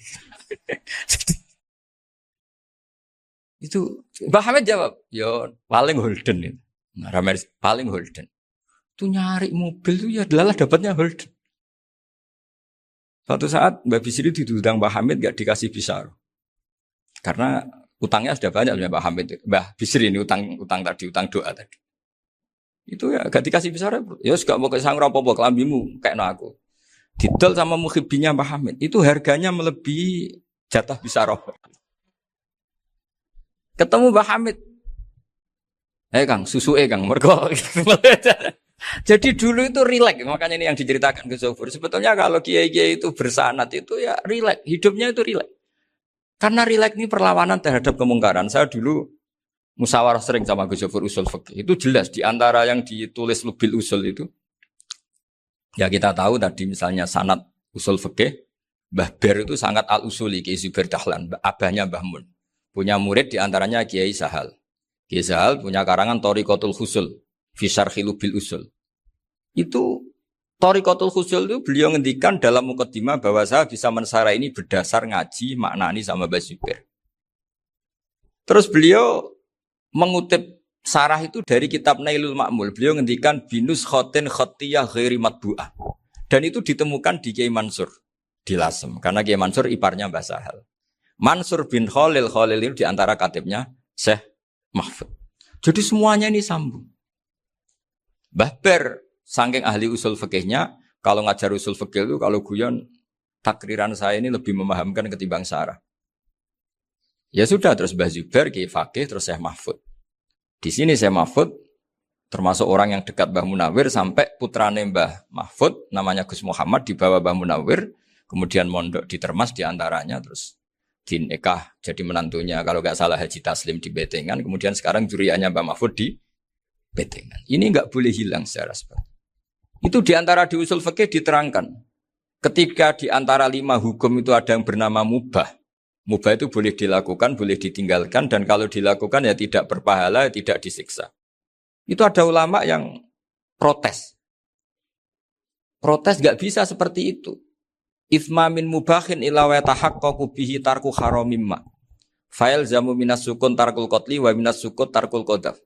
Itu Mbah Hamid jawab, yo paling Holden itu. Nah, paling Holden. Itu nyari mobil itu ya adalah dapatnya Holden. Suatu saat Mbah Bisri diundang Mbah Hamid gak dikasih bisar. Karena utangnya sudah banyak Mbah Hamid. Mbah Bisri ini utang tadi, utang doa tadi. Itu ya gak dikasih bisar. Ya gak mau kesang apa-apa kelambimu kayak aku. Didol sama muhibbinya Mbah Hamid. Itu harganya melebihi jatah bisar. Ketemu Mbah Hamid. Kang, susu Kang, mergo. Jadi dulu itu rileks, makanya ini yang diceritakan ke Zofur. Sebetulnya kalau kiai-kiai itu bersanat itu ya rileks, hidupnya itu rileks. Karena rileks ini perlawanan terhadap kemungkaran. Saya dulu musyawarah sering sama Gus Zofur usul fikih. Itu jelas di antara yang ditulis Lubil Usul itu. Ya kita tahu tadi misalnya sanad usul fikih, Mbah Ber itu sangat al-usuli, Kiai Zubair Dahlan, abahnya Mbah Mun. Punya murid di antaranya Kiai Sahal. Kiai Sahal punya karangan Thariqatul Husul, fi syarhi Lubil Usul. Itu Thariqatul Husul itu beliau ngendikan dalam mukaddimah bahwa saya bisa mensarah ini berdasar ngaji maknani sama Mbah Zubair. Terus beliau mengutip sarah itu dari kitab Nailul Ma'mul. Beliau ngendikan binus khotin khotiyah ghairi matbu'ah. Dan itu ditemukan di Kiai Mansur di Lasem. Karena Kiai Mansur iparnya Mbah Sahal. Mansur bin Khalil itu diantara katibnya Syekh Mahfud. Jadi semuanya ini sambung. Mbah Ber, saking ahli usul fikihnya, kalau ngajar usul fikih itu, kalau guyon, takriran saya ini lebih memahamkan ketimbang sarah. Ya sudah, terus Mbah Zubair, Kiai Fakih, terus Syekh Mahfud. Di sini Syekh Mahfud, termasuk orang yang dekat Mbah Munawir, sampai putrane Mbah Mahfud, namanya Gus Muhammad, dibawa Mbah Munawir, kemudian mondok di Termas diantaranya, terus dinikah jadi menantunya, kalau nggak salah Haji Taslim di Betengan, kemudian sekarang juriannya Mbah Mahfud di Betengan. Ini nggak boleh hilang secara seperti itu. Diantara di usul fikih diterangkan, ketika diantara 5 hukum itu ada yang bernama mubah. Mubah itu boleh dilakukan, boleh ditinggalkan, dan kalau dilakukan ya tidak berpahala, tidak disiksa. Itu ada ulama yang protes. Protes nggak bisa seperti itu. Ithma min mubahin ila wa tahaqqaqu bihi tarku haramimma. Fail zamu minas sukun tarkul qatli wa minas sukut tarkul qadaf.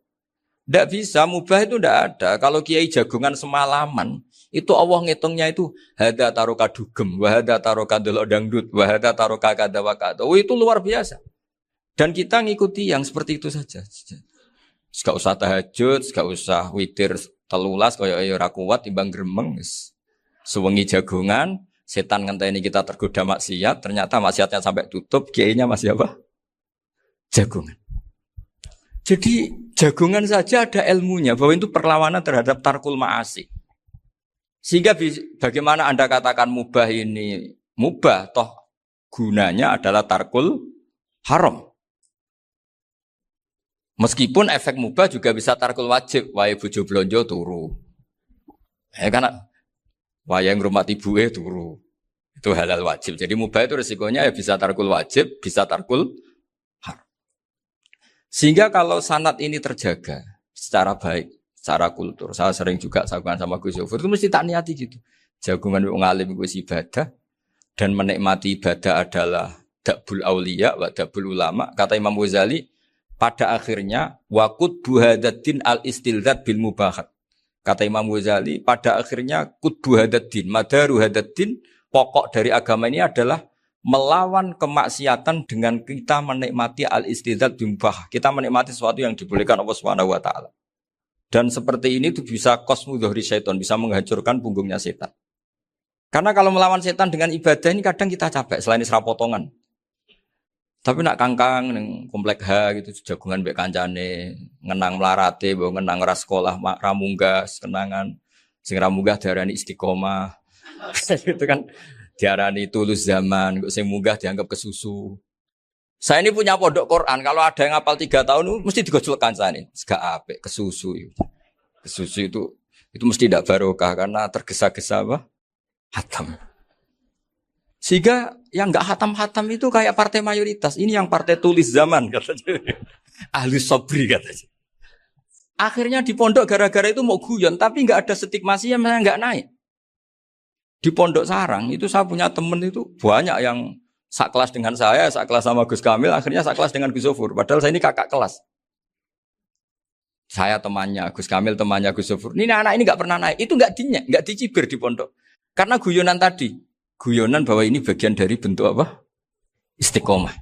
Tidak bisa, mubah itu tidak ada. Kalau kiai jagungan semalaman, itu Allah ngitungnya itu hada taroka dugem, wahada taroka delok dangdut, wahada taroka kada wakada. Oh, itu luar biasa. Dan kita ngikuti yang seperti itu saja. Gak usah tahajud, gak usah witir telulas, kaya ora kuat timbang gremeng. Sewengi jagungan, setan ngenteni kita tergoda maksiat, ternyata maksiatnya sampai tutup, kiainya masih apa? Jagungan. Jadi jagungan saja ada ilmunya, bahwa itu perlawanan terhadap tarkul ma'asi. Sehingga bagaimana Anda katakan mubah ini mubah, toh gunanya adalah tarkul haram. Meskipun efek mubah juga bisa tarkul wajib, wae bojo blonjo turu. Karena Wayang ngurmati ibuke turu. Itu halal wajib. Jadi mubah itu resikonya ya bisa tarkul wajib, bisa tarkul haram. Sehingga kalau sanad ini terjaga secara baik, secara kultur. Saya sering juga sakuan sama Gus Yofur itu mesti tak niati gitu. Jagungan wong alim iku ibadah dan menikmati ibadah adalah dabul auliya wa dabul ulama. Kata Imam Ghazali, pada akhirnya waqud buhadatin al-istilzat bil mubahat. Kata Imam Ghazali, pada akhirnya qutbu hadaddin, madaru hadaddin, pokok dari agama ini adalah melawan kemaksiatan dengan kita menikmati al-istidzat bil mubah. Kita menikmati sesuatu yang dibolehkan Allah Subhanahu wa taala. Dan seperti ini itu bisa qasmu dhuhri syaitan, bisa menghancurkan punggungnya setan. Karena kalau melawan setan dengan ibadah ini kadang kita capek selain isra potongan. Tapi nak kangkang ning komplek H gitu jagungan mbek kancane, ngenang melarate, mbok ngenang ora sekolah ramunggah, kenangan sing ramunggah diarani istiqomah. Gitu kan diarani tulus zaman, kok sing munggah dianggap kesusu. Saya ini punya pondok Quran, kalau ada yang hafal 3 tahun mesti digojol kancane. Gak apik kesusu itu. Kesusu itu mesti tidak barokah karena tergesa-gesa apa? Hatam. Sehingga yang enggak hatam-hatam itu kayak partai mayoritas. Ini yang partai tulis zaman katanya. Ahli sobri katanya. Akhirnya di pondok gara-gara itu mau guyon, tapi enggak ada stigmasi yang enggak naik. Di pondok sarang itu saya punya temen itu banyak yang sekelas dengan saya, sekelas sama Gus Kamil, akhirnya sekelas dengan Gus Sofur. Padahal saya ini kakak kelas. Saya temannya, Gus Kamil temannya Gus Sofur. Ini anak ini enggak pernah naik. Itu enggak dicibir di pondok. Karena guyonan tadi. Guyonan bahwa ini bagian dari bentuk apa? Istiqomah.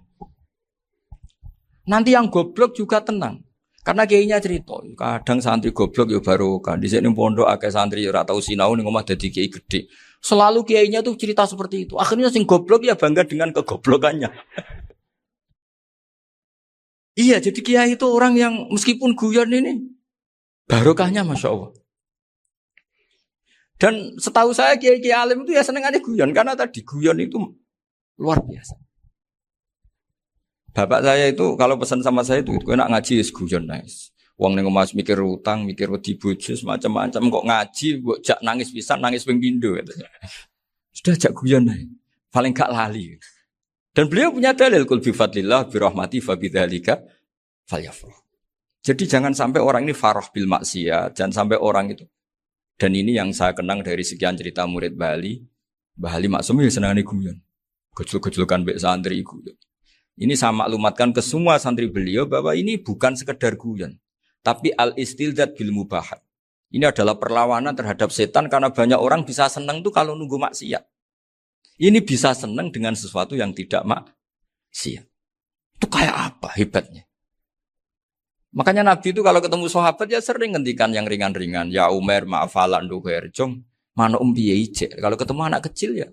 Nanti yang goblok juga tenang. Karena kiainya cerita, kadang santri goblok ya baru kan. Di sini pondok akeh santri ora tau sinau ning omah dadi kiai gede. Selalu kiainya tuh cerita seperti itu. Akhirnya sing goblok ya bangga dengan kegoblokannya. Iya, jadi kiai itu orang yang meskipun guyon ini barokahnya Masya Allah. Dan setahu saya kiai-kiai alim itu ya senengannya guyon. Karena tadi guyon itu luar biasa. Bapak saya itu kalau pesan sama saya itu enak ngaji is guyon nice. Wong ning omah mikir utang, mikir wedi bojo macam-macam kok ngaji mbok jak nangis pisan, nangis ping pindho katanya. Sudah jak guyon ae. Paling gak lali. Dan beliau punya dalil kul bi fadlillah bi rahmati fa bidzalika falyafrah. Jadi jangan sampai orang ini farah bil maksiat, jangan sampai orang itu. Dan ini yang saya kenang dari sekian cerita murid Bali. Mbah Ali Maksum ya senangane guyon. Gojol-gojolkan mbek santri guyon. Ini saya maklumatkan ke semua santri beliau bahwa ini bukan sekedar guyon, tapi al-istilzat bil mubahat. Ini adalah perlawanan terhadap setan karena banyak orang bisa senang tuh kalau nunggu maksiat. Ini bisa senang dengan sesuatu yang tidak maksiat. Itu kayak apa hebatnya? Makanya Nabi itu kalau ketemu sahabat ya sering ngendikan yang ringan-ringan. Ya Umar ma'afalan duher jong mana piye ijek. Kalau ketemu anak kecil ya.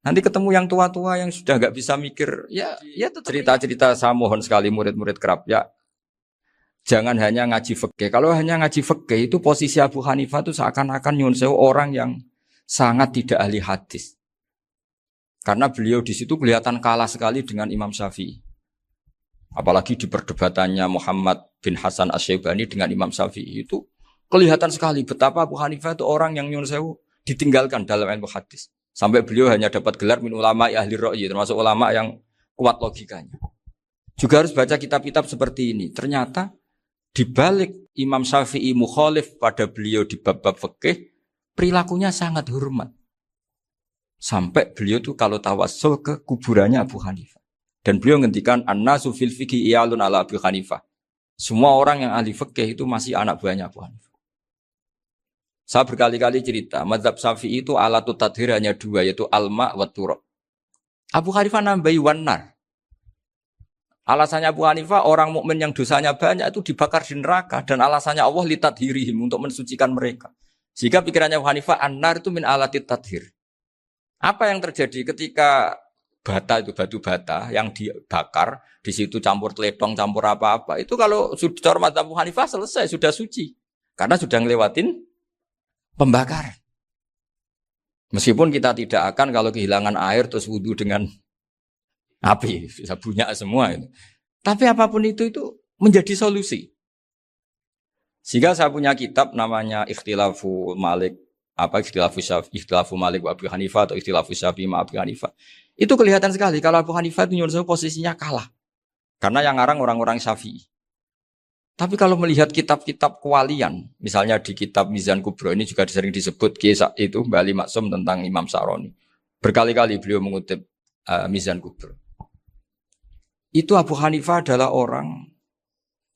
Nanti ketemu yang tua-tua yang sudah enggak bisa mikir ya itu cerita-cerita saya mohon sekali murid-murid kerap ya. Jangan hanya ngaji fikih. Kalau hanya ngaji fikih itu posisi Abu Hanifah itu seakan-akan nyuwun sewu orang yang sangat tidak ahli hadis. Karena beliau di situ kelihatan kalah sekali dengan Imam Syafi'i. Apalagi di perdebatannya Muhammad bin Hasan Asy-Syaibani dengan Imam Syafi'i itu kelihatan sekali betapa Abu Hanifah itu orang yang nyuwun sewu ditinggalkan dalam ilmu hadis. Sampai beliau hanya dapat gelar min ulama ahli ra'yi, termasuk ulama yang kuat logikanya. Juga harus baca kitab-kitab seperti ini. Ternyata di balik Imam Syafi'i mukhalif pada beliau di bab-bab fikih, perilakunya sangat hormat. Sampai beliau tuh kalau tawassul ke kuburannya Abu Hanifah. Dan beliau ngendikan an-nasu fil fiqhi iyalun ala Abu Hanifah. Semua orang yang ahli fikih itu masih anak buahnya Abu Hanifah. Saya berkali-kali cerita, mazhab Syafi'i itu alatut tadhir hanya 2, yaitu alma wa turab. Abu Hanifah nambahi wanar. Alasannya Abu Hanifah orang mukmin yang dosanya banyak itu dibakar di neraka dan alasannya Allah litadhirihim untuk mensucikan mereka. Jika pikirannya Abu Hanifah an-nar itu min alatit tadhir. Apa yang terjadi ketika bata itu batu bata yang dibakar di situ campur teletong campur apa-apa itu kalau sudah hormat Abu Hanifah selesai sudah suci karena sudah ngelewatin pembakaran. Meskipun kita tidak akan kalau kehilangan air terus wudu dengan api bisa bunyak semua itu. Tapi apapun itu menjadi solusi. Sehingga saya punya kitab namanya Ikhtilafu Malik apa ikhtilafu Malik wa Abu Hanifah atau ikhtilafu Syafi'i ma Abu Hanifah. Itu kelihatan sekali kalau Abu Hanifah itu nyuruh posisinya kalah. Karena yang ngarang orang-orang Syafi'i. Tapi kalau melihat kitab-kitab kewalian, misalnya di kitab Mizan Kubro ini juga sering disebut kisah itu Mbak Ali Maksum tentang Imam Sa'roni. Berkali-kali beliau mengutip Mizan Kubro. Itu Abu Hanifah adalah orang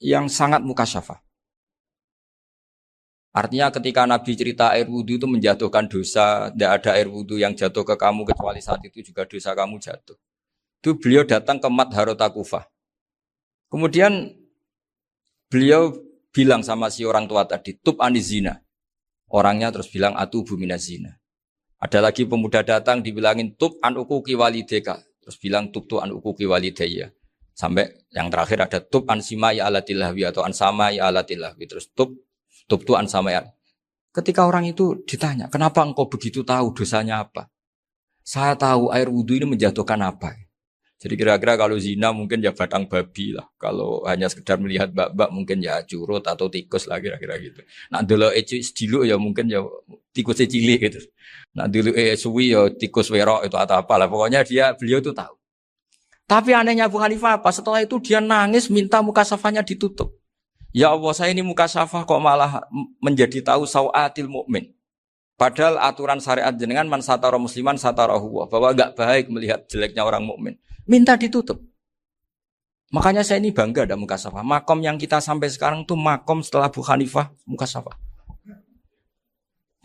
yang sangat mukasyafah. Artinya ketika Nabi cerita air wudhu itu menjatuhkan dosa, tidak ada air wudhu yang jatuh ke kamu kecuali saat itu juga dosa kamu jatuh. Itu beliau datang ke Madharota Kufah. Kemudian beliau bilang sama si orang tua tadi, tub anizina. Orangnya terus bilang atubu minazina. Ada lagi pemuda datang dibilangin tub an ukuki walideka. Terus bilang tub tu an ukuki walidaya. Sampai yang terakhir ada tub an simai alatilahwi atau an samai alatilahwi. Terus tub tu an samai. Ketika orang itu ditanya, kenapa engkau begitu tahu dosanya apa? Saya tahu air wudhu ini menjatuhkan apa. Jadi kira-kira kalau zina mungkin ya batang babi lah. Kalau hanya sekedar melihat bak-bak mungkin ya curut atau tikus lah kira-kira gitu. Nak dulu dulu ya mungkin ya tikus cilik gitu. Nak dulu suwi ya tikus werok itu atau apalah. Pokoknya beliau itu tahu. Tapi anehnya Abu Hanifah apa? Setelah itu dia nangis minta mukasafahnya ditutup. Ya Allah, saya ini mukasafah kok malah menjadi tahu sawatil mukmin. Padahal aturan syariat jenengan man satara musliman satarahu, bahwa enggak baik melihat jeleknya orang mukmin. Minta ditutup. Makanya saya ini bangga ada mukasafah. Makom yang kita sampai sekarang tuh makom setelah Abu Hanifah mukasafah.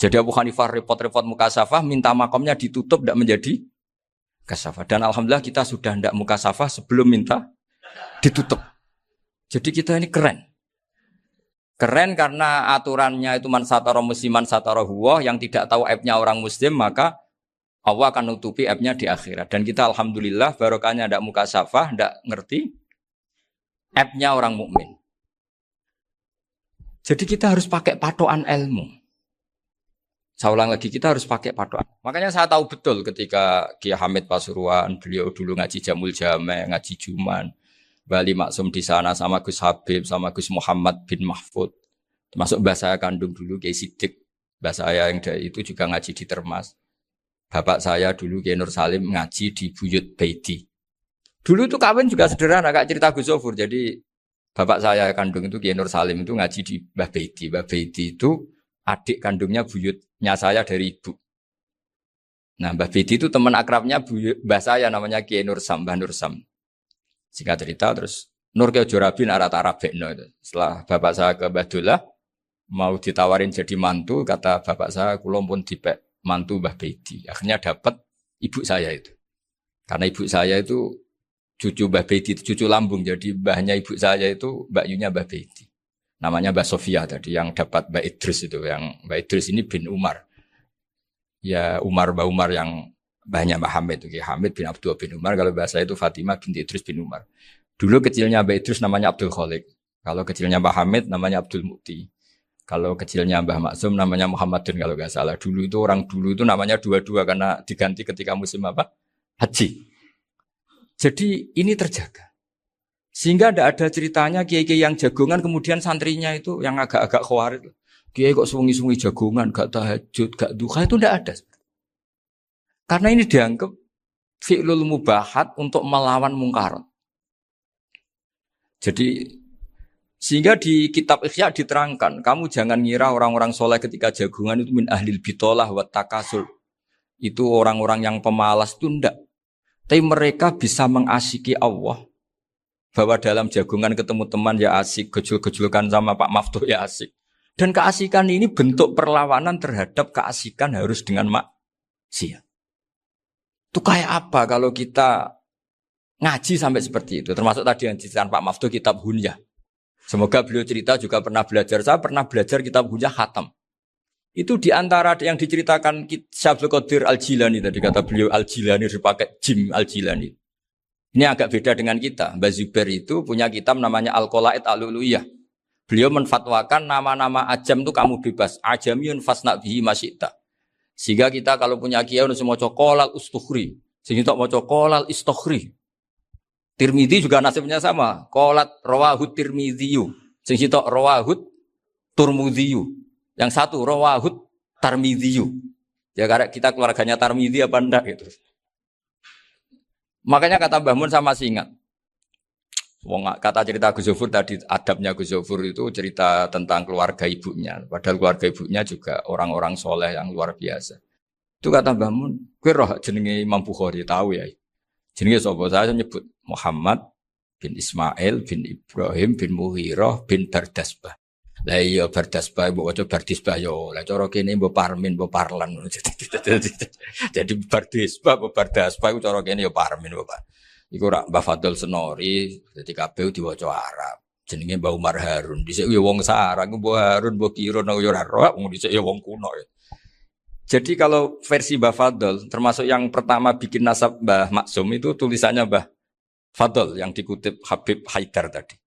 Jadi Abu Hanifah repot-repot mukasafah, minta makomnya ditutup tidak menjadi mukasafah. Dan alhamdulillah kita sudah tidak mukasafah sebelum minta ditutup. Jadi kita ini keren. Keren karena aturannya itu man satara musliman satara huwa, yang tidak tahu aibnya orang muslim maka Allah akan nutupi aibnya di akhirat. Dan kita alhamdulillah barokahnya tidak mukasafah, tidak ngerti aibnya orang mukmin. Jadi kita harus pakai patokan ilmu. Saya ulang lagi, kita harus pakai patokan. Makanya saya tahu betul ketika Kiai Hamid Pasuruan, beliau dulu ngaji Jamul Jame, ngaji Juman, Bali Maksum di sana sama Gus Habib, sama Gus Muhammad bin Mahfud. Termasuk mbah saya kandung dulu Kiai Sidik, mbah saya yang dari itu juga ngaji di Termas. Bapak saya dulu Kiai Nur Salim ngaji di Buyut Baiti. Dulu itu kawin juga sederhana, Kak, cerita Gus Sofur. Jadi bapak saya kandung itu Kiai Nur Salim itu ngaji di Mbah Baiti. Mbah Baiti itu adik kandungnya buyutnya saya dari ibu. Nah, Mbah Baiti itu teman akrabnya mbah saya namanya Kiai Nur Sam, Mbah Nur Sam. Singkat cerita terus Nur Kiai Jorabi arah-arah bekno itu. Setelah bapak saya ke Badullah mau ditawarin jadi mantu, kata bapak saya kula pun dipek mantu Mbah Baiti. Akhirnya dapat ibu saya itu. Karena ibu saya itu cucu Mbah Baiti, cucu lambung. Jadi mbahnya ibu saya itu Mbak Yunya Mbah Baiti. Namanya Mbak Sofia tadi yang dapat Mbak Idris itu. Yang Mbak Idris ini bin Umar. Ya Mbak Umar yang mbahnya Mbak Hamid. Hamid bin Abdul bin Umar. Kalau bahasa itu Fatimah binti Idris bin Umar. Dulu kecilnya Mbak Idris namanya Abdul Khalik. Kalau kecilnya Mbak Hamid namanya Abdul Mukti. Kalau kecilnya Mbah Maksum namanya Muhammadun kalau nggak salah. Dulu itu orang dulu itu namanya dua-dua karena diganti ketika musim apa? Haji. Jadi ini terjaga. Sehingga tidak ada ceritanya kiai-kiai yang jagongan kemudian santrinya itu yang agak-agak khawatir. Kiai kok sungi-sungi jagongan, gak tahajud, gak duha, itu tidak ada. Karena ini dianggap fi'lul mubahat untuk melawan mungkar. Jadi sehingga di kitab Ihya diterangkan, kamu jangan ngira orang-orang soleh ketika jagungan itu min ahlil bitolah wa takasul. Itu orang-orang yang pemalas itu enggak. Tapi mereka bisa mengasyiki Allah. Bahwa dalam jagungan ketemu teman ya asik, gejul-gejulkan sama Pak Maftuh ya asik. Dan keasikan ini bentuk perlawanan terhadap keasikan harus dengan maksiat. Itu kayak apa kalau kita ngaji sampai seperti itu. Termasuk tadi yang diceritakan Pak Maftuh kitab Hunyah. Semoga beliau cerita juga pernah belajar. Saya pernah belajar kitab Hunyah khatam. Itu diantara yang diceritakan Syabdul Qadir Al-Jilani tadi kata beliau Al-Jilani dipakai Jim Al-Jilani. Ini agak beda dengan kita. Mbah Zubair itu punya kitab namanya Al-Qolaid Al-Uluyah. Beliau menfatwakan nama-nama ajam itu kamu bebas. Ajamiyun fasna bihi masyita. Sehingga kita kalau punya kiai harus mau qolal ustukhri. Sehingga tak mau qolal istukhri. Tirmidzi juga nasibnya sama. Qolat rawahut Tirmidziyu. Sing sitok rawahut Turmudziyu. Yang satu rawahut Tarmidhiyu. Ya karena kita keluarganya Tarmidhi apa enggak gitu. Makanya kata Mbah Mun sama masih ingat. Kata cerita Gus Zofur tadi, adabnya Gus Zofur itu cerita tentang keluarga ibunya. Padahal keluarga ibunya juga orang-orang soleh yang luar biasa. Itu kata Mbah Mun, kowe roh jenenge Imam Bukhari tahu ya. Jenenge sapa? Saya nyebut Muhammad bin Ismail bin Ibrahim bin Mughirah bin Bardasbah. Lah iya Bardasbah mbok waca Bardisbah yo. Lah cara kene mbok Parmin mbok Parlan. Jadi Bardisbah mbok Bardasbah iku cara kene yo Parmin mbok. Iku rak Mbah Fadl Senori dadi kabeh diwaca Arab. Jenenge Mbah Umar Harun. Dhisik yo wong sarang Mbah Harun mbok kira nang yo ora roh wong dhisik yo wong kuno ya. Jadi kalau versi Mbah Fadl termasuk yang pertama bikin nasab Mbah Maksum itu tulisannya Mbah Fadl yang dikutip Habib Haidar tadi.